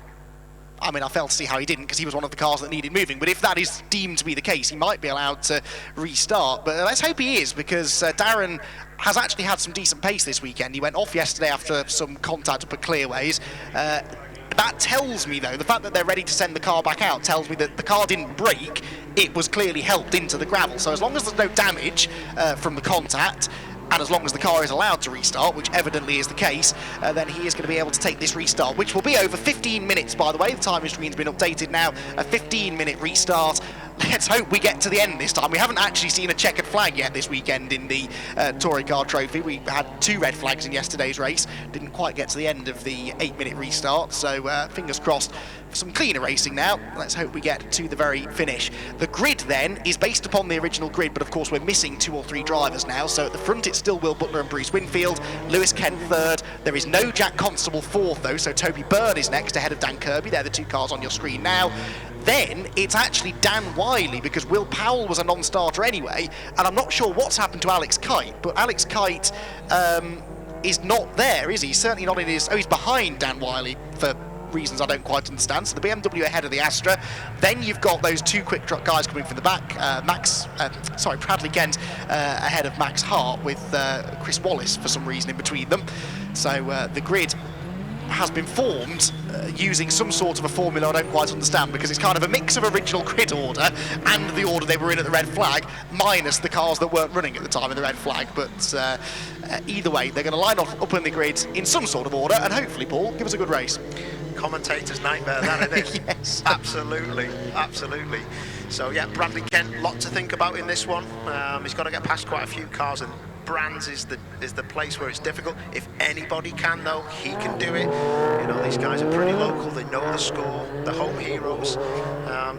I mean, I failed to see how he didn't because he was one of the cars that needed moving. But if that is deemed to be the case, he might be allowed to restart. But let's hope he is, because Darren has actually had some decent pace this weekend. He went off yesterday after some contact up at Clearways. That tells me, though, the fact that they're ready to send the car back out tells me that the car didn't break. It was clearly helped into the gravel. So as long as there's no damage from the contact, and as long as the car is allowed to restart, which evidently is the case, then he is going to be able to take this restart, which will be over 15 minutes, by the way. The timing screen's been updated now. A 15-minute restart. let's hope we get to the end this time. We haven't actually seen a checkered flag yet this weekend in the Touring Car Trophy. We had 2 red flags in yesterday's race. Didn't quite get to the end of the 8-minute restart, so fingers crossed for some cleaner racing now. Let's hope we get to the very finish. The grid then is based upon the original grid, but of course we're missing 2 or 3 drivers now. So at the front it's still Will Butler and Bruce Winfield, Lewis Kent 3rd. There is no Jack Constable 4th though, so Toby Byrne is next ahead of Dan Kirby. They're the 2 cars on your screen now. Then it's actually Dan Wiley, because Will Powell was a non-starter anyway, and I'm not sure what's happened to Alex Kite, but Alex Kite is not there, is he? Certainly not in his... Oh, he's behind Dan Wiley for reasons I don't quite understand. So the BMW ahead of the Astra. Then you've got those 2 quick guys coming from the back. Bradley Kent ahead of Max Hart with Chris Wallace for some reason in between them. So the grid has been formed using some sort of a formula I don't quite understand, because it's kind of a mix of original grid order and the order they were in at the red flag, minus the cars that weren't running at the time in the red flag. But either way, they're going to line up in the grid in some sort of order, and hopefully, Paul, give us a good race. Commentator's nightmare, that, isn't it? Yes. Absolutely. So yeah, Bradley Kent, lot to think about in this one. He's got to get past quite a few cars, and Brands is the place where it's difficult. If anybody can, though, he can do it. You know, these guys are pretty local. They know the score. The home heroes.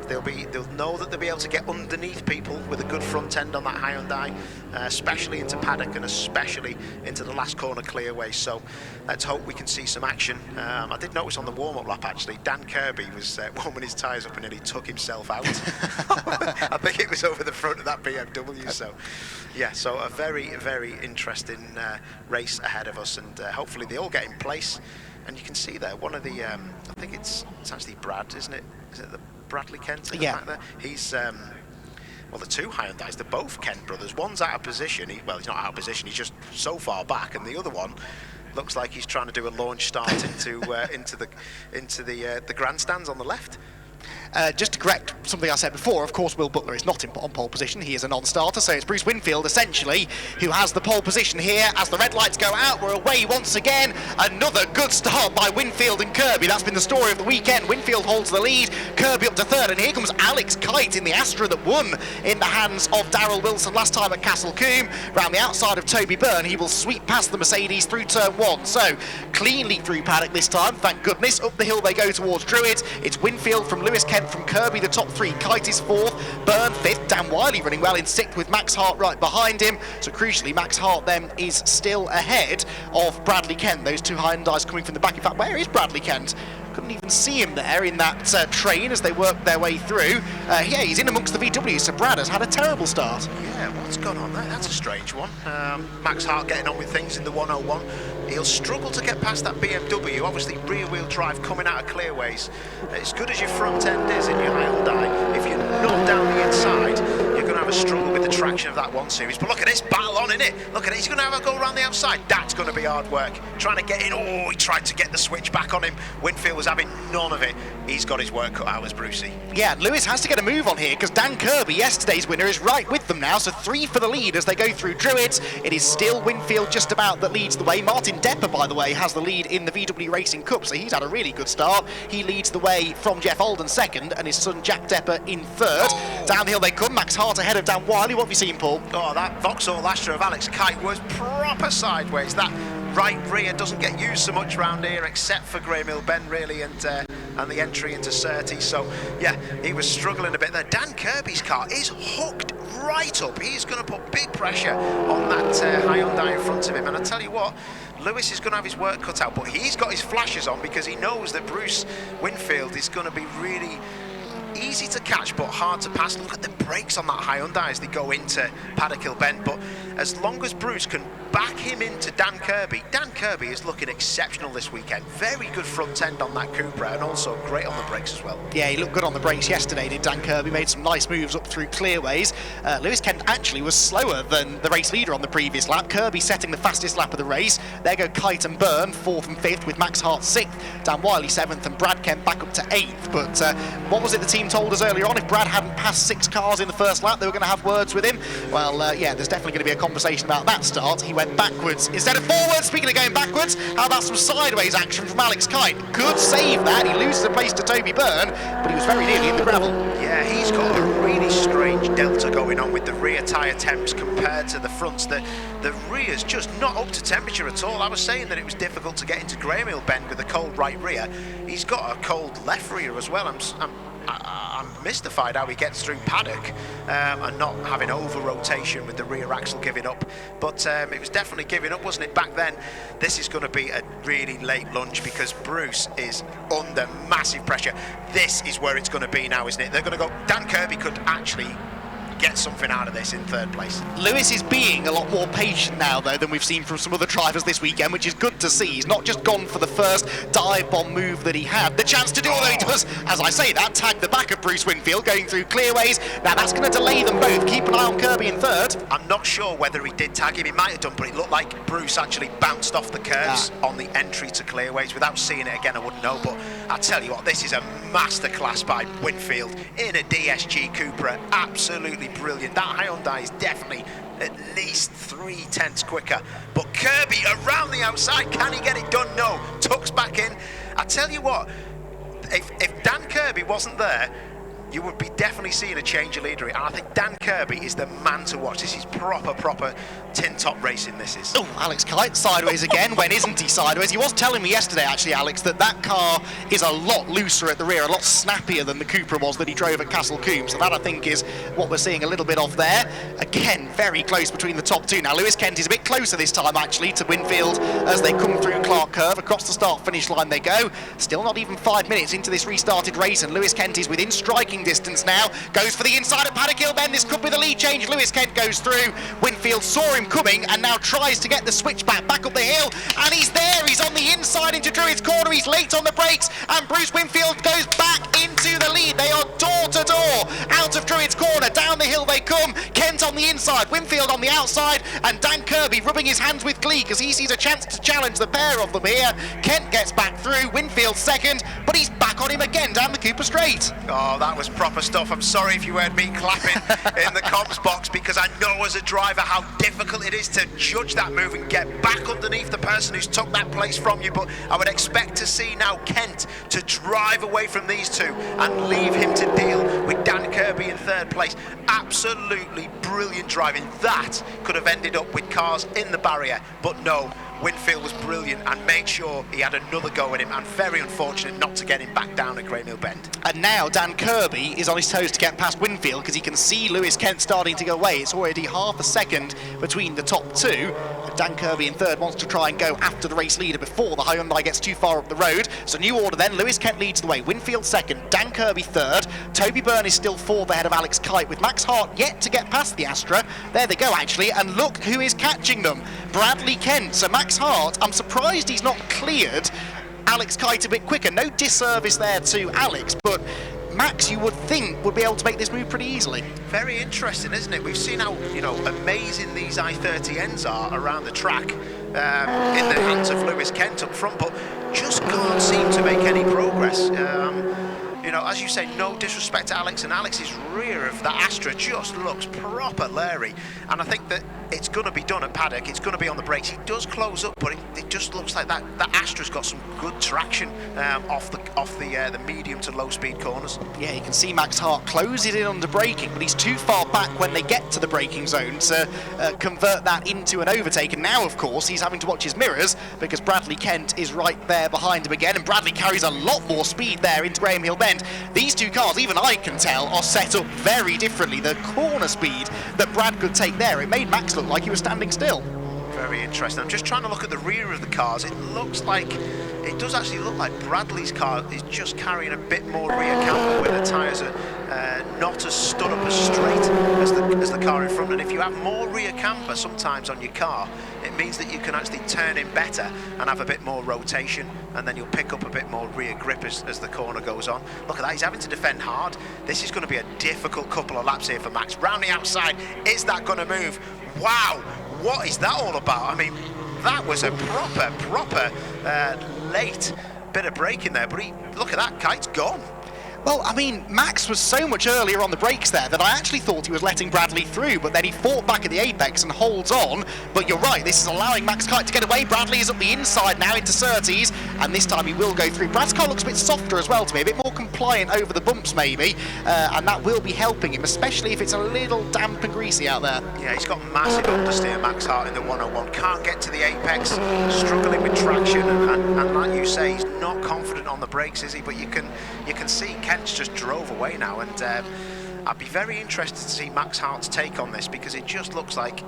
They'll know that they'll be able to get underneath people with a good front end on that Hyundai, especially into paddock and especially into the last corner clearway. So let's hope we can see some action. I did notice on the warm-up lap actually, Dan Kirby was warming his tyres up and then he took himself out. I think it was over the front of that BMW. So yeah, so a very, very interesting race ahead of us, and hopefully they all get in place. And you can see there one of the I think it's actually Brad, isn't it? Is it the Bradley Kent in the back there? He's well, the 2 Hyundais, they're both Kent brothers. One's out of position. He's not out of position, he's just so far back, and the other one looks like he's trying to do a launch start into the grandstands on the left. Just to correct something I said before, of course Will Butler is not on pole position, he is a non-starter, so it's Bruce Winfield essentially who has the pole position here. As the red lights go out, we're away once again. Another good start by Winfield and Kirby. That's been the story of the weekend. Winfield holds the lead, Kirby up to 3rd, and here comes Alex Kite in the Astra that won in the hands of Daryl Wilson last time at Castle Combe. Round the outside of Toby Byrne, he will sweep past the Mercedes through turn 1. So cleanly through paddock this time, thank goodness. Up the hill they go towards Druids. It's Winfield from Lewis Kent from Kirby, the top 3. Kite is 4th, Byrne 5th, Dan Wiley running well in 6th with Max Hart right behind him. So crucially, Max Hart then is still ahead of Bradley Kent. Those 2 Hyundais coming from the back. In fact, where is Bradley Kent? Couldn't even see him there in that train as they worked their way through. Yeah, he's in amongst the VWs, so Brad has had a terrible start. Yeah, what's gone on there? That's a strange one. Max Hart getting on with things in the 101. He'll struggle to get past that BMW. Obviously, rear-wheel drive coming out of clearways. As good as your front end is in your Hyundai, if you're not down the inside, you're going to have a struggle with the traction of that 1 Series. But look at this battle on, innit? Look at it. He's going to have a go around the outside. That's going to be hard work. Trying to get in. Oh, he tried to get the switch back on him. Winfield was having none of it. He's got his work cut out as Brucey. Yeah, and Lewis has to get a move on here because Dan Kirby, yesterday's winner, is right with them now. So 3 for the lead as they go through Druids. It is still Winfield just about that leads the way. Martin Depper, by the way, has the lead in the VW Racing Cup, so he's had a really good start. He leads the way from Jeff Alden 2nd and his son Jack Depper in 3rd. Down the hill they come. Max Hart ahead of Dan Wiley. What have you seen, Paul? Oh, that Vauxhall Astra of Alex Kite was proper sideways. That right rear doesn't get used so much round here, except for Graham Hill Bend, really, and the entry into Surtees. So, yeah, he was struggling a bit there. Dan Kirby's car is hooked right up. He's going to put big pressure on that Hyundai in front of him. And I tell you what, Lewis is going to have his work cut out, but he's got his flashes on because he knows that Bruce Winfield is going to be really easy to catch but hard to pass. Look at the brakes on that Hyundai as they go into Paddock Hill Bend, but as long as Bruce can back him into Dan Kirby is looking exceptional this weekend. Very good front end on that Cupra and also great on the brakes as well. Yeah, he looked good on the brakes yesterday, did Dan Kirby. Made some nice moves up through clearways. Lewis Kent actually was slower than the race leader on the previous lap. Kirby setting the fastest lap of the race. There go Kite and Byrne 4th and 5th with Max Hart 6th, Dan Wiley 7th and Brad Kent back up to 8th. But what was it the team told us earlier on? If Brad hadn't passed 6 cars in the first lap, they were going to have words with him. Well, yeah, there's definitely going to be a conversation about that start. He went went backwards instead of forwards. Speaking of going backwards, how about some sideways action from Alex Kite? Good save that. He loses the place to Toby Byrne, but he was very nearly in the gravel. Yeah, he's got a really strange delta going on with the rear tyre temps compared to the fronts. The rear's just not up to temperature at all. I was saying that it was difficult to get into Graham Hill Bend with a cold right rear. He's got a cold left rear as well. I'm mystified how he gets through paddock and not having over rotation with the rear axle giving up, but it was definitely giving up, wasn't it, back then? This is going to be a really late lunge because Bruce is under massive pressure. This is where it's going to be now, isn't it? They're going to go. Dan Kirby could actually get something out of this in third place. Lewis is being a lot more patient now, though, than we've seen from some other drivers this weekend, which is good to see. He's not just gone for the first dive bomb move that he had the chance to do, although he does, as I say that, tag the back of Bruce Winfield going through clearways. Now that's going to delay them both. Keep an eye on Kirby in third. I'm not sure whether he did tag him. He might have done, but it looked like Bruce actually bounced off the curves on the entry to clearways. Without seeing it again, I wouldn't know, but I tell you what, this is a masterclass by Winfield in a DSG Cupra. Absolutely brilliant. That Hyundai is definitely at least 3/10 quicker. But Kirby around the outside, can he get it done? No. Tucks back in. I tell you what, if Dan Kirby wasn't there, you would be definitely seeing a change of leader. And I think Dan Kirby is the man to watch. This is proper tin top racing, this is. Oh, Alex Kite sideways again. When isn't he sideways? He was telling me yesterday, actually, Alex, that car is a lot looser at the rear, a lot snappier than the Cupra was that he drove at Castle Combe. So that, I think, is what we're seeing a little bit of there. Again, very close between the top two. Now, Lewis Kent is a bit closer this time, actually, to Winfield as they come through Clark Curve. Across the start-finish line they go. Still not even 5 minutes into this restarted race, and Lewis Kent is within striking distance now. Goes for the inside at Paddock Hill Bend. This could be the lead change. Lewis Kent goes through. Winfield saw him coming and now tries to get the switchback back up the hill, and he's there. He's on the inside into Druids Corner. He's late on the brakes, and Bruce Winfield goes back into the lead. They are door to door out of Druids Corner. Down the hill they come. Kent on the inside, Winfield on the outside, and Dan Kirby rubbing his hands with glee because he sees a chance to challenge the pair of them here. Kent gets back through. Winfield second, but he's back on him again down the Cooper Straight. Oh, that was proper stuff. I'm sorry if you heard me clapping in the comms box, because I know as a driver how difficult it is to judge that move and get back underneath the person who's took that place from you. But I would expect to see now Kent to drive away from these two and leave him to deal with Dan Kirby in third place. Absolutely brilliant driving. That could have ended up with cars in the barrier, but no. Winfield was brilliant and made sure he had another go at him, and very unfortunate not to get him back down at Graham Hill Bend. And now Dan Kirby is on his toes to get past Winfield because he can see Lewis Kent starting to go away. It's already half a second between the top two. Dan Kirby in third wants to try and go after the race leader before the Hyundai gets too far up the road. So new order then. Lewis Kent leads the way. Winfield second. Dan Kirby third. Toby Byrne is still fourth ahead of Alex Kite, with Max Hart yet to get past the Astra. There they go, actually. And look who is catching them. Bradley Kent. So Max Hart, I'm surprised he's not cleared Alex Kite a bit quicker. No disservice there to Alex, but Max, you would think, would be able to make this move pretty easily. Very interesting, isn't it? We've seen how, amazing these I-30Ns are around the track in the hands of Lewis Kent up front, but just can't seem to make any progress. As you say, no disrespect to Alex, and Alex's rear of that Astra just looks proper leery. And I think that it's going to be done at paddock. It's going to be on the brakes. He does close up, but it just looks like that Astra's got some good traction off the medium to low speed corners. Yeah, you can see Max Hart close it in under braking, but he's too far back when they get to the braking zone to convert that into an overtake. And now, of course, he's having to watch his mirrors because Bradley Kent is right there behind him again, and Bradley carries a lot more speed there into Graham Hill Bend. These two cars, even I can tell, are set up very differently. The corner speed that Brad could take there, it made Max look like he was standing still. Very interesting. I'm just trying to look at the rear of the cars. It does actually look like Bradley's car is just carrying a bit more rear camber, where the tyres are not as stood up as straight as the car in front. And if you have more rear camber sometimes on your car, it means that you can actually turn in better and have a bit more rotation, and then you'll pick up a bit more rear grip as the corner goes on. Look at that, he's having to defend hard. This is going to be a difficult couple of laps here for Max. Round the outside, is that going to move? Wow, what is that all about? I mean, that was a proper late bit of braking there, but look at that, Kite's gone. Well, I mean, Max was so much earlier on the brakes there that I actually thought he was letting Bradley through, but then he fought back at the apex and holds on. But you're right, this is allowing Max Kite to get away. Bradley is up the inside now into Surtees, and this time he will go through. Brad's car looks a bit softer as well to me, a bit more compliant over the bumps maybe, and that will be helping him, especially if it's a little damp and greasy out there. Yeah, he's got massive understeer, Max Hart, in the 101. Can't get to the apex, struggling with traction, and like you say, he's not confident on the brakes, is he? But you can see Kent's just drove away now, and I'd be very interested to see Max Hart's take on this, because it just looks like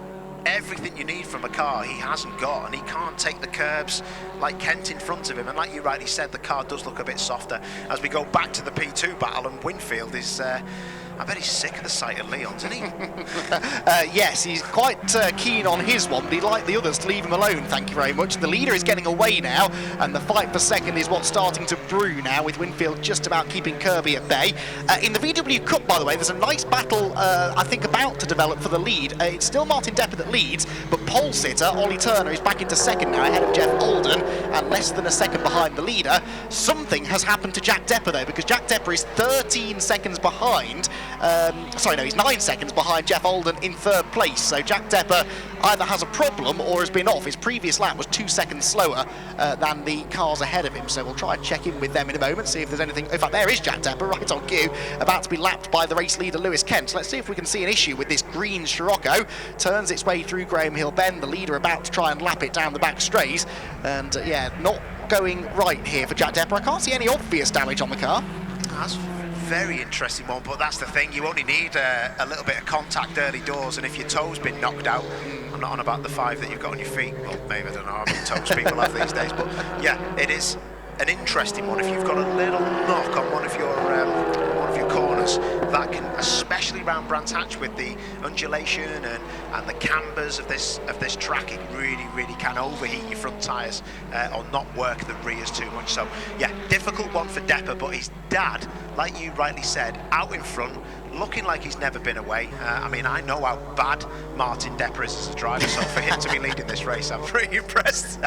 everything you need from a car he hasn't got, and he can't take the curbs like Kent in front of him. And like you rightly said, the car does look a bit softer. As we go back to the P2 battle, and Winfield is I bet he's sick of the sight of Leon's, isn't he? Yes, he's quite keen on his one, but he'd like the others to leave him alone, thank you very much. The leader is getting away now, and the fight for second is what's starting to brew now, with Winfield just about keeping Kirby at bay. In the VW Cup, by the way, there's a nice battle, I think, about to develop for the lead. It's still Martin Depper that leads, but pole sitter Ollie Turner is back into second now, ahead of Jeff Alden, and less than a second behind the leader. Something has happened to Jack Depper, though, because Jack Depper is 13 seconds behind. He's 9 seconds behind Jeff Alden in third place. So Jack Depper either has a problem or has been off. His previous lap was 2 seconds slower than the cars ahead of him. So we'll try and check in with them in a moment, see if there's anything. In fact, there is Jack Depper right on cue, about to be lapped by the race leader Lewis Kent. So let's see if we can see an issue with this green Scirocco. Turns its way through Graham Hill Bend. The leader about to try and lap it down the back straight. And not going right here for Jack Depper. I can't see any obvious damage on the car. That's very interesting one, but that's the thing, you only need a little bit of contact early doors, and if your toe's been knocked out, I'm not on about the 5 that you've got on your feet, well, maybe, I don't know how many toes people have these days, but yeah, it is an interesting one. If you've got a little knock on one of your corners, that can, especially around Brands Hatch with the undulation and the cambers of this track, it really can overheat your front tyres or not work the rears too much. So yeah, difficult one for Depper, but his dad, like you rightly said, out in front, looking like he's never been away. I mean, I know how bad Martin Depper is as a driver, so for him to be leading this race, I'm pretty impressed.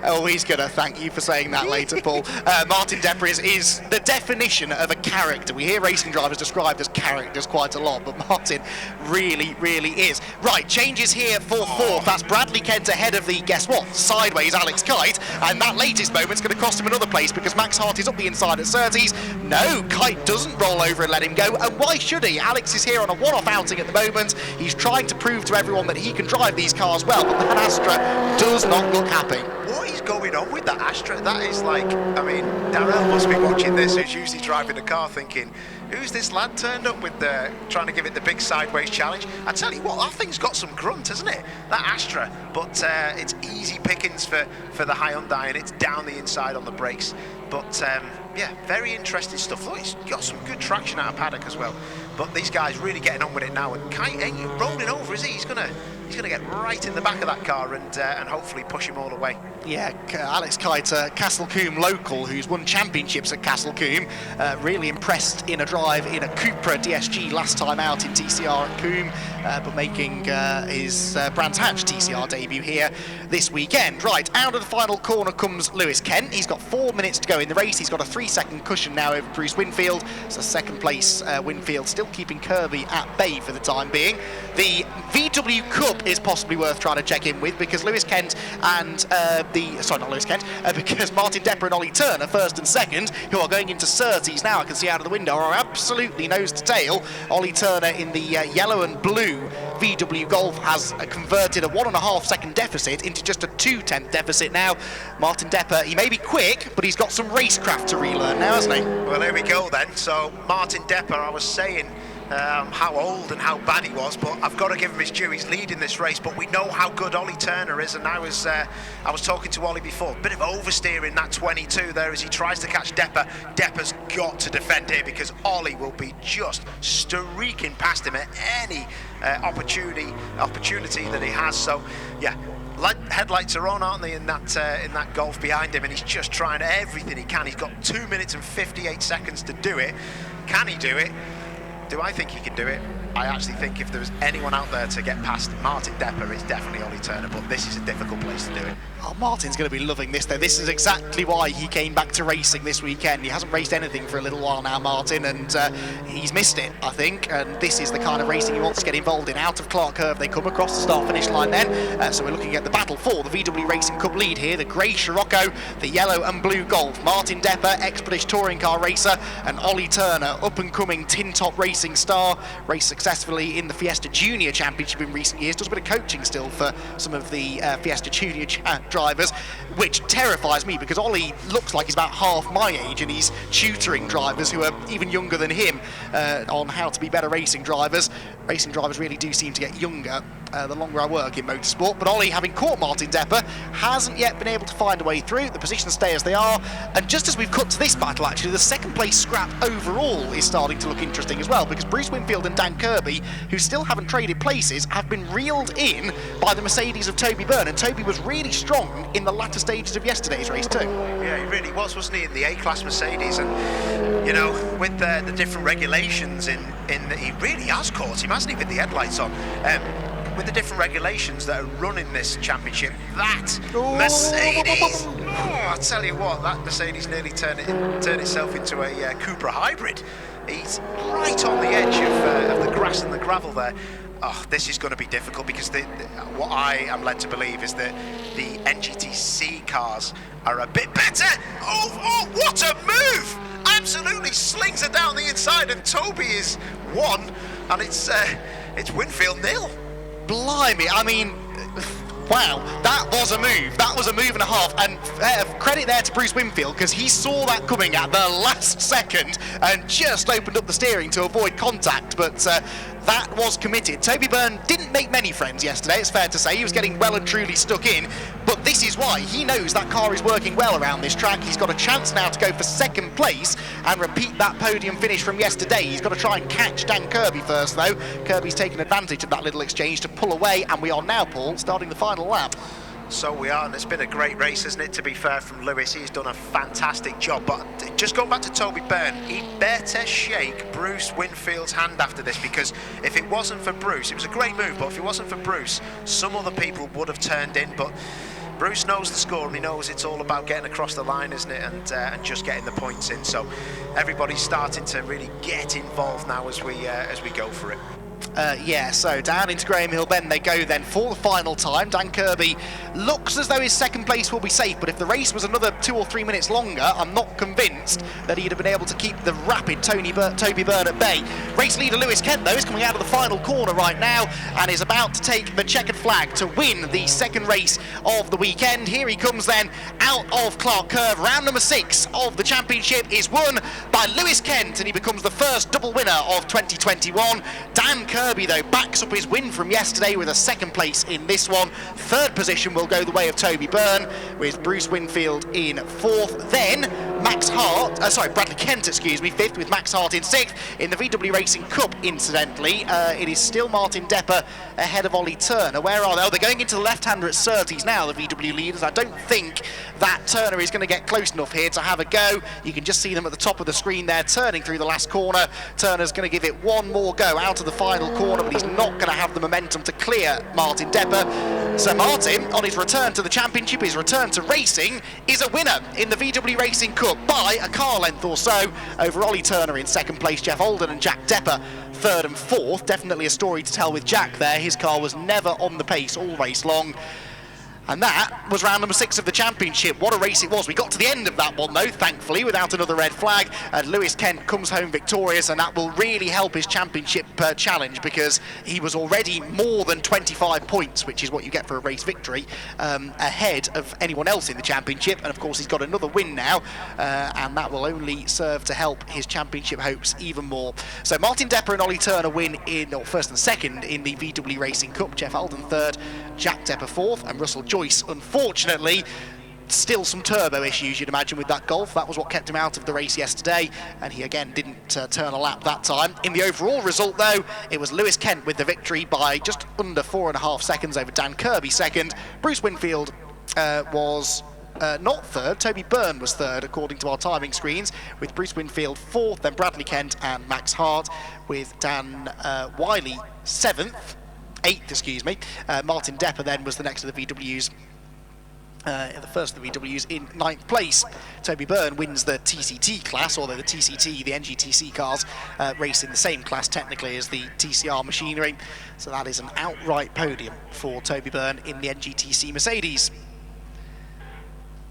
Oh, he's going to thank you for saying that later, Paul. Martin Depper is the definition of a character. We hear racing drivers described as characters quite a lot, but Martin really is. Right, changes here for fourth. That's Bradley Kent ahead of the, guess what, sideways Alex Kite, and that latest moment's going to cost him another place, because Max Hart is up the inside at Surtees. No, Kite doesn't roll over and let him go, and why should he? Alex is here on a one-off outing at the moment. He's trying to prove to everyone that he can drive these cars well, but that Astra does not look happy. What is going on with that Astra? That is like, I mean, Darrell must be watching this, who's usually driving the car, thinking, who's this lad turned up with trying to give it the big sideways challenge? I tell you what, that thing's got some grunt, hasn't it? That Astra, but it's easy pickings for the Hyundai, and it's down the inside on the brakes. But yeah, very interesting stuff. Look, it's got some good traction out of paddock as well. But these guys really getting on with it now, and Kite ain't rolling over, is he? He's gonna get right in the back of that car and hopefully push him all the way. Yeah, Alex Kite, Castle Combe local, who's won championships at Castle Combe, really impressed in a drive in a Cupra DSG last time out in TCR at Combe, but making his Brands Hatch TCR debut here this weekend. Right, out of the final corner comes Lewis Kent. He's got 4 minutes to go in the race. He's got a 3-second cushion now over Bruce Winfield. So second place Winfield, still keeping Kirby at bay for the time being. The VW Cup is possibly worth trying to check in with, because Lewis Kent and because Martin Depper and Ollie Turner, first and second, who are going into Surtees now, I can see out of the window, are absolutely nose to tail. Ollie Turner in the yellow and blue VW Golf has converted a 1.5 second deficit into just a 2/10 deficit now. Martin Depper, he may be quick, but he's got some racecraft to relearn now, hasn't he? Well, here we go then. So Martin Depper, I was saying how old and how bad he was, but I've got to give him his due. He's leading this race, but we know how good Ollie Turner is, and I was talking to Ollie before. Bit of oversteer in that 22 there as he tries to catch Depper. Depper's got to defend here, because Ollie will be just streaking past him at any opportunity that he has. So yeah, headlights are on, aren't they, in that Golf behind him, and he's just trying everything he can. He's got 2 minutes and 58 seconds to do it. Can he do it? Do I think he can do it? I actually think if there was anyone out there to get past Martin Depper, it's definitely Ollie Turner, but this is a difficult place to do it. Oh, Martin's going to be loving this, though. This is exactly why he came back to racing this weekend. He hasn't raced anything for a little while now, Martin, and he's missed it, I think. And this is the kind of racing he wants to get involved in. Out of Clark Curve, they come across the start-finish line then. So we're looking at the battle for the VW Racing Cup lead here. The grey Scirocco, the yellow and blue Golf. Martin Depper, ex-British touring car racer, and Ollie Turner, up-and-coming tin-top racing star. Raced successfully in the Fiesta Junior Championship in recent years. Does a bit of coaching still for some of the Fiesta Junior drivers, which terrifies me because Ollie looks like he's about half my age and he's tutoring drivers who are even younger than him on how to be better racing drivers. Racing drivers really do seem to get younger the longer I work in motorsport, but Ollie, having caught Martin Depper, hasn't yet been able to find a way through. The positions stay as they are, and just as we've cut to this battle, actually, the second place scrap overall is starting to look interesting as well, because Bruce Winfield and Dan Kirby, who still haven't traded places, have been reeled in by the Mercedes of Toby Byrne, and Toby was really strong in the latter stages of yesterday's race too. Yeah, he really was, wasn't he, in the A-Class Mercedes, and, you know, with the different regulations in that he really has caught him, hasn't he, with the headlights on. With the different regulations that are running this championship, that Mercedes, I tell you what, that Mercedes nearly turned itself into a Cupra hybrid. He's right on the edge of the grass and the gravel there. Oh, this is going to be difficult because what I am led to believe is that the NGTC cars are a bit better. Oh, what a move! Absolutely slings it down the inside, and Toby is 1, and it's Winfield 0. Blimey, I mean, wow, that was a move. That was a move and a half. And credit there to Bruce Winfield, because he saw that coming at the last second and just opened up the steering to avoid contact. But that was committed. Toby Byrne didn't make many friends yesterday, it's fair to say. He was getting well and truly stuck in. But this is why. He knows that car is working well around this track. He's got a chance now to go for second place and repeat that podium finish from yesterday. He's got to try and catch Dan Kirby first, though. Kirby's taken advantage of that little exchange to pull away, and we are now, Paul, starting the final lap. So we are, and it's been a great race, hasn't it, to be fair, from Lewis. He's done a fantastic job, but just going back to Toby Byrne, he better shake Bruce Winfield's hand after this, because if it wasn't for Bruce, it was a great move, but if it wasn't for Bruce, some other people would have turned in, but Bruce knows the score, and he knows it's all about getting across the line, isn't it, and just getting the points in. So everybody's starting to really get involved now as we go for it. Yeah, so down into Graham Hill Bend they go then for the final time. Dan Kirby looks as though his second place will be safe, but if the race was another 2 or 3 minutes longer, I'm not convinced that he'd have been able to keep the rapid Toby Byrne at bay. Race leader Lewis Kent, though, is coming out of the final corner right now and is about to take the checkered flag to win the second race of the weekend. Here he comes then out of Clark Curve. Round number 6 of the championship is won by Lewis Kent, and he becomes the first double winner of 2021. Dan Kirby, though, backs up his win from yesterday with a second place in this one. Third position will go the way of Toby Byrne, with Bruce Winfield in 4th. Then Bradley Kent, fifth, with Max Hart in 6th. In the VW Racing Cup, incidentally, it is still Martin Depper ahead of Ollie Turner. Where are they? Oh, they're going into the left-hander at Surtees now, the VW leaders. I don't think that Turner is going to get close enough here to have a go. You can just see them at the top of the screen there, turning through the last corner. Turner's going to give it one more go out of the final corner, but he's not going to have the momentum to clear Martin Depper. So Martin, on his return to the championship, his return to racing, is a winner in the VW Racing Cup by a car length or so over Ollie Turner in second place, Jeff Alden and Jack Depper third and fourth. Definitely a story to tell with Jack there. His car was never on the pace all race long. And that was round number 6 of the championship. What a race it was. We got to the end of that one, though, thankfully, without another red flag. And Lewis Kent comes home victorious, and that will really help his championship challenge, because he was already more than 25 points, which is what you get for a race victory, ahead of anyone else in the championship. And, of course, he's got another win now, and that will only serve to help his championship hopes even more. So Martin Depper and Ollie Turner win first and second in the VW Racing Cup. Jeff Alden third, Jack Depper fourth, and Russell Joyce, unfortunately, still some turbo issues, you'd imagine, with that Golf. That was what kept him out of the race yesterday, and he again didn't turn a lap that time. In the overall result, though, it was Lewis Kent with the victory by just under 4.5 seconds over Dan Kirby second. Bruce Winfield was not third. Toby Byrne was third, according to our timing screens, with Bruce Winfield fourth, then Bradley Kent and Max Hart, with Dan Wiley eighth, excuse me. Martin Depper then was the next of the VWs. The first of the VWs in 9th place. Toby Byrne wins the TCT class, although the TCT, the NGTC cars, race in the same class technically as the TCR machinery. So that is an outright podium for Toby Byrne in the NGTC Mercedes.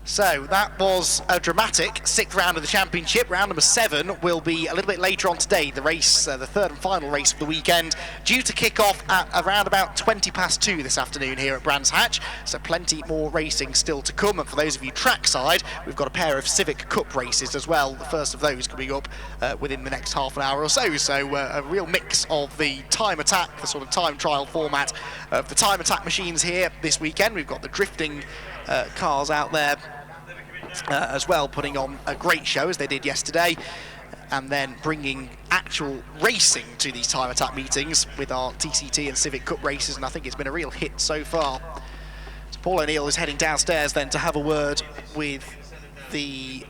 So that was a dramatic 6th round of the championship. Round number 7 will be a little bit later on today. The race, the third and final race of the weekend, due to kick off at around about 2:20 this afternoon here at Brands Hatch. So plenty more racing still to come. And for those of you trackside, we've got a pair of Civic Cup races as well. The first of those coming up within the next half an hour or so. So a real mix of the time attack, the sort of time trial format of the time attack machines here this weekend. We've got the drifting cars out there as well, putting on a great show as they did yesterday, and then bringing actual racing to these time attack meetings with our TCT and Civic Cup races, and I think it's been a real hit so far. So Paul O'Neill is heading downstairs then to have a word with the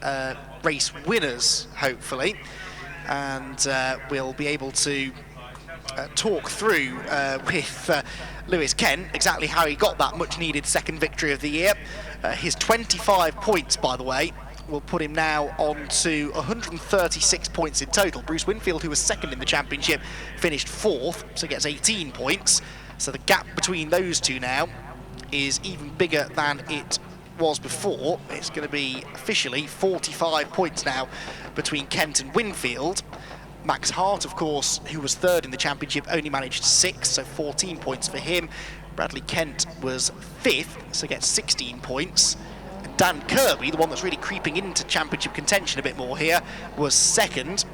race winners, hopefully, and we'll be able to talk through with Lewis Kent exactly how he got that much needed second victory of the year. His 25 points, by the way, will put him now on to 136 points in total. Bruce Winfield, who was second in the championship, finished 4th, so gets 18 points. So the gap between those two now is even bigger than it was before. It's going to be officially 45 points now between Kent and Winfield. Max Hart, of course, who was third in the championship, only managed 6, so 14 points for him. Bradley Kent was 5th, so gets 16 points. And Dan Kirby, the one that's really creeping into championship contention a bit more here, was 2nd.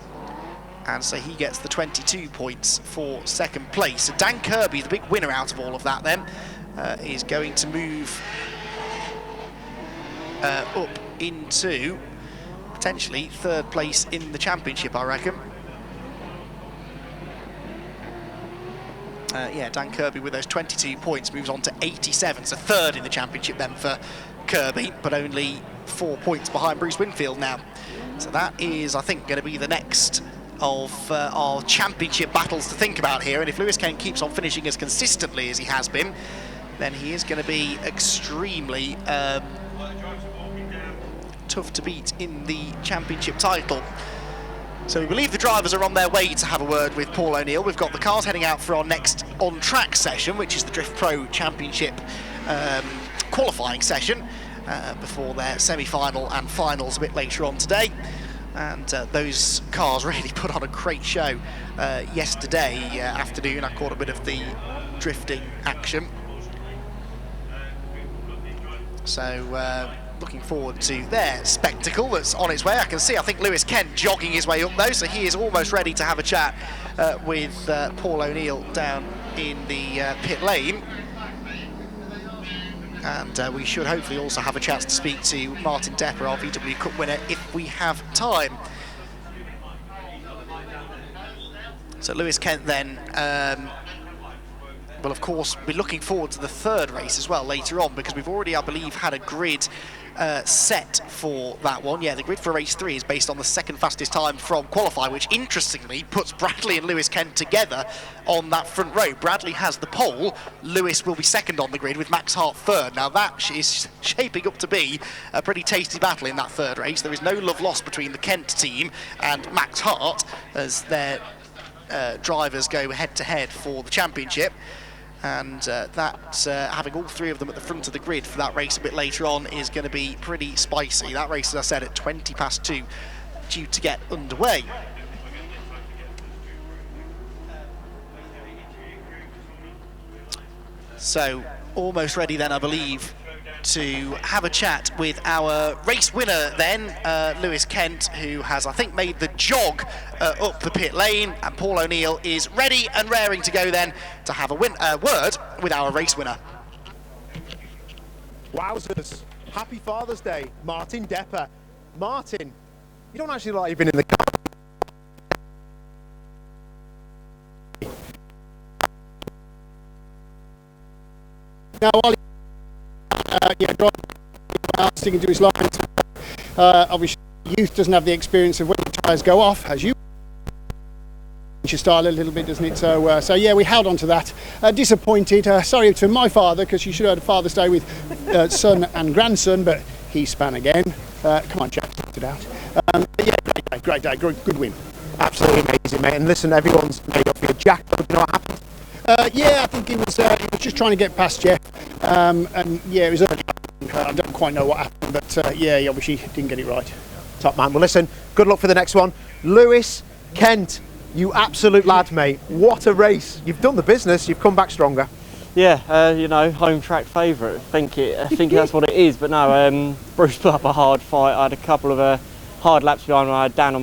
And so he gets the 22 points for 2nd place. So Dan Kirby, the big winner out of all of that then, is going to move up into potentially 3rd place in the championship, I reckon. Yeah, Dan Kirby with those 22 points moves on to 87, so 3rd in the championship then for Kirby, but only 4 points behind Bruce Winfield now. So that is, I think, going to be the next of our championship battles to think about here, and if Lewis Kent keeps on finishing as consistently as he has been, then he is going to be extremely tough to beat in the championship title. So we believe the drivers are on their way to have a word with Paul O'Neill. We've got the cars heading out for our next on-track session, which is the Drift Pro Championship qualifying session before their semi-final and finals a bit later on today. And those cars really put on a great show yesterday afternoon. I caught a bit of the drifting action. So looking forward to their spectacle that's on its way. I can see, I think, Lewis Kent jogging his way up though, so he is almost ready to have a chat with Paul O'Neill down in the pit lane. And we should hopefully also have a chance to speak to Martin Depper, our VW Cup winner, if we have time. So Lewis Kent then will of course be looking forward to the 3rd race as well later on, because we've already, I believe, had a grid set for that one. Yeah, the grid for race 3 is based on the 2nd fastest time from qualify, which interestingly puts Bradley and Lewis Kent together on that front row. Bradley has the pole, Lewis will be 2nd on the grid with Max Hart 3rd. Now that is shaping up to be a pretty tasty battle in that 3rd race. There is no love lost between the Kent team and Max Hart as their drivers go head to head for the championship. And having all 3 of them at the front of the grid for that race a bit later on is going to be pretty spicy. That race, as I said, at 2:20 due to get underway. So almost ready then, I believe, to have a chat with our race winner then, Lewis Kent, who has, I think, made the jog up the pit lane, and Paul O'Neill is ready and raring to go then to have a word with our race winner. Wowzers. Happy Father's Day, Martin Depper. Martin, you don't actually look like you've been in the car. Now, Ollie, yeah, sticking to his lines. Obviously, youth doesn't have the experience of when the tyres go off, as you your style a little bit, doesn't it? So yeah, we held on to that. Disappointed. Sorry to my father, because you should have had a Father's Day with son and grandson, but he span again. Come on, Jack, sort it out. Yeah, great day, good win. Absolutely amazing, mate. And listen, everyone's made up for you. Jack, do you know what happened? Yeah, I think he was just trying to get past Jeff, and yeah, it was early. I don't quite know what happened, but yeah, he obviously didn't get it right. Top man. Well, listen, good luck for the next one. Lewis, Kent, you absolute lad, mate. What a race. You've done the business. You've come back stronger. Yeah, you know, home track favourite. I think that's what it is. But no, Bruce put up a hard fight. I had a couple of hard laps behind me. I had Dan on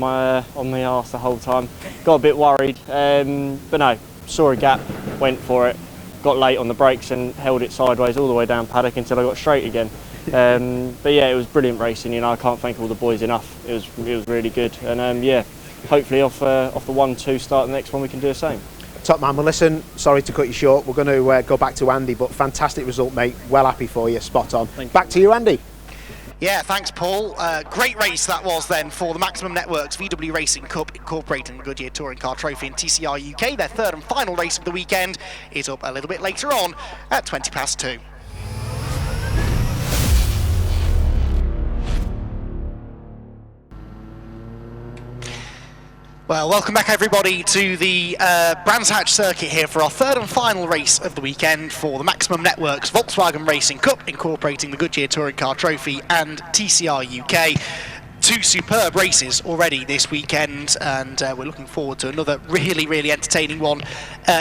my arse the whole time. Got a bit worried, but no, saw a gap, went for it. Got late on the brakes and held it sideways all the way down paddock until I got straight again. But yeah, it was brilliant racing. You know, I can't thank all the boys enough. It was really good, and yeah, hopefully off the 1-2 start the next one we can do the same. Top man. Well, listen, sorry to cut you short. We're going to go back to Andy, but fantastic result, mate. Well happy for you. Spot on. Back to you, Andy. Yeah, thanks, Paul. Great race that was then for the Maximum Networks VW Racing Cup, incorporating the Goodyear Touring Car Trophy and TCR UK. Their third and final race of the weekend is up a little bit later on at 2:20. Well, welcome back everybody to the Brands Hatch circuit here for our third and final race of the weekend for the Maximum Networks Volkswagen Racing Cup, incorporating the Goodyear Touring Car Trophy and TCR UK. Two superb races already this weekend, and we're looking forward to another really entertaining one.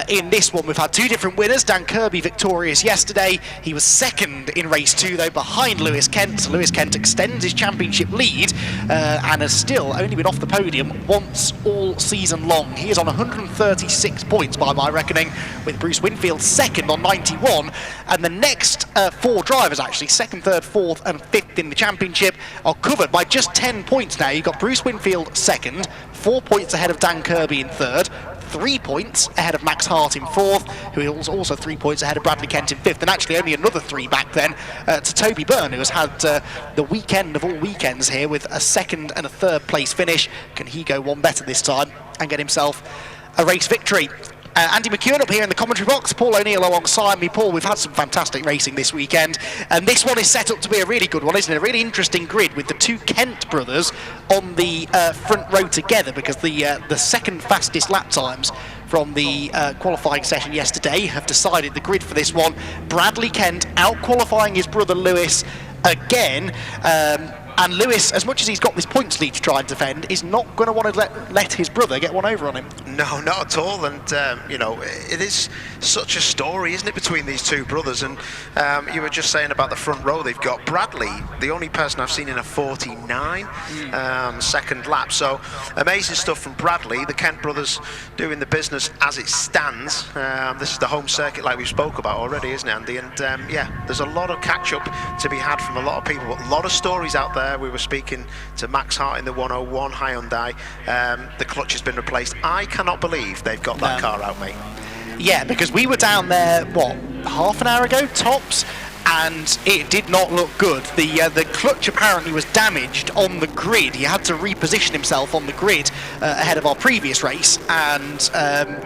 In this one, we've had two different winners. Dan Kirby victorious yesterday. He was second in race 2, though, behind Lewis Kent. So Lewis Kent extends his championship lead and has still only been off the podium once all season long. He is on 136 points by my reckoning, with Bruce Winfield second on 91. And the next 4 drivers, actually, second, third, fourth and fifth in the championship, are covered by just 10 points now. You've got Bruce Winfield second, 4 points ahead of Dan Kirby in third, 3 points ahead of Max Hart in fourth, who is also 3 points ahead of Bradley Kent in fifth, and actually only another 3 back then to Toby Byrne, who has had the weekend of all weekends here with a second and a third place finish. Can he go one better this time and get himself a race victory? Andy McEwen up here in the commentary box, Paul O'Neill alongside me. Paul, we've had some fantastic racing this weekend, and this one is set up to be a really good one, isn't it? A really interesting grid with the 2 Kent brothers on the front row together, because the second fastest lap times from the qualifying session yesterday have decided the grid for this one. Bradley Kent out-qualifying his brother Lewis again. And Lewis, as much as he's got this points lead to try and defend, is not going to want to let his brother get one over on him. No, not at all. And, you know, it is such a story, isn't it, between these two brothers? And you were just saying about the front row they've got. Bradley, the only person I've seen in a 49 second lap. So amazing stuff from Bradley. The Kent brothers doing the business as it stands. This is the home circuit like we spoke about already, isn't it, Andy? And, yeah, there's a lot of catch-up to be had from a lot of people. But a lot of stories out there. We were speaking to Max Hart in the 101 Hyundai. The clutch has been replaced. I cannot believe they've got that car out, mate. Yeah, because we were down there, what, half an hour ago, tops? And it did not look good. The clutch apparently was damaged on the grid. He had to reposition himself on the grid ahead of our previous race, and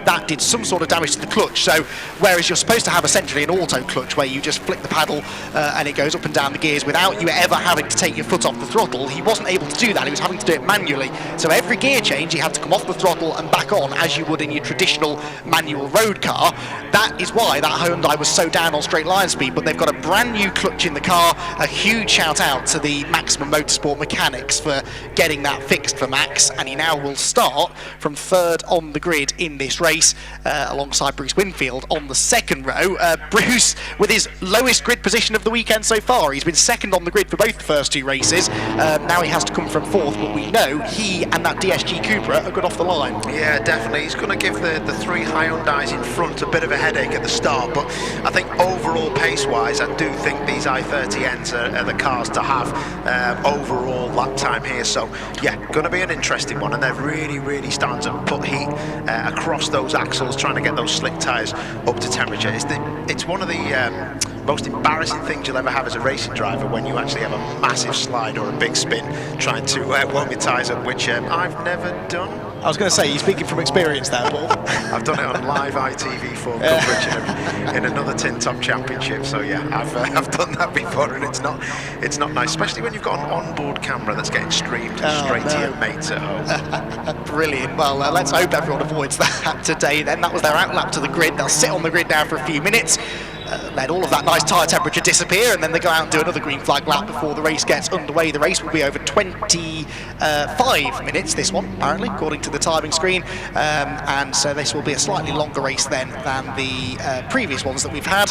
that did some sort of damage to the clutch. So whereas you're supposed to have essentially an auto clutch where you just flick the paddle and it goes up and down the gears without you ever having to take your foot off the throttle, he wasn't able to do that. He was having to do it manually. So every gear change he had to come off the throttle and back on as you would in your traditional manual road car. That is why that Hyundai was so down on straight line speed, but they've got a brand new clutch in the car. A huge shout out to the Maximum Motorsport mechanics for getting that fixed for Max, and he now will start from third on the grid in this race alongside Bruce Winfield on the second row. Bruce with his lowest grid position of the weekend so far. He's been second on the grid for both the first 2 races. Now he has to come from fourth, but we know he and that DSG Cupra are good off the line. Yeah, definitely. He's going to give the 3 Hyundais in front a bit of a headache at the start, but I think overall pace-wise, I do think these i30Ns are the cars to have overall lap time here. So yeah, going to be an interesting one, and they're really starting to put heat across those axles, trying to get those slick tyres up to temperature. It's one of the most embarrassing things you'll ever have as a racing driver when you actually have a massive slide or a big spin trying to warm your tyres up, which I've never done. I was going to say, you're speaking from experience there, Paul. I've done it on live ITV4 coverage in another Tin Top Championship. So yeah, I've done that before, and it's not nice, especially when you've got an onboard camera that's getting streamed straight to your mates at home. Brilliant. Well, let's hope everyone avoids that today. Then that was their outlap to the grid. They'll sit on the grid now for a few minutes. Let all of that nice tyre temperature disappear, and then they go out and do another green flag lap before the race gets underway. The race will be over 25 minutes, this one, apparently, according to the timing screen, and so this will be a slightly longer race then than the previous ones that we've had,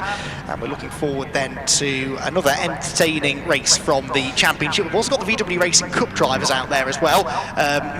and we're looking forward then to another entertaining race from the championship. We've also got the VW Racing Cup drivers out there as well.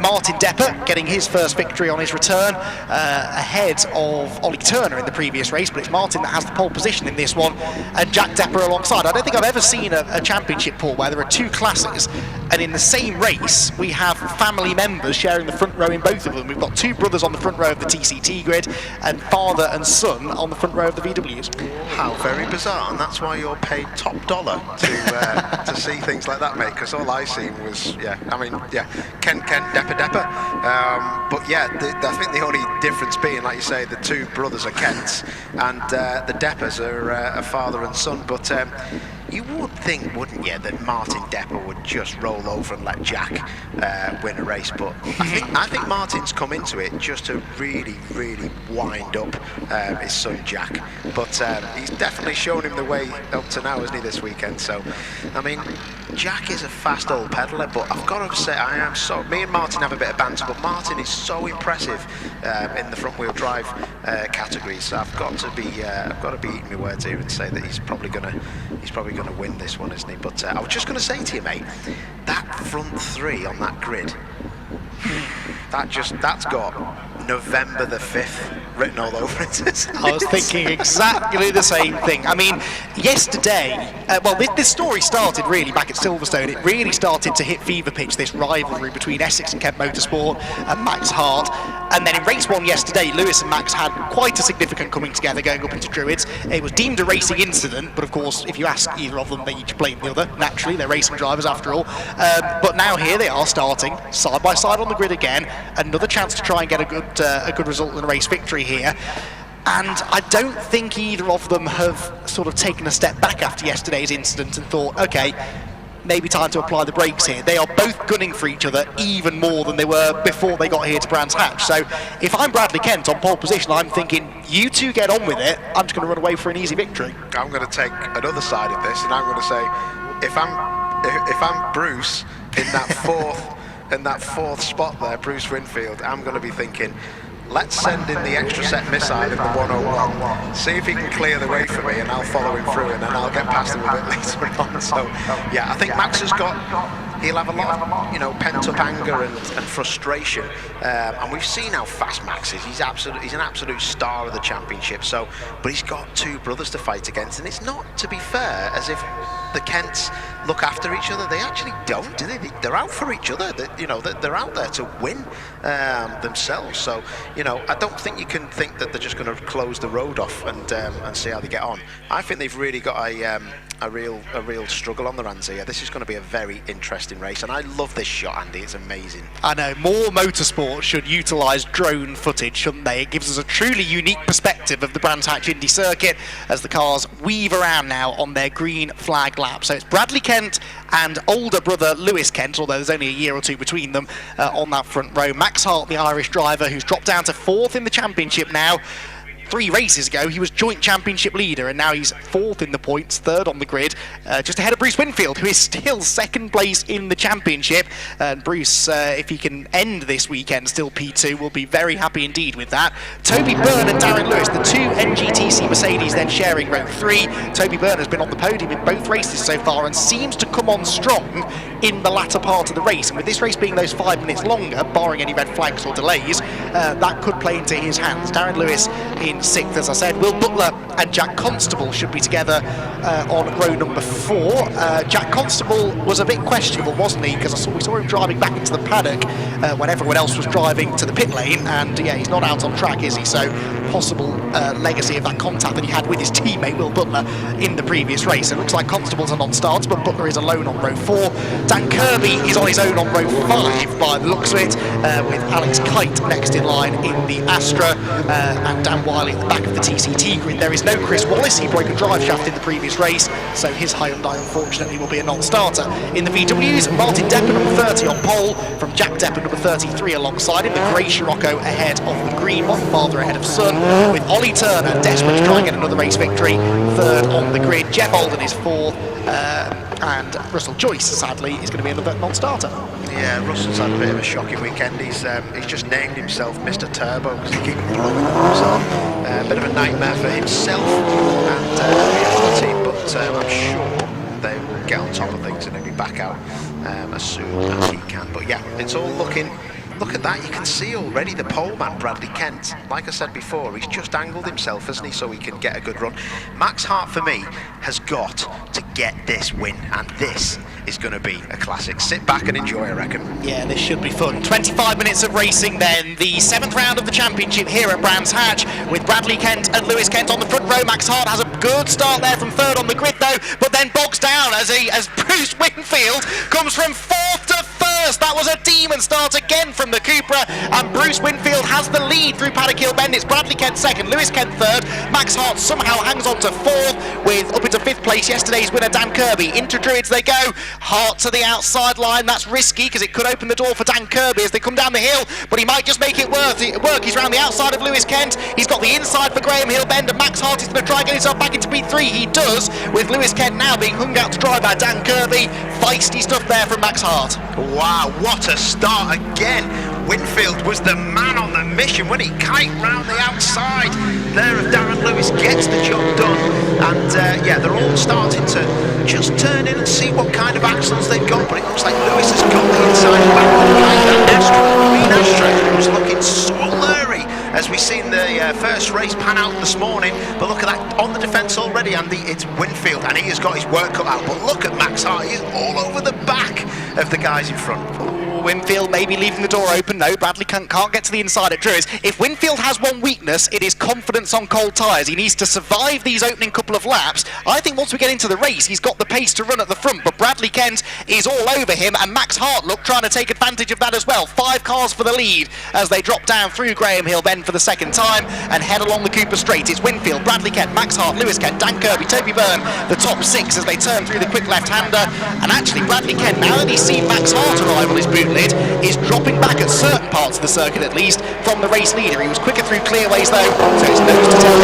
Martin Depper getting his first victory on his return, ahead of Ollie Turner in the previous race, but it's Martin that has the pole position in this one, and Jack Depper alongside. I don't think I've ever seen a championship, Paul, where there are two classes, and in the same race we have family members sharing the front row in both of them. We've got two brothers on the front row of the TCT grid, and father and son on the front row of the VWs. How very bizarre, and that's why you're paid top dollar to see things like that, mate, because all I seen was, Ken, Depper. But yeah, I think the only difference being, like you say, the two brothers are Kents, and the Deppers are a father and son, but you would think, wouldn't you, that Martin Depper would just roll over and let Jack win a race, but I think Martin's come into it just to really, really wind up his son Jack, but he's definitely shown him the way up to now, hasn't he, this weekend? So, I mean, Jack is a fast old peddler, but I've got to say, me and Martin have a bit of banter, but Martin is so impressive in the front wheel drive category, so I've got to be eating my words here and say that he's probably gonna win this one, isn't he? But I was just going to say to you, mate, that front three on that grid, that's got November the 5th written all over it. I was thinking exactly the same thing. I mean, yesterday, this story started really back at Silverstone. It really started to hit fever pitch, this rivalry between Essex and Kent Motorsport and Max Hart. And then in race one yesterday, Lewis and Max had quite a significant coming together going up into Druids. It was deemed a racing incident, but of course, if you ask either of them, they each blame the other. Naturally, they're racing drivers after all. But now here they are starting side by side on the grid again. Another chance to try and get a good result in a race victory here. And I don't think either of them have sort of taken a step back after yesterday's incident and thought, okay, maybe time to apply the brakes here. They are both gunning for each other even more than they were before they got here to Brands Hatch. So if I'm Bradley Kent on pole position, I'm thinking, you two get on with it, I'm just going to run away for an easy victory. I'm going to take another side of this, and I'm going to say, if I'm Bruce in that fourth spot there, Bruce Winfield, I'm going to be thinking, let's send in the extra set missile in the 101, see if he can clear the way for me, and I'll follow him through, and then I'll get past him a bit later on. So yeah, I think Max he'll have a lot of pent-up anger and frustration, and we've seen how fast Max is. He's an absolute star of the championship. So, but he's got two brothers to fight against, and it's not, to be fair, as if the Kents look after each other. They actually don't, do they? They're out for each other. They're out there to win themselves. So, I don't think you can think that they're just going to close the road off and see how they get on. I think they've really got a real struggle on their hands here. This is going to be a very interesting race, and I love this shot, Andy. It's amazing. I know, more motorsport should utilise drone footage, shouldn't they? It gives us a truly unique perspective of the Brands Hatch Indy circuit as the cars weave around now on their green flag lap. So it's Bradley Kent and older brother Lewis Kent, although there's only a year or two between them, on that front row. Max Hart, the Irish driver, who's dropped down to 4th in the championship now. 3 races ago, he was joint championship leader, and now he's 4th in the points, 3rd on the grid, just ahead of Bruce Winfield, who is still 2nd place in the championship. And Bruce, if he can end this weekend still P2, will be very happy indeed with that. Toby Byrne and Darren Lewis, the 2 NGTC Mercedes, then sharing row 3. Toby Byrne has been on the podium in both races so far and seems to come on strong in the latter part of the race. And with this race being those 5 minutes longer, barring any red flags or delays, that could play into his hands. Darren Lewis in 6th, as I said. Will Butler and Jack Constable should be together on row number 4. Jack Constable was a bit questionable, wasn't he? Because we saw him driving back into the paddock when everyone else was driving to the pit lane, and yeah, he's not out on track, is he? So possible legacy of that contact that he had with his teammate Will Butler in the previous race. It looks like Constable's a non-starter, but Butler is alone on row 4. Dan Kirby is on his own on row 5 by the looks of it, with Alex Kite next in line in the Astra, and Dan Wiley at the back of the TCT grid. There is no Chris Wallace. He broke a drive shaft in the previous race, so his Hyundai unfortunately will be a non-starter. In the VWs, Martin Depper number 30 on pole from Jack Depper number 33 alongside him. The grey Scirocco ahead of the green one, farther ahead of Sun, with Ollie Turner desperate to try and get another race victory, third on the grid. Jeff Alden is 4th, and Russell Joyce sadly is going to be another non-starter. Yeah, Russell's had a bit of a shocking weekend. He's just named himself Mr. Turbo because he keeps blowing up himself. A bit of a nightmare for himself and the team, but I'm sure they will get on top of things and he'll be back out as soon as he can. But yeah, it's all looking. Look at that, you can see already the pole man, Bradley Kent. Like I said before, he's just angled himself, hasn't he, so he can get a good run. Max Hart, for me, has got to get this win, and this is going to be a classic. Sit back and enjoy, I reckon. Yeah, this should be fun. 25 minutes of racing then. The 7th round of the championship here at Brands Hatch, with Bradley Kent and Lewis Kent on the front row. Max Hart has a good start there from 3rd on the grid, though, but then bogs down as Bruce Winfield comes from 4th to 1st. That was a demon start again from the Cupra, and Bruce Winfield has the lead through Paddock Hill Bend. It's Bradley Kent 2nd, Lewis Kent 3rd, Max Hart somehow hangs on to 4th, with up into 5th place yesterday's winner Dan Kirby. Into Druids they go, Hart to the outside line. That's risky because it could open the door for Dan Kirby as they come down the hill, but he might just make it work. He's round the outside of Lewis Kent, he's got the inside for Graham Hill Bend, and Max Hart is going to try and get himself back into P3. He does, with Lewis Kent now being hung out to dry by Dan Kirby. Feisty stuff there from Max Hart. Wow, what a start again. Winfield was the man on the mission when he Kite round the outside there of Darren Lewis, gets the job done, and yeah, they're all starting to just turn in and see what kind of axles they've got, but it looks like Lewis has got the inside and back of the Kite. That Astra was looking so blurry as we seen the first race pan out this morning, but look at that on the defence already, Andy. It's Winfield and he has got his work cut out, but look at Max Hart, he's all over the back of the guys in front. Winfield maybe leaving the door open. No, Bradley can't get to the inside at Druids. If Winfield has one weakness, it is confidence on cold tyres. He needs to survive these opening couple of laps. I think once we get into the race, he's got the pace to run at the front, but Bradley Kent is all over him, and Max Hart trying to take advantage of that as well. 5 cars for the lead as they drop down through Graham Hill Bend for the 2nd time and head along the Cooper Straight. It's Winfield, Bradley Kent, Max Hart, Lewis Kent, Dan Kirby, Toby Byrne, the top 6 as they turn through the quick left-hander. And actually Bradley Kent, now that he's seen Max Hart arrive on his boot lid, is dropping back at certain parts of the circuit at least from the race leader. He was quicker through clearways though, so it's nose to tail.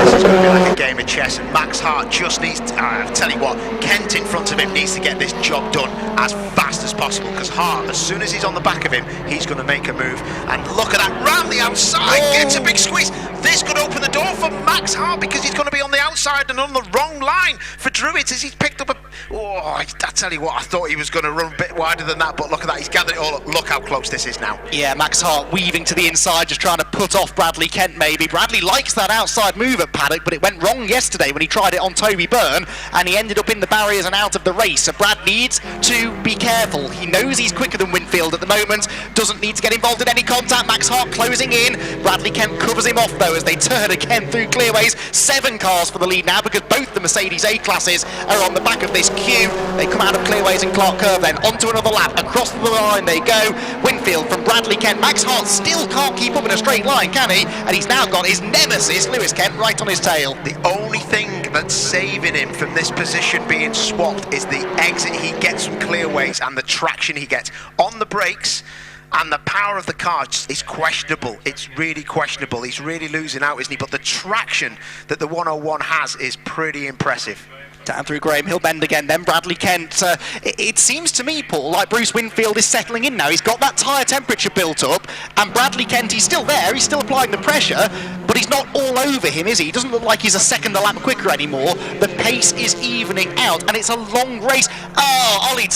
This is going to be like a game of chess, and Max Hart just needs to, I'll tell you what, Kent in front of him needs to get this job done as fast as possible, because Hart, as soon as he's on the back of him, he's going to make a move. And look at that, round the outside, gets a big squeeze. This could open the door for Max Hart because he's going to be on the outside and on the wrong line for Druids as he's picked up a... Oh, I tell you what, I thought he was going to run a bit wider than that, but look at that, he's gathered it all up. Look how close this is now. Yeah, Max Hart weaving to the inside, just trying to put off Bradley Kent maybe. Bradley likes that outside move at Paddock, but it went wrong yesterday when he tried it on Toby Byrne, and he ended up in the barriers and out of the race. So Brad needs to be careful. He knows he's quicker than Winfield at the moment, doesn't need to get involved in any contact. Max Hart closing in. Bradley Kent covers him off though as they turn again through clearways. 7 cars for the lead now because both the Mercedes A-classes are on the back of this queue. They come out of clearways and Clark Curve then onto another lap. Across the line they go. Winfield from Bradley Kent. Max Hart still can't keep up in a straight line, can he? And he's now got his nemesis, Lewis Kent, right on his tail. The only thing that's saving him from this position being swapped is the exit he gets from clearways and the traction he gets on the brakes. And the power of the car is questionable. It's really questionable. He's really losing out, isn't he? But the traction that the 101 has is pretty impressive. Down through Graham Hill Bend again, then Bradley Kent. It seems to me, Paul, like Bruce Winfield is settling in now. He's got that tyre temperature built up, and Bradley Kent, he's still there, he's still applying the pressure, but he's not all over him, is he? He doesn't look like he's a second a lap quicker anymore. The pace is evening out, and it's a long race. Oh, Ollie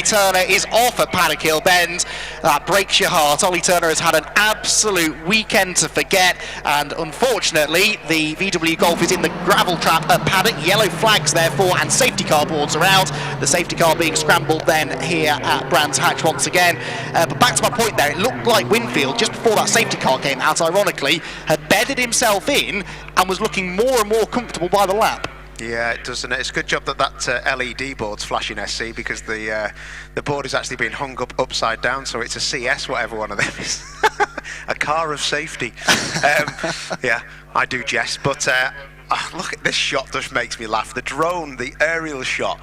Turner is off at Paddock Hill Bend. that breaks your heart. Ollie Turner has had an absolute weekend to forget, and unfortunately the VW Golf is in the gravel trap at paddock. Yellow flags therefore, and safety car boards are out. The safety car being scrambled then here at Brands Hatch once again. But back to my point there, it looked like Winfield, just before that safety car came out, ironically, had bedded himself in and was looking more and more comfortable by the lap. Yeah, it does, and it's a good job that LED board's flashing SC, because the board is actually being hung up upside down, so it's a CS, whatever one of them is. A car of safety. Yeah, I do jest, but look at this shot, just makes me laugh. The drone, the aerial shot.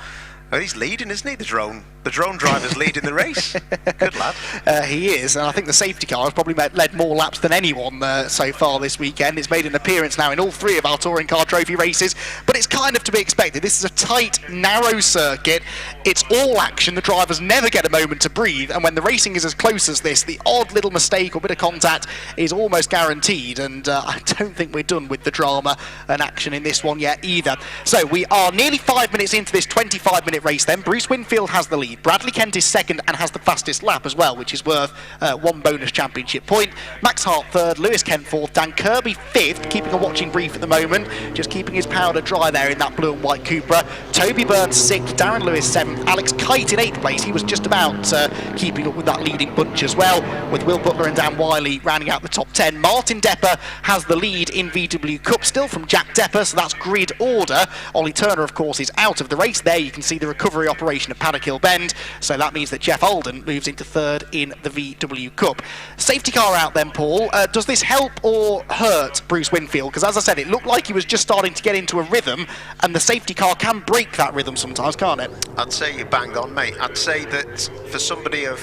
Oh, he's leading, isn't he, the drone? The drone driver's leading the race. Good lad. He is, and I think the safety car has probably led more laps than anyone so far this weekend. It's made an appearance now in all 3 of our Touring Car Trophy races, but it's kind of to be expected. This is a tight, narrow circuit. It's all action. The drivers never get a moment to breathe, and when the racing is as close as this, the odd little mistake or bit of contact is almost guaranteed, and I don't think we're done with the drama and action in this one yet either. So we are nearly 5 minutes into this 25-minute race then. Bruce Winfield has the lead. Bradley Kent is second and has the fastest lap as well, which is worth 1 bonus championship point. Max Hart third, Lewis Kent fourth, Dan Kirby fifth, keeping a watching brief at the moment, just keeping his powder dry there in that blue and white Cupra. Toby Byrne sixth, Darren Lewis seventh, Alex Kite in 8th place. He was just about keeping up with that leading bunch as well, with Will Butler and Dan Wiley rounding out the top 10. Martin Depper has the lead in VW Cup, still from Jack Depper, so that's grid order. Ollie Turner, of course, is out of the race. There you can see the recovery operation at Paddock Hill Bend, so that means that Jeff Alden moves into 3rd in the VW Cup. Safety car out then, Paul. Does this help or hurt Bruce Winfield? Because as I said, it looked like he was just starting to get into a rhythm, and the safety car can break that rhythm sometimes, can't it? I'd say you're bang on, mate. I'd say that for somebody of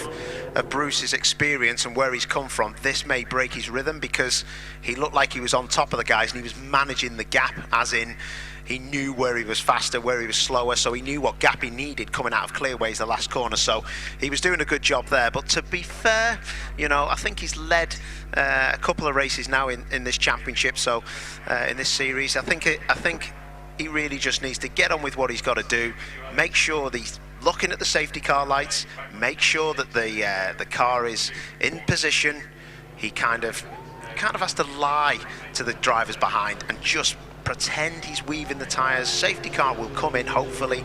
Bruce's experience and where he's come from, this may break his rhythm, because he looked like he was on top of the guys and he was managing the gap, as in he knew where he was faster, where he was slower, so he knew what gap he needed coming out of clearways the last corner, so he was doing a good job there. But to be fair, you know, I think he's led a couple of races now in this championship, so in this series, I think he really just needs to get on with what he's got to do, make sure that he's looking at the safety car lights, make sure that the car is in position. He kind of has to lie to the drivers behind and just pretend he's weaving the tyres. Safety car will come in, hopefully,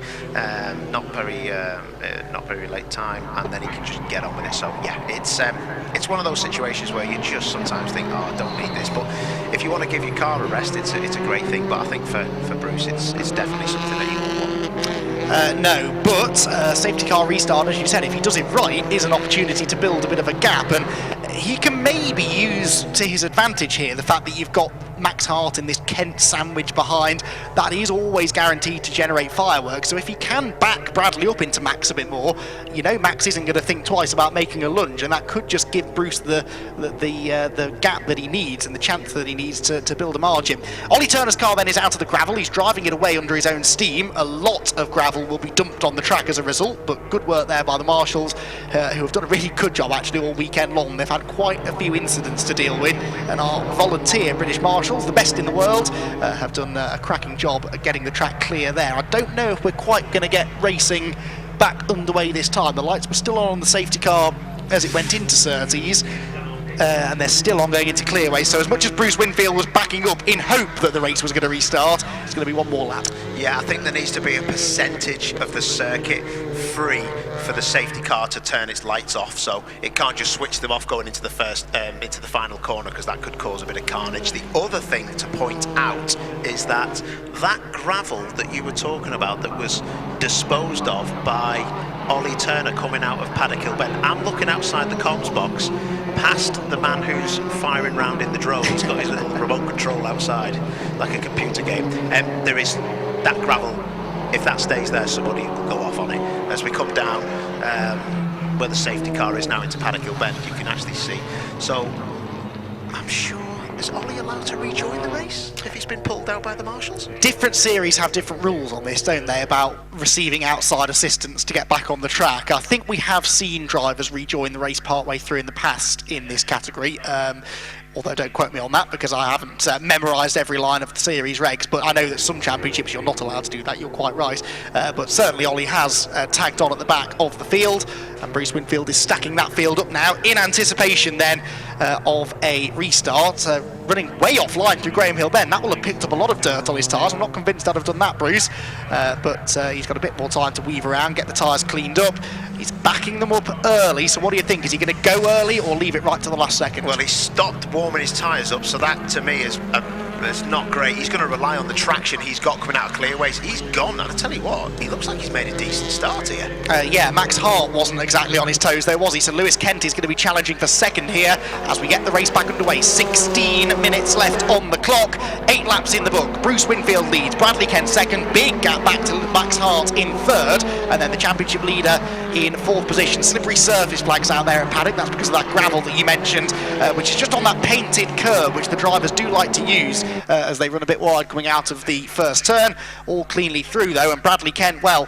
not very late time, and then he can just get on with it. So yeah, it's one of those situations where you just sometimes think, oh, I don't need this, but if you want to give your car a rest, it's a great thing. But I think for Bruce, it's definitely something that he will want. No, but safety car restart, as you said, if he does it right, is an opportunity to build a bit of a gap, and he can maybe use to his advantage here the fact that you've got Max Hart in this Kent sandwich behind. That is always guaranteed to generate fireworks, so if he can back Bradley up into Max a bit more, you know, Max isn't going to think twice about making a lunge, and that could just give Bruce the gap that he needs and the chance that he needs to build a margin. Ollie Turner's car then is out of the gravel. He's driving it away under his own steam. A lot of gravel will be dumped on the track as a result, but good work there by the marshals, who have done a really good job actually all weekend long. They've had quite a few incidents to deal with, and our volunteer British marshals, the best in the world, have done a cracking job at getting the track clear there. I don't know if we're quite going to get racing back underway this time. The lights were still on the safety car as it went into Surtees, and they're still on going into clearway, so as much as Bruce Winfield was backing up in hope that the race was going to restart, it's going to be one more lap. Yeah, I think there needs to be a percentage of the circuit free for the safety car to turn its lights off, so it can't just switch them off going into the final corner, because that could cause a bit of carnage. The other thing to point out is that gravel that you were talking about that was disposed of by Ollie Turner coming out of Paddock Hill Bend, I'm looking outside the comms box past the man who's firing round in the drone. He's got his little remote control outside like a computer game, and there is that gravel. If that stays there, somebody will go off on it. As we come down where the safety car is now into Paddock Hill Bend, you can actually see. So I'm sure, is Ollie allowed to rejoin the race if he's been pulled out by the marshals? Different series have different rules on this, don't they, about receiving outside assistance to get back on the track. I think we have seen drivers rejoin the race partway through in the past in this category. although don't quote me on that because I haven't memorised every line of the series regs, but I know that some championships you're not allowed to do that, you're quite right. But certainly Ollie has tagged on at the back of the field, and Bruce Winfield is stacking that field up now in anticipation then of a restart, running way offline through Graham Hill Bend. That will have picked up a lot of dirt on his tyres. I'm not convinced I'd have done that, Bruce, but he's got a bit more time to weave around, get the tyres cleaned up. He's backing them up early, so what do you think? Is he going to go early or leave it right to the last second? Well, he stopped warming his tyres up, so that to me is not great. He's going to rely on the traction he's got coming out of clearways. He's gone, and I tell you what, he looks like he's made a decent start here. Yeah, Max Hart wasn't exactly on his toes though, was he? So Lewis Kent is going to be challenging for second here as we get the race back underway. 16 minutes left on the clock, 8 laps in the book. Bruce Winfield leads, Bradley Kent second, big gap back to Max Hart in third, and then the championship leader in fourth position. Slippery surface flags out there at paddock, that's because of that gravel that you mentioned, which is just on that painted curb which the drivers do like to use as they run a bit wide coming out of the first turn. All cleanly through though, and Bradley Kent, well,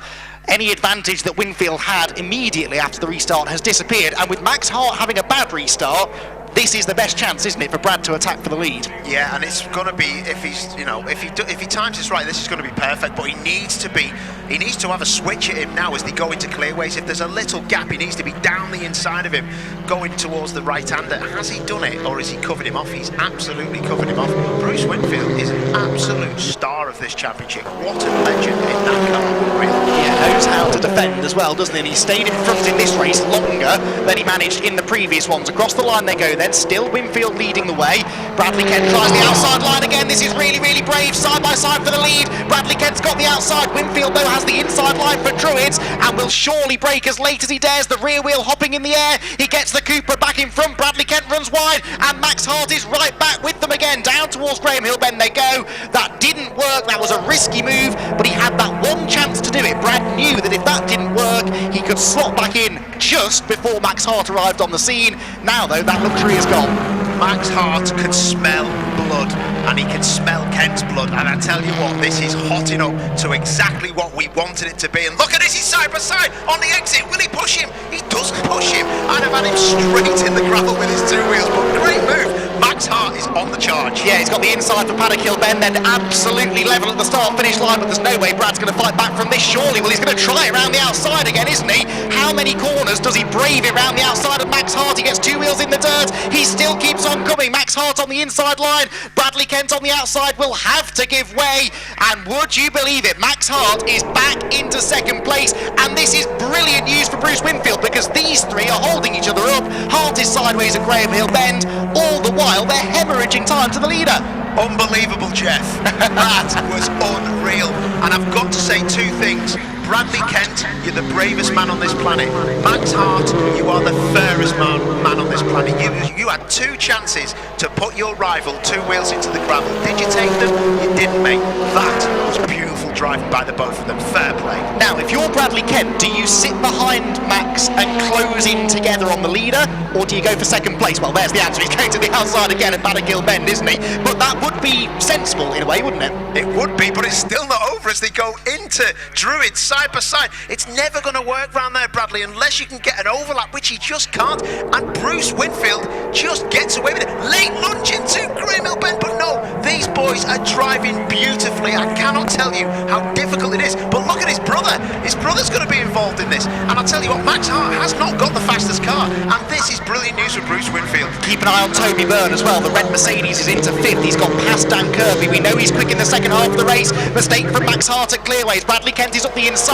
any advantage that Winfield had immediately after the restart has disappeared, and with Max Hart having a bad restart, this is the best chance, isn't it, for Brad to attack for the lead? Yeah, and it's going to be, if he's, you know, if he times this right, this is going to be perfect. But he needs to have a switch at him now as they go into clearways. If there's a little gap, he needs to be down the inside of him, going towards the right-hander. Has he done it, or has he covered him off? He's absolutely covered him off. Bruce Winfield is an absolute star of this championship. What a legend in that car, really. Yeah, knows how to defend as well, doesn't he? And he stayed in front in this race longer than he managed in the previous ones. Across the line they go then, still Winfield leading the way. Bradley Kent tries the outside line again. This is really, really brave, side by side for the lead. Bradley Kent's got the outside. Winfield, though, has the inside line for Druids and will surely break as late as he dares. The rear wheel hopping in the air. He gets the Cooper back in front. Bradley Kent runs wide, and Max Hart is right back with them again. Down towards Graham Hill Bend they go. That didn't work. That was a risky move, but he had that one chance to do it. Brad knew that if that didn't work, he could slot back in just before Max Hart arrived on the scene. Now, though, that luxury is gone. Max Hart can smell blood, and he can smell Kent's blood, and I tell you what, this is hotting up to exactly what we wanted it to be. And look at this, he's side by side on the exit. Will he push him? He doesn't push him. I'd have had him straight in the gravel with his two wheels, but great move. Max Hart is on the charge. Yeah, he's got the inside for Paddock Hill Bend, then absolutely level at the start-finish line, but there's no way Brad's going to fight back from this, surely. Well, he's going to try it around the outside again, isn't he? How many corners does he brave it around the outside of Max Hart? He gets two wheels in the dirt. He still keeps on coming. Max Hart on the inside line. Bradley Kent on the outside will have to give way. And would you believe it? Max Hart is back into second place. And this is brilliant news for Bruce Winfield, because these three are holding each other up. Hart is sideways at Graham Hill Bend. All the while, they're hemorrhaging time to the leader. Unbelievable, Jeff. That was unreal. And I've got to say two things. Bradley Kent, you're the bravest man on this planet. Max Hart, you are the fairest man on this planet. You had two chances to put your rival two wheels into the gravel. Did you take them? You didn't, mate. That was beautiful driving by the both of them. Fair play. Now, if you're Bradley Kent, do you sit behind Max and close in together on the leader, or do you go for second place? Well, there's the answer. He's going to the outside again at Paddock Hill Bend, isn't he? But that would be sensible in a way, wouldn't it? It would be, but it's still not over as they go into Druid side by side. It's never going to work round there, Bradley, unless you can get an overlap, which he just can't. And Bruce Winfield just gets away with it. Late lunge into Graham Hill Bend, but no, these boys are driving beautifully. I cannot tell you how difficult it is. But look at his brother. His brother's going to be involved in this. And I'll tell you what, Max Hart has not got the fastest car. And this is brilliant news for Bruce Winfield. Keep an eye on Toby Byrne as well. The red Mercedes is into fifth. He's got past Dan Kirby. We know he's quick in the second half of the race. Mistake from Max Hart at Clearways. Bradley Kent is up the inside.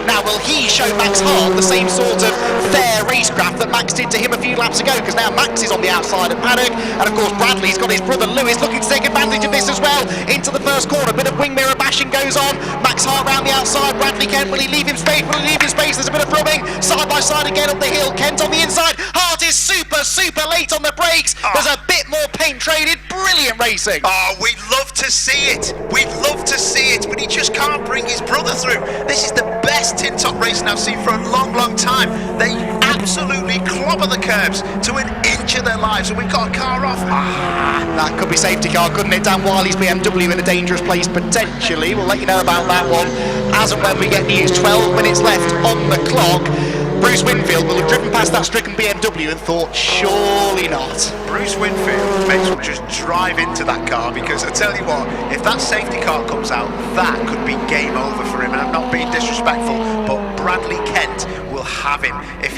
Now, will he show Max Hart the same sort of fair racecraft that Max did to him a few laps ago? Because now Max is on the outside of Paddock. And of course, Bradley's got his brother Lewis looking to take advantage of this as well. Into the first corner. Bit of wing mirror bashing goes on. Max Hart round the outside. Bradley Kent, will he leave him space? Will he leave him space? There's a bit of rubbing. Side by side again up the hill. Kent on the inside. Hart is super late on the brakes. There's a bit more paint traded. Brilliant racing. Oh, we'd love to see it. We'd love to see it, but he just can't bring his brother through. This is the best tin top racing I've seen for a long time. They absolutely clobber the curbs to an inch of their lives, and we've got a car off. That could be safety car, couldn't it? Dan Wiley's BMW in a dangerous place potentially. We'll let you know about that one as and when we get news. 12 minutes left on the clock. Bruce Winfield will have driven past that stricken BMW and thought, surely not. Bruce Winfield may as well just drive into that car, because I tell you what, if that safety car comes out, that could be game over for him. And I'm not being disrespectful, but Bradley Kent will have him if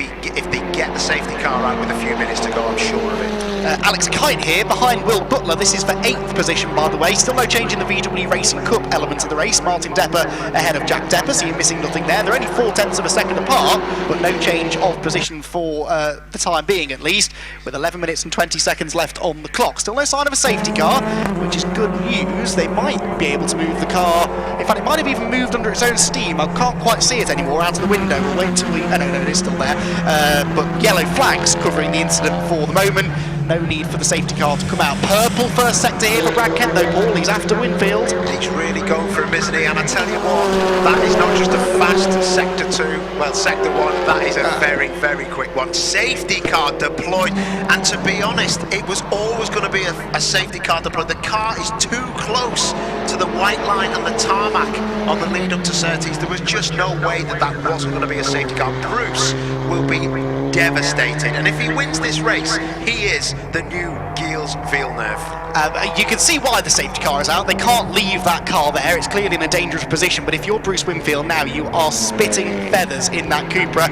they get the safety car out with a few minutes to go, I'm sure of it. Alex Kite here behind Will Butler. This is for 8th position, by the way. Still no change in the VW Racing Cup element of the race. Martin Depper ahead of Jack Depper, so you're missing nothing there. They're only 0.4 of a second apart, but no change of position for the time being, at least, with 11 minutes and 20 seconds left on the clock. Still no sign of a safety car, which is good news. They might be able to move the car. In fact, it might have even moved under its own steam. I can't quite see it anymore out of the window. We'll wait till we... Oh, no, it is still there. But yellow flags covering the incident for the moment. No need for the safety car to come out. Purple first sector here for Brad Kent, though, Paul. He's after Winfield. He's really going for him, isn't he? And I tell you what, that is not just a fast sector 2, well, sector 1, that is a very, very quick one. Safety car deployed, and to be honest, it was always going to be a safety car deployed. The car is too close to the white line and the tarmac on the lead up to Surtees. There was just no way that wasn't going to be a safety car. Bruce will be devastated, and if he wins this race, he is the new Gilles Villeneuve. You can see why the safety car is out. They can't leave that car there. It's clearly in a dangerous position, but if you're Bruce Winfield now, you are spitting feathers in that Cupra.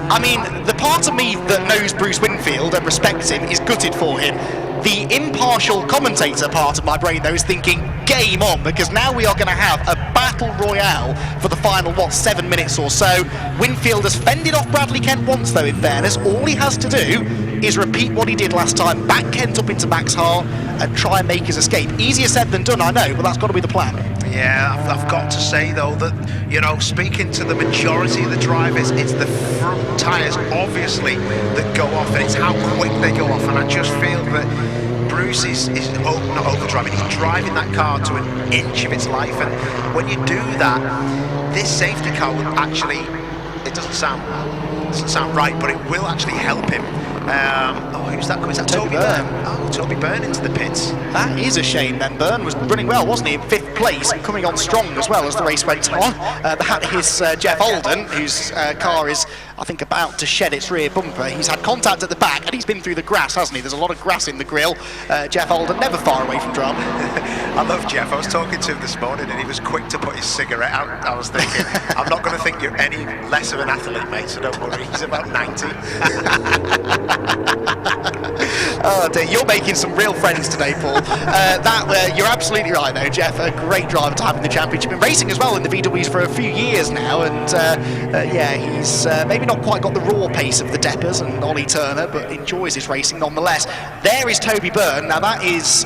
I mean, the part of me that knows Bruce Winfield and respects him is gutted for him. The impartial commentator part of my brain, though, is thinking, game on, because now we are going to have a battle royale for the final, 7 minutes or so. Winfield has fended off Bradley Kent once, though, in fairness. All he has to do is repeat what he did last time, back Kent up into Max Hart and try and make his escape. Easier said than done, I know, but that's got to be the plan. Yeah, I've got to say, though, that, you know, speaking to the majority of the drivers, it's the front tyres, obviously, that go off, and it's how quick they go off, and I just feel that Bruce is not overdriving, he's driving that car to an inch of its life, and when you do that, this safety car will actually, it doesn't sound right, but it will actually help him. Who's that coming? Is that Toby Byrne? Oh, Toby Byrne into the pits. That is a shame then. Byrne was running well, wasn't he, in 5th place, and coming on strong as well as the race went on. That is Jeff Alden, whose car is, I think, about to shed its rear bumper. He's had contact at the back, and he's been through the grass, hasn't he? There's a lot of grass in the grill. Jeff Alden, never far away from drama. I love Jeff. I was talking to him this morning, and he was quick to put his cigarette out. I was thinking, I'm not going to think you're any less of an athlete, mate, so don't worry. He's about 90. Oh dear, you're making some real friends today, Paul. You're absolutely right, though, Jeff. A great driver to have in the championship. Been racing as well in the VWs for a few years now, and yeah, he's maybe not quite got the raw pace of the Deppers and Ollie Turner, but enjoys his racing nonetheless. There is Toby Byrne. Now that is...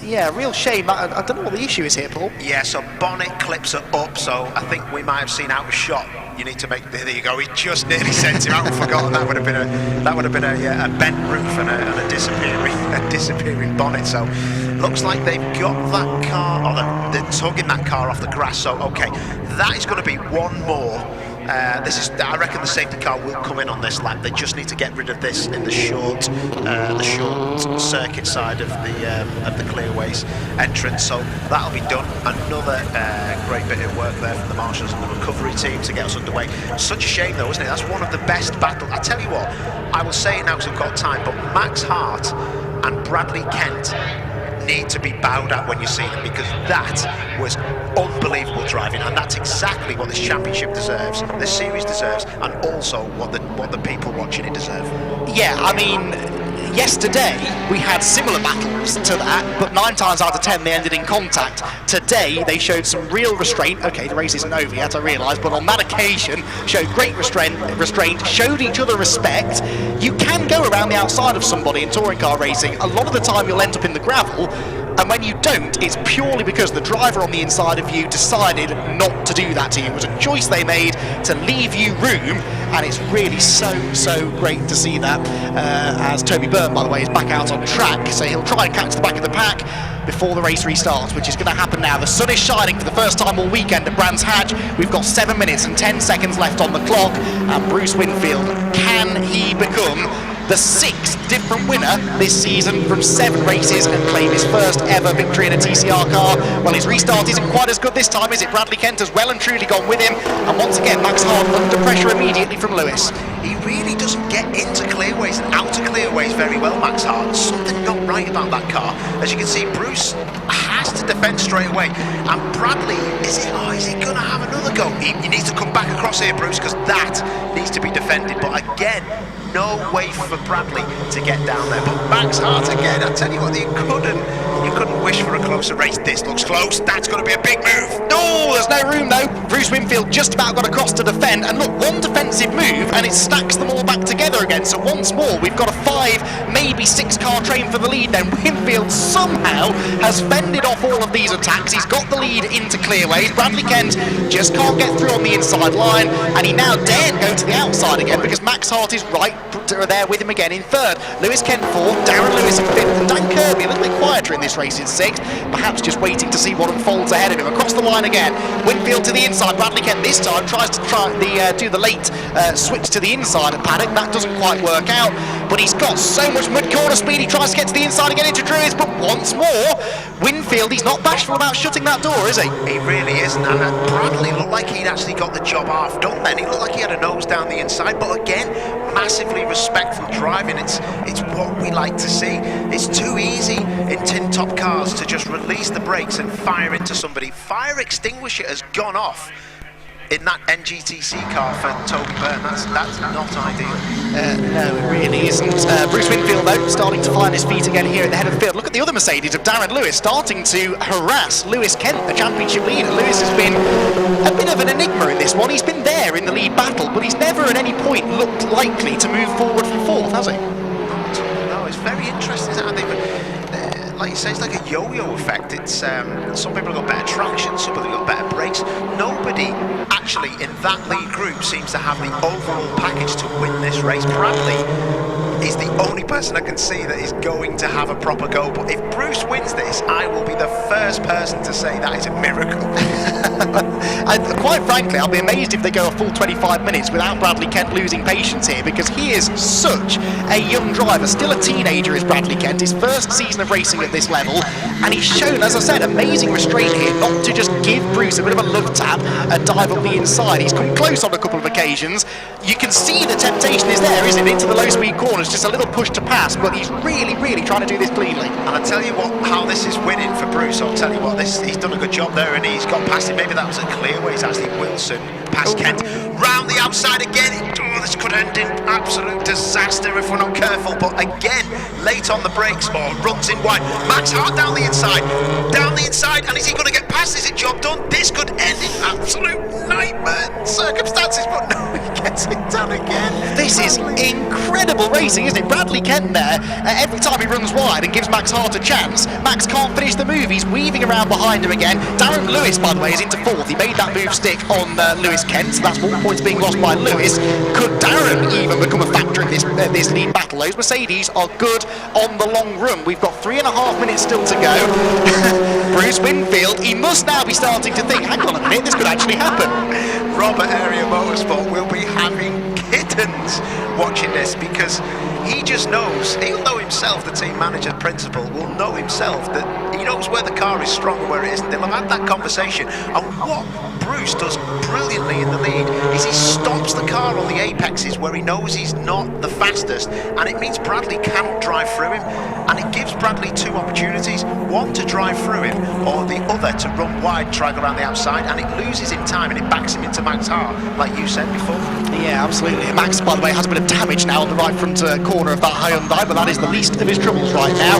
yeah, real shame. I don't know what the issue is here, Paul. Yeah, so bonnet clips are up, so I think we might have seen out of shot. You need to make. There you go. He just nearly sent him out and forgotten. That would have been a bent roof and a disappearing bonnet. So looks like they've got that car, or they're tugging that car off the grass. So okay, that is going to be one more. I reckon the safety car will come in on this lap. They just need to get rid of this in the short circuit side of the clearways entrance. So that'll be done. Another great bit of work there from the marshals and the recovery team to get us underway. Such a shame, though, isn't it? That's one of the best battles. I tell you what, I will say it now because I've got time. But Max Hart and Bradley Kent need to be bowed at when you see them, because that was unbelievable driving, and that's exactly what this championship deserves, this series deserves, and also what the people watching it deserve. Yeah, I mean, yesterday we had similar battles to that, but 9 times out of 10 they ended in contact. Today they showed some real restraint. Okay, the race isn't over yet, I realise, but on that occasion showed great restraint, showed each other respect. You can go around the outside of somebody in touring car racing. A lot of the time you'll end up in the gravel, and when you don't, it's purely because the driver on the inside of you decided not to do that to you. It was a choice they made to leave you room, and it's really so great to see that. As Toby Byrne, by the way, is back out on track, so he'll try and catch the back of the pack before the race restarts, which is going to happen now. The sun is shining for the first time all weekend at Brands Hatch. We've got 7 minutes and 10 seconds left on the clock, and Bruce Winfield, can he become the 6th different winner this season from 7 races and claim his first ever victory in a TCR car. Well, his restart isn't quite as good this time, is it? Bradley Kent has well and truly gone with him, and once again Max Hart under pressure immediately from Lewis. He really doesn't get into clearways and out of clearways very well, Max Hart. Something not right about that car. As you can see, Bruce has to defend straight away, and Bradley, is he going to have another go? He needs to come back across here, Bruce, because that needs to be defended. But again, no way for Bradley to get down there. But Max Hart again, I tell you what, you couldn't wish for a closer race. This looks close. That's going to be a big move. No, there's no room though. Bruce Winfield just about got across to defend, and look, one defensive move and it stacks them all back together again. So once more we've got a 5, maybe 6 car train for the lead. Then Winfield somehow has fended off all of these attacks. He's got the lead into clearways. Bradley Kent just can't get through on the inside line, and he now daren't go to the outside again because Max Hart is right there with him again in 3rd. Lewis Kent 4th, Darren Lewis in 5th, and Dan Kirby a little bit quieter in this race in 6th, perhaps just waiting to see what unfolds ahead of him. Across the line again, Winfield to the inside. Bradley Kent this time tries to do the late switch to the inside of Paddock. That doesn't quite work out, but he's got so much mid-corner speed. He tries to get to the inside again into Druids, but once more, Winfield, he's not bashful about shutting that door, is he? He really isn't, and Bradley looked like he'd actually got the job half done then. He looked like he had a nose down the inside, but again, massively respectful driving. It's what we like to see. It's too easy in tin top cars to just release the brakes and fire into somebody. Fire extinguisher has gone off in that NGTC car for Toby Byrne. That's not ideal. No, it really isn't. Bruce Winfield, though, starting to find his feet again here at the head of the field. Look at the other Mercedes of Darren Lewis starting to harass Lewis Kent, the championship leader. Lewis has been a bit of an enigma in this one. He's been there in the lead battle, but he's never at any point looked likely to move forward from 4th, has he? No, it's very interesting. Like you say, it's like a yo-yo effect. It's some people have got better traction, some people have got better brakes. Nobody actually in that lead group seems to have the overall package to win this race. Bradley is the only person I can see that is going to have a proper go. But if Bruce wins this, I will be the first person to say that is a miracle. Quite frankly, I'll be amazed if they go a full 25 minutes without Bradley Kent losing patience here, because he is such a young driver. Still a teenager is Bradley Kent, his first season of racing at this level, and he's shown, as I said, amazing restraint here, not to just give Bruce a bit of a love tap and dive up the inside. He's come close on a couple of occasions. You can see the temptation is there, isn't it, into the low-speed corners, just a little push to pass, but he's really, really trying to do this cleanly. And I tell you what, how this is winning for Bruce, I'll tell you what, he's done a good job there, and he's got past him. Maybe that was at clearways, actually. Wilson past Kent, round the outside again. Oh, this could end in absolute disaster if we're not careful, but again, late on the brakes, or runs in wide. Max Hart down the inside, and is he going to get past? Is it job done? This could end in absolute nightmare circumstances, but no, he gets it done again. This is incredible racing, isn't it? Bradley Kent there, every time he runs wide and gives Max Hart a chance, Max can't finish the move. He's weaving around behind him again. Darren Lewis, by the way, is into 4th. He made that move stick on Lewis Kent, so that's 4 points being lost by Lewis. Could Darren even become a factor in this lead battle? Those Mercedes are good on the long run. We've got 3.5 minutes still to go. Bruce Winfield, he must now be starting to think, hang on a minute, this could actually happen. Robert Area Motorsport will be having kittens watching this, because he just knows, he'll know himself, the team manager principal will know himself that he knows where the car is strong and where it isn't. They'll have had that conversation, and what Bruce does brilliantly in the lead is he stops the car on the apexes where he knows he's not the fastest, and it means Bradley cannot drive through him, and it gives Bradley 2 opportunities, one to drive through him, or the other to run wide, try around the outside, and it loses him time and it backs him into Max Hart, like you said before. Yeah, absolutely. Max, by the way, has a bit of damage now on the right front corner of that Hyundai, but that is the least of his troubles right now.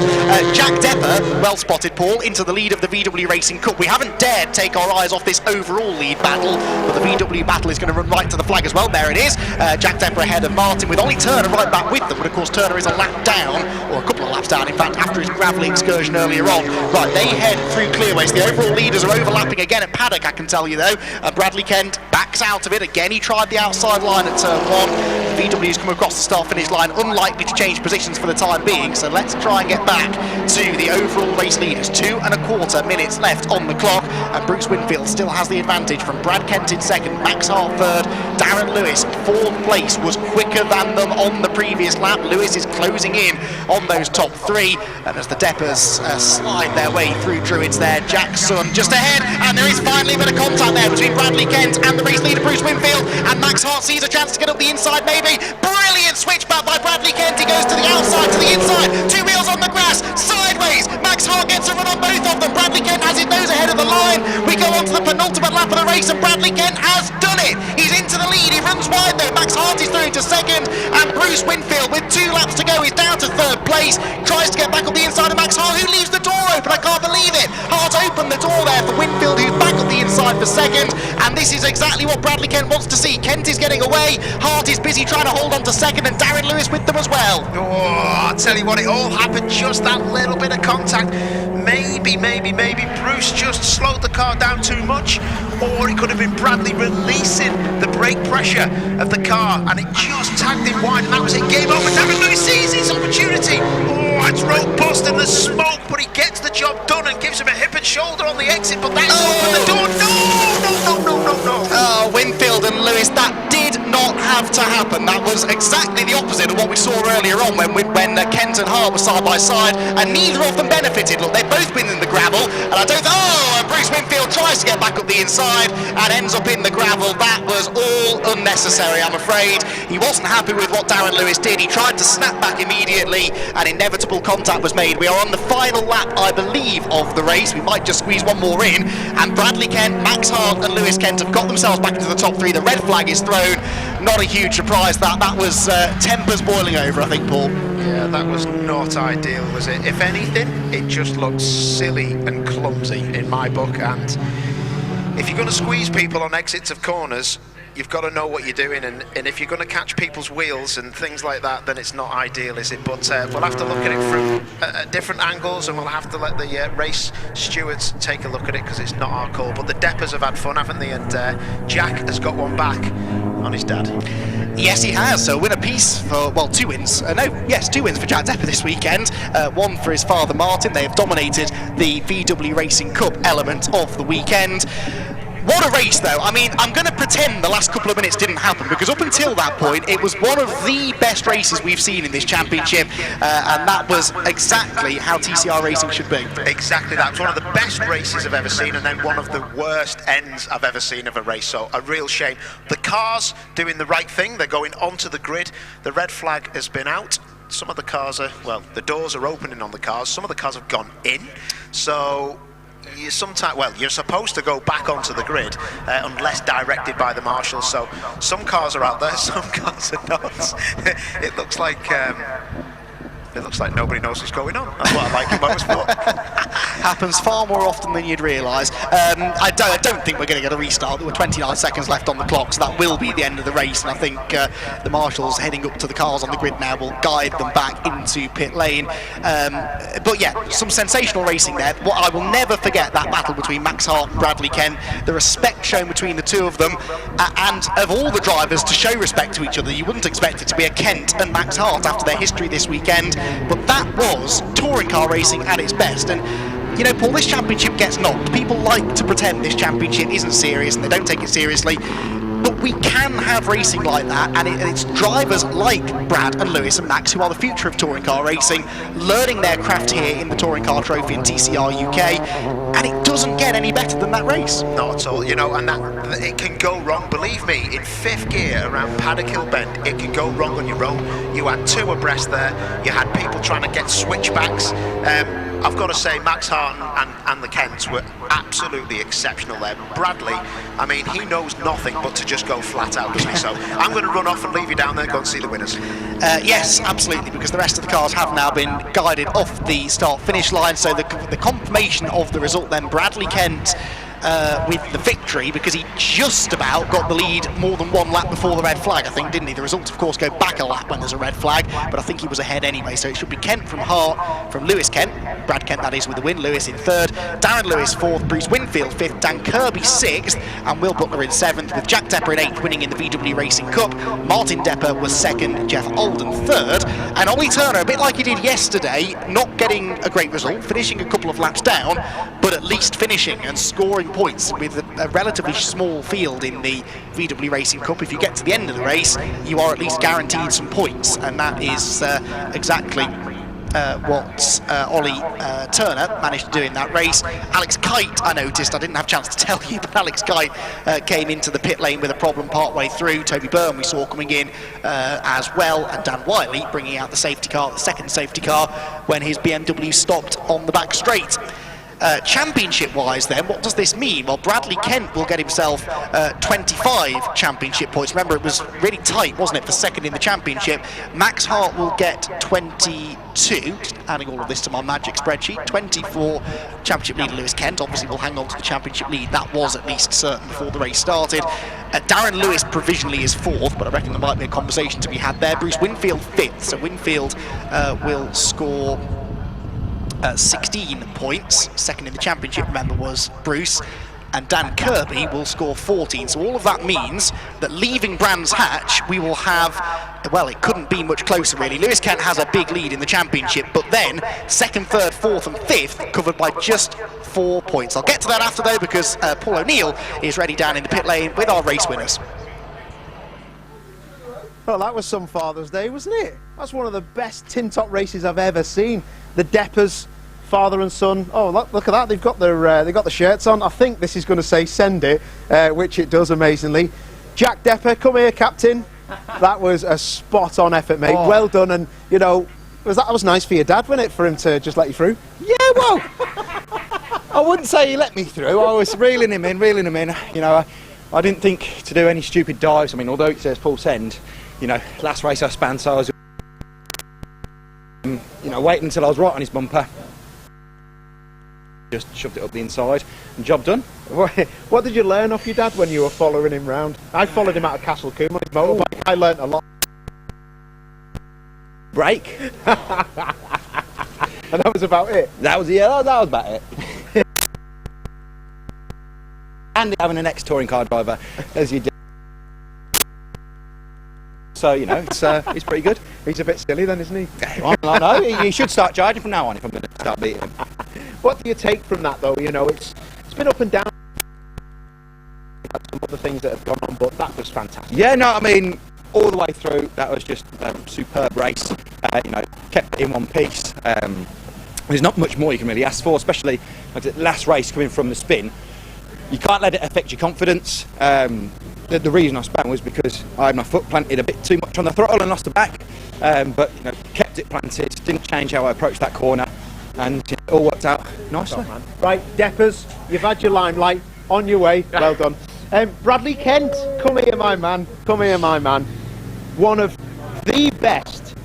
Jack Depper, well spotted, Paul, into the lead of the VW Racing Cup. We haven't dared take our eyes off this overall lead battle, but the VW battle is going to run right to the flag as well. There it is. Jack Depper ahead of Martin, with Ollie Turner right back with them, but of course Turner is a lap down, or a couple of laps down in fact, after his gravelly excursion earlier on. Right, they head through clearways. The overall leaders are overlapping again at Paddock, I can tell you though. Bradley Kent backs out of it again. He tried the outside line at turn 1. VW's come across the start-finish line, unlikely to change positions for the time being, so let's try and get back to the overall race leaders. 2.25 minutes left on the clock, and Bruce Winfield still has the advantage lead from Brad Kent in second, Max Hart third, Darren Lewis fourth place, was quicker than them on the previous lap. Lewis is closing in on those top three, and as the Deppers slide their way through Druids there, Jackson just ahead, and there is finally a bit of contact there between Bradley Kent and the race leader Bruce Winfield, and Max Hart sees a chance to get up the inside maybe. Brilliant switchback by Bradley Kent, he goes to the outside, to the inside, two wheels on the grass, sideways, Max Hart gets a run on both of them, Bradley Kent has his nose ahead of the line. We go on to the penultimate lap of the race, and Bradley Kent has done it. He's into the lead, he runs wide though, Max Hart is through to second, and Bruce Winfield with 2 laps to go is down to third place, tries to get back up the inside of Max Hart, who leaves the door open. I can't believe it. Hart opened the door there for Winfield, who's back up the inside for second, and this is exactly what Bradley Kent wants to see. Kent is getting away, Hart is busy trying to hold on to second, and Darren Lewis with them as well. Oh, I'll tell you what, it all happened, just that little bit of contact. Maybe Bruce just slowed the car down too much, or it could have been Bradley releasing the brake pressure of the car, and it just tagged him wide, and that was it, game over. Darren Lewis sees his opportunity. Oh, it's robust in the smoke, but he gets the job done and gives him a hip and shoulder on the exit, but that's opened the door. No. Oh, Winfield and Lewis, that did not have to happen. That was exactly the opposite of what we saw earlier on when Kent and Hart were side by side, and neither of them benefited. Look, they've both been in the gravel, and I don't. Oh, and Bruce Winfield tries to get back up the inside and ends up in the gravel. That was all unnecessary, I'm afraid. He wasn't happy with what Darren Lewis did. He tried to snap back immediately, and inevitable contact was made. We are on the final lap, I believe, of the race. We might just squeeze one more in, and Bradley Kent, Max Hart and Lewis Kent have got themselves back into the top three. The red flag is thrown. Not a huge surprise. That was tempers boiling over, I think, Paul. Yeah, that was not ideal, was it? If anything, it just looks silly and clumsy in my book, and if you're going to squeeze people on exits of corners, you've got to know what you're doing, and if you're going to catch people's wheels and things like that, then it's not ideal, is it? But we'll have to look at it from different angles, and we'll have to let the race stewards take a look at it, because it's not our call. But the Deppers have had fun, haven't they? And Jack has got one back on his dad. Yes, he has. So a win apiece for, well, 2 wins. 2 wins for Jack Depper this weekend. One for his father Martin. They have dominated the VW Racing Cup element of the weekend. What a race, though. I mean, I'm going to pretend the last couple of minutes didn't happen, because up until that point, it was one of the best races we've seen in this championship, and that was exactly how TCR racing should be. Exactly that. It was one of the best races I've ever seen, and then one of the worst ends I've ever seen of a race, so a real shame. The cars doing the right thing. They're going onto the grid. The red flag has been out. Some of the cars are, well, the doors are opening on the cars. Some of the cars have gone in, so you're supposed to go back onto the grid unless directed by the marshals. So some cars are out there, some cars are not. It looks like nobody knows what's going on. That's what I like in motorsport. Happens far more often than you'd realise. I don't think we're going to get a restart. There were 29 seconds left on the clock, so that will be the end of the race, and I think the marshals heading up to the cars on the grid now will guide them back into pit lane. But yeah, some sensational racing there. What I will never forget, that battle between Max Hart and Bradley Kent, the respect shown between the two of them, and of all the drivers to show respect to each other. You wouldn't expect it to be a Kent and Max Hart after their history this weekend, but that was touring car racing at its best. And you know, Paul, this championship gets knocked. People like to pretend this championship isn't serious and they don't take it seriously. But we can have racing like that, and it's drivers like Brad and Lewis and Max who are the future of touring car racing, learning their craft here in the Touring Car Trophy in TCR UK, and it doesn't get any better than that race. Not at all, you know, and that it can go wrong. Believe me, in 5th gear around Paddock Hill Bend, it can go wrong on your own. You had 2 abreast there, you had people trying to get switchbacks. I've got to say, Max Hart and the Kents were absolutely exceptional there. Bradley, I mean, he knows nothing but to just go flat out, doesn't he? So I'm going to run off and leave you down there and go and see the winners. Yes, absolutely, because the rest of the cars have now been guided off the start-finish line. So the confirmation of the result then, Bradley Kent with the victory, because he just about got the lead more than 1 lap before the red flag, I think, didn't he? The results, of course, go back a lap when there's a red flag, but I think he was ahead anyway, so it should be Kent from Hart, from Lewis Kent, Brad Kent that is with the win, Lewis in 3rd, Darren Lewis 4th, Bruce Winfield 5th, Dan Kirby 6th, and Will Butler in 7th, with Jack Depper in 8th, winning in the VW Racing Cup. Martin Depper was 2nd, Jeff Olden 3rd, and Ollie Turner, a bit like he did yesterday, not getting a great result, finishing a couple of laps down, but at least finishing and scoring points with a relatively small field in the VW Racing Cup. If you get to the end of the race, you are at least guaranteed some points, and that is exactly what Ollie Turner managed to do in that race. Alex Kite, I noticed, I didn't have a chance to tell you, but Alex Kite came into the pit lane with a problem partway through. Toby Byrne we saw coming in as well, and Dan Wiley bringing out the safety car, the second safety car, when his BMW stopped on the back straight. Championship-wise then, what does this mean? Well, Bradley Kent will get himself 25 championship points. Remember, it was really tight, wasn't it, for second in the championship. Max Hart will get 22, just adding all of this to my magic spreadsheet. 24 championship leader Lewis Kent, obviously will hang on to the championship lead. That was at least certain before the race started. Darren Lewis provisionally is 4th, but I reckon there might be a conversation to be had there. Bruce Winfield 5th, so Winfield will score 16 points. Second in the championship, remember, was Bruce, and Dan Kirby will score 14. So all of that means that leaving Brands Hatch, we will have, well, it couldn't be much closer really. Lewis Kent has a big lead in the championship, but then 2nd, 3rd, 4th and 5th covered by just 4 points. I'll get to that after though, because Paul O'Neill is ready down in the pit lane with our race winners. Well, that was some Father's Day, wasn't it? That's one of the best tin top races I've ever seen. The Deppers, father and son. Oh, look at that! They've got the shirts on. I think this is going to say "Send it," which it does amazingly. Jack Depper, come here, Captain. That was a spot-on effort, mate. Oh. Well done, and you know, that was nice for your dad, wasn't it, for him to just let you through? Yeah, well, I wouldn't say he let me through. I was reeling him in. You know, I didn't think to do any stupid dives. I mean, although it says Paul Send. You know, last race I spanned, so I was, you know, waiting until I was right on his bumper. Just shoved it up the inside, and job done. What did you learn off your dad when you were following him round? I followed him out of Castle Coombe on his motorbike. I learnt a lot. Brake. And that was about it? That was about it. And having an ex-touring car driver, as you did. So, you know, it's pretty good. He's a bit silly then, isn't he? I know, he should start charging from now on if I'm going to start beating him. What do you take from that, though? You know, it's been up and down. Some other things that have gone on, but that was fantastic. Yeah, no, I mean, all the way through, that was just a superb race. You know, kept it in one piece. There's not much more you can really ask for, especially like the last race coming from the spin. You can't let it affect your confidence. The reason I spun was because I had my foot planted a bit too much on the throttle and lost the back, but you know, kept it planted, didn't change how I approached that corner, and you know, it all worked out nicely. Right, Deppers, you've had your limelight, on your way, well done. Bradley Kent, come here my man, One of the best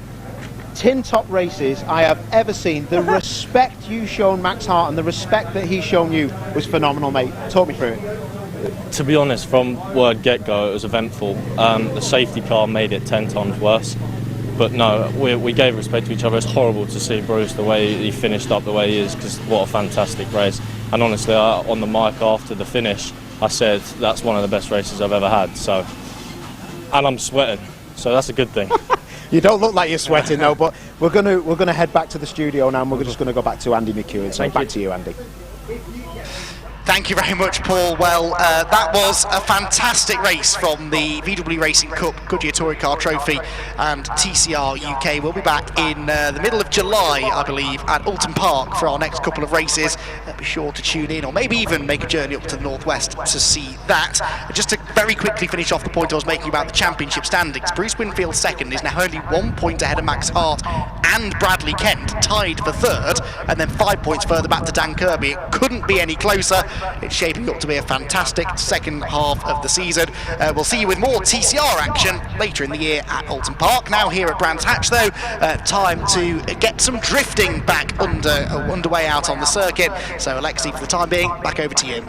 tin top races I have ever seen. The respect you shown Max Hart and the respect that he's shown you was phenomenal, mate. Talk me through it. To be honest, from word get-go, it was eventful. The safety car made it 10 times worse. But no, we gave respect to each other. It's horrible to see Bruce the way he finished up the way he is, because what a fantastic race. And honestly, on the mic after the finish, I said that's one of the best races I've ever had. So, and I'm sweating, so that's a good thing. You don't look like you're sweating though, but we're gonna head back to the studio now, and we're just gonna go back to Andy McEwen. So back to you, Andy. Thank you very much, Paul. Well, that was a fantastic race from the VW Racing Cup Goodyear Touring Car Trophy and TCR UK. We'll be back in the middle of July, I believe, at Alton Park for our next couple of races. Be sure to tune in, or maybe even make a journey up to the northwest to see that. Just to very quickly finish off the point I was making about the championship standings, Bruce Winfield second is now only 1 point ahead of Max Hart and Bradley Kent, tied for third, and then 5 points further back to Dan Kirby. It couldn't be any closer. It's shaping up to be a fantastic second half of the season. We'll see you with more TCR action later in the year at Alton Park. Now here at Brands Hatch though, time to get some drifting back underway out on the circuit. So Alexi, for the time being, back over to you.